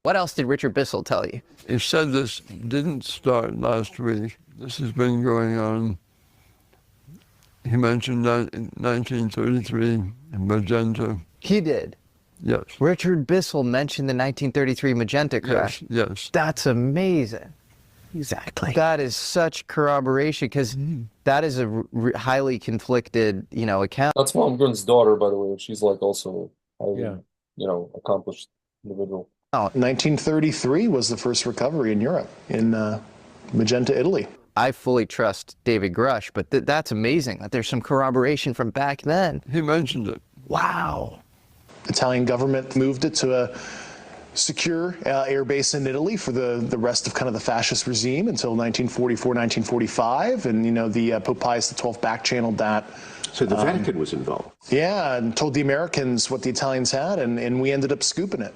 What else did Richard Bissell tell you? He said this didn't start last week. This has been going on. He mentioned that in 1933 Magenta. He did. Yes. Richard Bissell mentioned the 1933 Magenta crash. Yes. That's amazing. Exactly. That is such corroboration because that is a highly conflicted, account. That's Malmgren's daughter, by the way. She's like also highly, Yeah. accomplished individual. 1933 was the first recovery in Europe, in Magenta, Italy. I fully trust David Grush, but that's amazing that there's some corroboration from back then. He mentioned it. Wow. Italian government moved it to a secure air base in Italy for the rest of kind of the fascist regime until 1944, 1945, and the Pope Pius XII back-channeled that. So the Vatican was involved. Yeah, and told the Americans what the Italians had, and we ended up scooping it.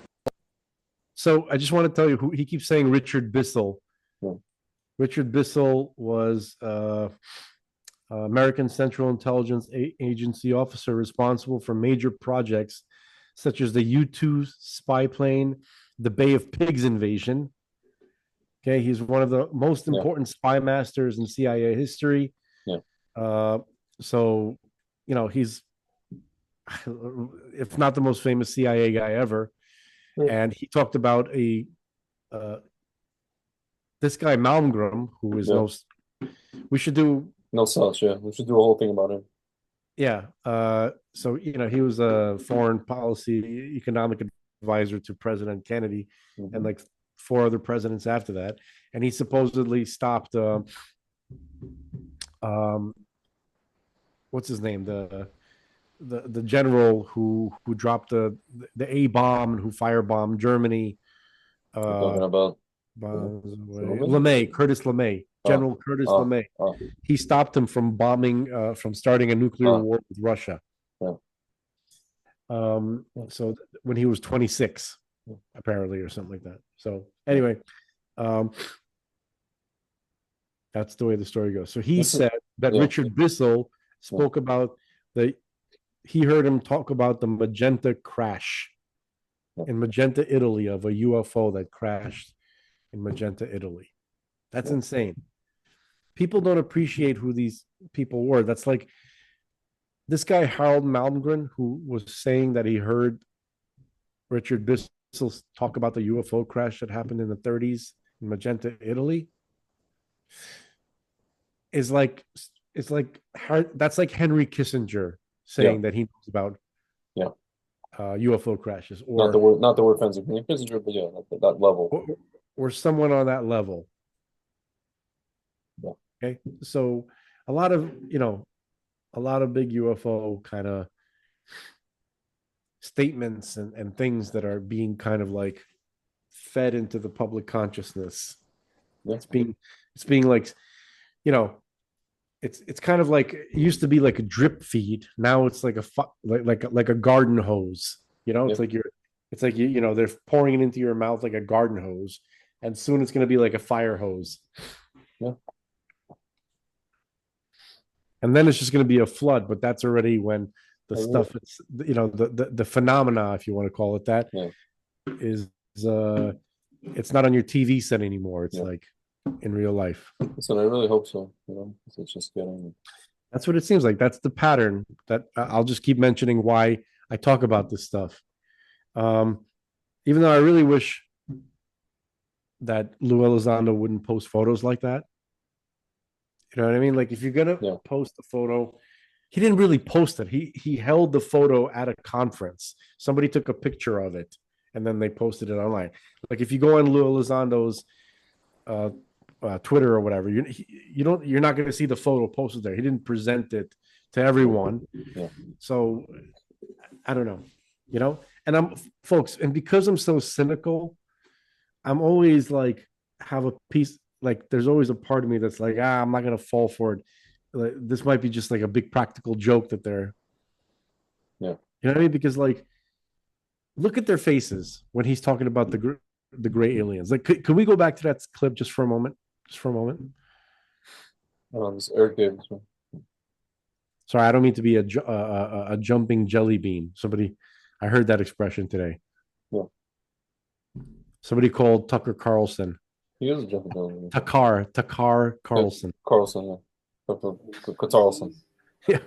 So I just want to tell you, he keeps saying Richard Bissell. Yeah. Richard Bissell was American Central Intelligence Agency officer responsible for major projects such as the U-2 spy plane, the Bay of Pigs invasion. Okay, he's one of the most important spy masters in CIA history. Yeah. So, he's, if not the most famous CIA guy ever. Yeah. And he talked about this guy Malmgren, who is we should do we should do a whole thing about him. Yeah. So he was a foreign policy economic advisor to President Kennedy and like 4 other presidents after that, and he supposedly stopped what's his name, the general who dropped the A bomb and who firebombed Germany. Talking about LeMay, Curtis LeMay, General Curtis LeMay. He stopped him from bombing, from starting a nuclear war with Russia. Yeah. So when he was 26, apparently, or something like that. So anyway, that's the way the story goes. So he said that Richard Bissell spoke about he heard him talk about the Magenta crash in Magenta, Italy, of a UFO that crashed in Magenta, Italy. That's insane. People don't appreciate who these people were. That's like this guy, Harold Malmgren, who was saying that he heard Richard Bissell talk about the UFO crash that happened in the 30s in Magenta, Italy. That's like Henry Kissinger saying that he knows about UFO crashes, or not the word fencing, Kissinger, but that level, or someone on that level. Yeah. Okay, so a lot of big UFO kind of statements and things that are being kind of like fed into the public consciousness. Yeah. It's being like, it's kind of like, it used to be like a drip feed. Now it's like a garden hose. It's like they're pouring it into your mouth like a garden hose, and soon it's going to be like a fire hose. Yeah. And then it's just going to be a flood, but that's already when the stuff, it's, the phenomena, if you want to call it that, is it's not on your TV set anymore. It's like in real life. So I really hope so. It's just getting. That's what it seems like. That's the pattern that I'll just keep mentioning why I talk about this stuff. Even though I really wish that Lou Elizondo wouldn't post photos like that. You know what I mean? Like, if you're gonna post a photo, he didn't really post it. He held the photo at a conference. Somebody took a picture of it, and then they posted it online. Like, if you go on Lou Elizondo's Twitter or whatever, you're not going to see the photo posted there. He didn't present it to everyone. Yeah. So I don't know, and folks, and because I'm so cynical, I'm always like, have a piece. Like, there's always a part of me that's like, I'm not going to fall for it. Like, this might be just like a big practical joke that they're, you know what I mean? Because, like, look at their faces when he's talking about the gray aliens. Like, could we go back to that clip just for a moment? This Eric Davis. Sorry, I don't mean to be a jumping jelly bean. I heard that expression today. Yeah. Somebody called Tucker Carlson. He is a jumping jelly bean. Takar Carlson. Carlson, yeah. Carlson. Yeah.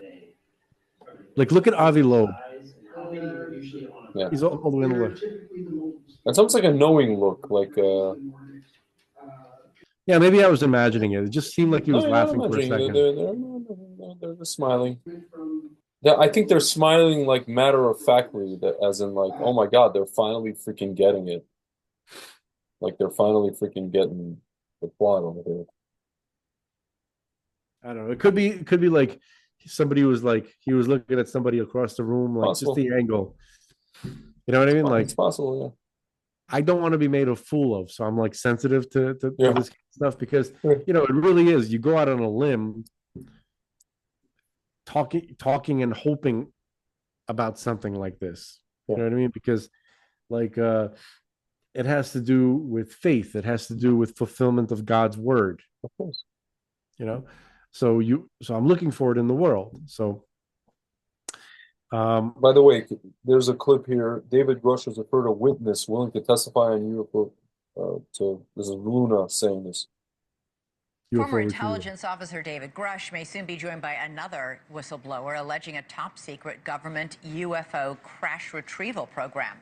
Like, look at Avi Loeb. Yeah. He's all the way on the left. It's almost like a knowing look, like Yeah, maybe I was imagining it. It just seemed like he was no, you're not laughing for a imagining it. second. They're just smiling. Yeah, I think they're smiling like matter of factly, that as in like, oh my God, they're finally freaking getting it. Like they're finally freaking getting the plot over here. I don't know. It could be like somebody was like he was looking at somebody across the room, like Possible. just the angle. You know what I mean? Like It's possible, yeah. I don't want to be made a fool of, so I'm like sensitive to Yeah. this stuff because you know it really is. You go out on a limb, talking and hoping about something like this. You know what I mean? Because like it has to do with faith. It has to do with fulfillment of God's word. Of course. You know, so I'm looking for it in the world. So by the way, there's a clip here. David Grush has referred a witness willing to testify on UFO. This is Luna saying this. Former intelligence officer David Grush may soon be joined by another whistleblower alleging a top-secret government UFO crash retrieval program.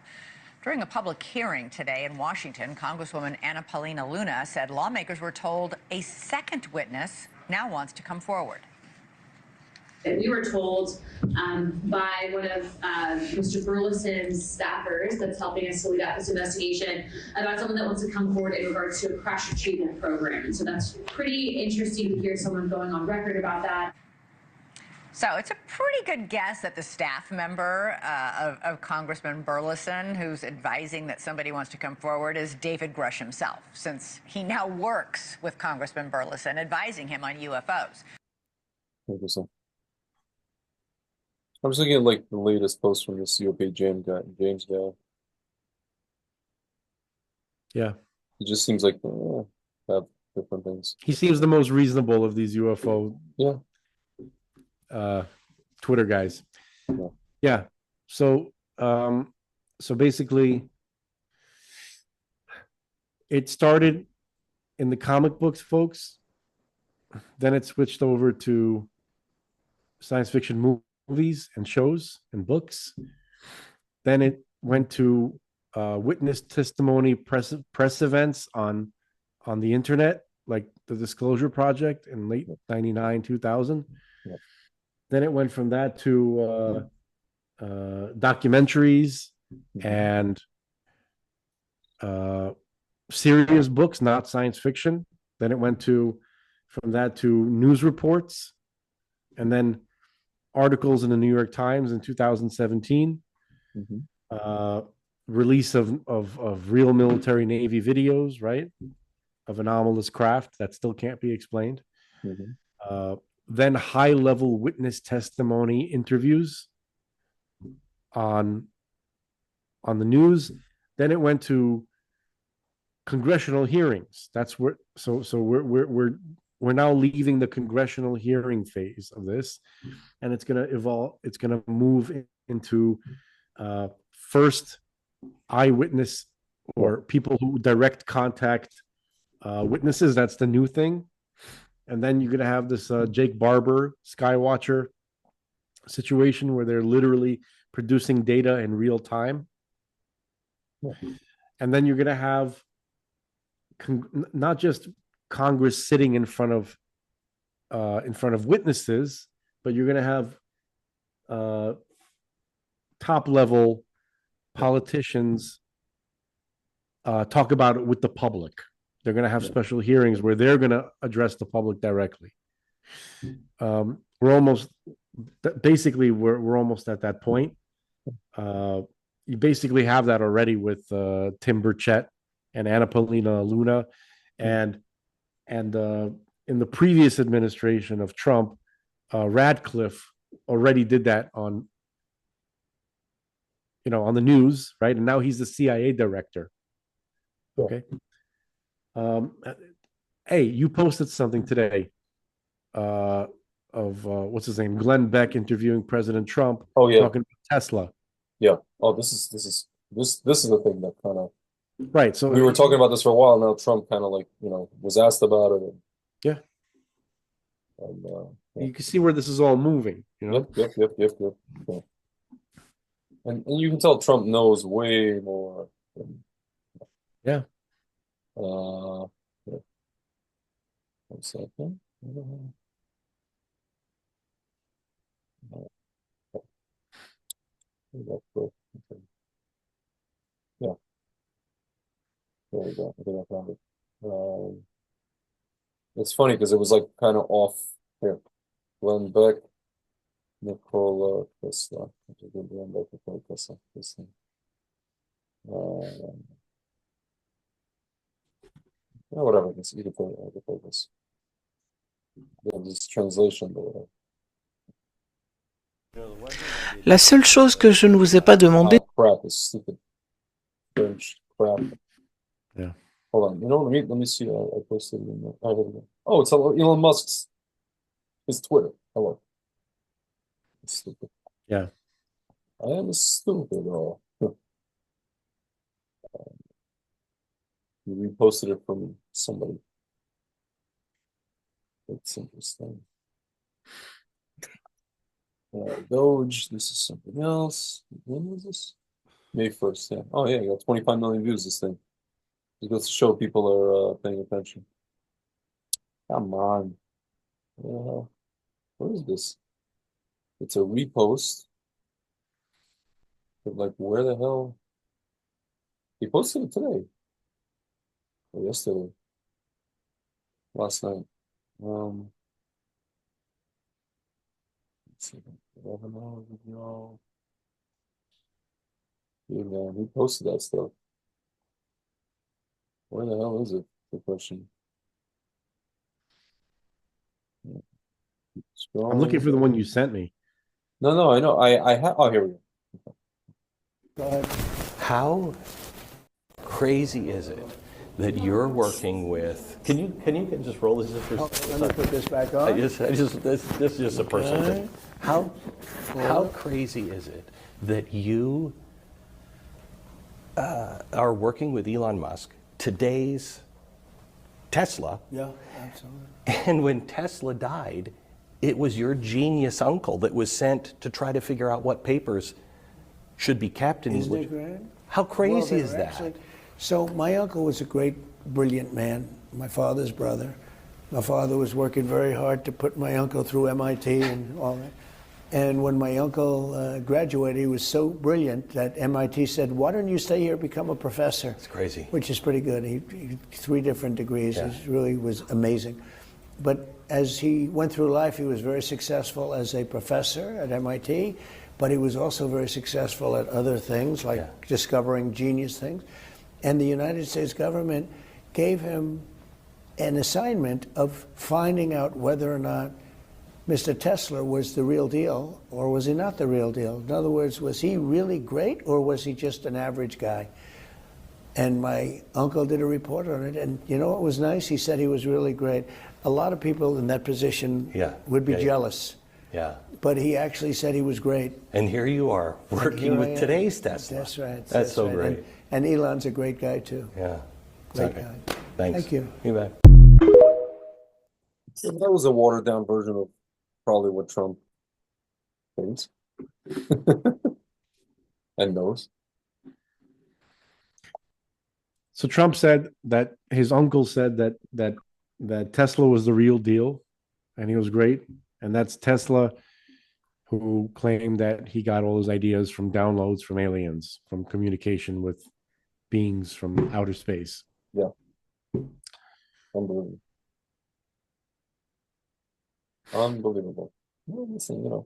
During a public hearing today in Washington, Congresswoman Anna Paulina Luna said lawmakers were told a second witness now wants to come forward. We were told by one of Mr. Burleson's staffers that's helping us lead out this investigation about someone that wants to come forward in regards to a crash retrieval program. And so that's pretty interesting to hear someone going on record about that. So it's a pretty good guess that the staff member of Congressman Burleson who's advising that somebody wants to come forward is David Grush himself, since he now works with Congressman Burleson, advising him on UFOs. Interesting. I'm just looking at like the latest post from the COP James guy. Yeah. It just seems like have different things. He seems the most reasonable of these UFO Twitter guys. Yeah. So basically it started in the comic books, folks. Then it switched over to science fiction movies and shows and books. Then it went to witness testimony press events on the internet, like the Disclosure Project in late 99, 2000. Yeah. Then it went from that to documentaries and serious books, not science fiction. Then it went from that to news reports, and then articles in the New York Times in 2017. Release of real military Navy videos, right, of anomalous craft that still can't be explained. Then high-level witness testimony interviews on the news. Then it went to congressional hearings. That's where we're now leaving the congressional hearing phase of this, and it's going to evolve. It's going to move into first eyewitness or people who direct contact witnesses. That's the new thing. And then you're going to have this Jake Barber Skywatcher situation where they're literally producing data in real time. And then you're going to have not just Congress sitting in front of witnesses, but you're going to have top level politicians talk about it with the public. They're going to have special hearings where they're going to address the public directly. We're almost at that point. You basically have that already with Tim Burchett and Anna Paulina Luna, and in the previous administration of Trump, Radcliffe already did that on the news, right? And now he's the CIA director. Okay. Hey, you posted something today of what's his name, Glenn Beck interviewing President Trump. Oh yeah, talking about Tesla. Yeah. Oh, this is the thing that kind of right. So we were talking about this for a while now. Trump kind of like was asked about it. Yeah. And You can see where this is all moving, you know? Yep. Yeah. And you can tell Trump knows way more. Yeah. Yeah. 1 second. Yeah, there we go. I think I found it. It's funny because it was like kind of off here. Glenn Beck, Nikola Tesla. Glenn Beck, Nikola Tesla. This thing. Whatever. You can play this. Yeah, this translation, but whatever. La seule chose que je ne vous ai pas demandé. Crap, it's stupid. French crap. Yeah. Hold on. You know, let me see. I posted it in there. Oh, there we go. Oh, it's Elon Musk's. His Twitter. Hello. It's stupid. Yeah. I am stupid. Oh. You reposted it from somebody. That's interesting. Doge. This is something else. When was this? May 1st. Yeah. Oh yeah, you got 25 million views. This thing. It goes to show people are paying attention. Come on. What is this? It's a repost. But like, where the hell? He posted it today. Or yesterday. Last night. Let's see. 11 hours ago. Yeah, man, he posted that stuff. Where the hell is it? The question. Yeah. I'm looking for the one you sent me. No, I know. I have. Oh, here we go. How crazy is it that you're working with? Can you just roll this? Let me put this back on. This is just a personal thing. How crazy is it that you are working with Elon Musk, today's Tesla? Yeah, absolutely. And when Tesla died, it was your genius uncle that was sent to try to figure out what papers should be kept. Isn't it grand? How crazy Well, is that? actually, so my uncle was a great, brilliant man, my father's brother. My father was working very hard to put my uncle through MIT and all that. And when my uncle graduated, he was so brilliant that MIT said, why don't you stay here and become a professor? It's crazy. Which is pretty good. He 3 different degrees. Yeah. It really was amazing. But as he went through life, he was very successful as a professor at MIT, but he was also very successful at other things, like discovering genius things. And the United States government gave him an assignment of finding out whether or not Mr. Tesla was the real deal, or was he not the real deal? In other words, was he really great, or was he just an average guy? And my uncle did a report on it, and you know what was nice? He said he was really great. A lot of people in that position would be jealous. Yeah. But he actually said he was great. And here you are working with today's Tesla. That's right. That's so right. great. And Elon's a great guy too. Yeah. Great guy. Thanks. Thank you. You bet. Yeah, that was a watered down version of probably what Trump thinks and knows. So Trump said that his uncle said that Tesla was the real deal, and he was great. And that's Tesla, who claimed that he got all his ideas from downloads from aliens, from communication with beings from outer space. Yeah. Unbelievable. Well, listen, you know.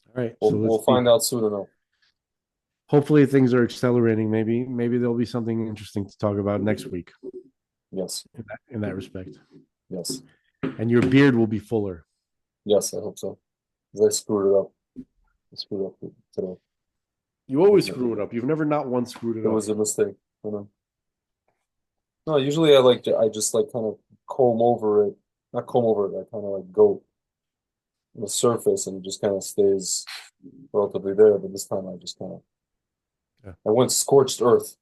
All right. We'll find out soon enough. Hopefully things are accelerating. Maybe there'll be something interesting to talk about next week. Yes. In that respect. Yes. And your beard will be fuller. Yes, I hope so. 'Cause I screwed it up. Today. You always screw it up. You've never not once screwed it up. It was a mistake. I know. No, usually I just like kind of comb over it. Not comb over it. I kind of like go on the surface and it just kind of stays relatively there. But this time I just kind of I went scorched earth.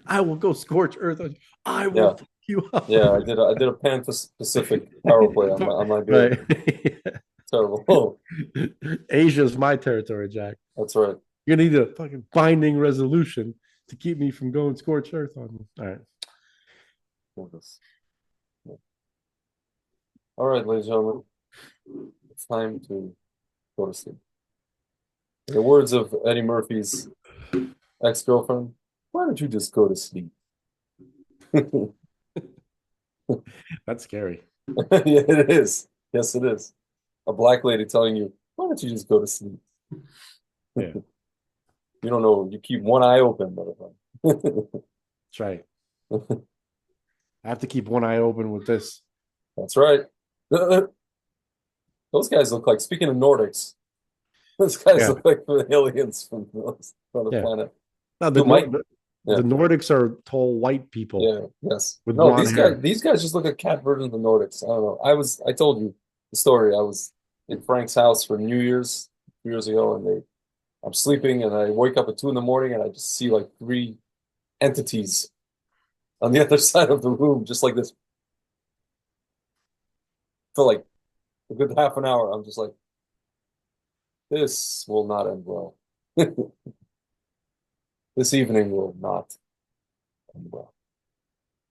I will go scorch earth. I will you up. Yeah, I did a Pan Pacific power play on my beard. Right. Terrible. Asia's my territory, Jack. That's right. You're gonna need a fucking binding resolution to keep me from going scorched earth on you. All right. All right, ladies and gentlemen, it's time to go to sleep. In the words of Eddie Murphy's ex-girlfriend, why don't you just go to sleep? That's scary. Yeah, it is. Yes, it is. A black lady telling you, why don't you just go to sleep? Yeah. You don't know. You keep one eye open, motherfucker. That's right. I have to keep one eye open with this. That's right. Those guys look like, speaking of Nordics, those guys look like the aliens from the planet. No, Dude, the Nordics are tall white people. Yeah, yes. With No, blonde hair. these guys just look like cat versions of the Nordics. I don't know. I told you the story. I was in Frank's house for New Year's 2 years ago, and I'm sleeping, and I wake up at 2 a.m, and I just see like 3 entities on the other side of the room, just like this. For like a good half an hour, I'm just like, this will not end well. This evening will not end well.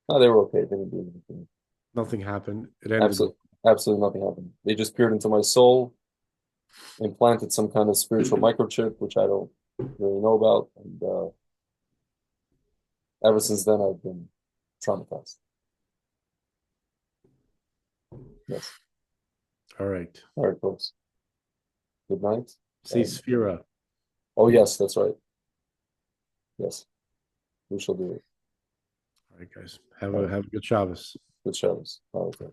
No, they were okay. They didn't do anything. Nothing happened. It ended. Absolutely nothing happened. They just peered into my soul, implanted some kind of spiritual microchip, which I don't really know about, and ever since then I've been traumatized. Yes. All right. All right, folks. Good night. See Sphera. Oh yes, that's right. Yes, we shall do it. All right, guys. Have a good Shabbos. Good Shabbos. Okay.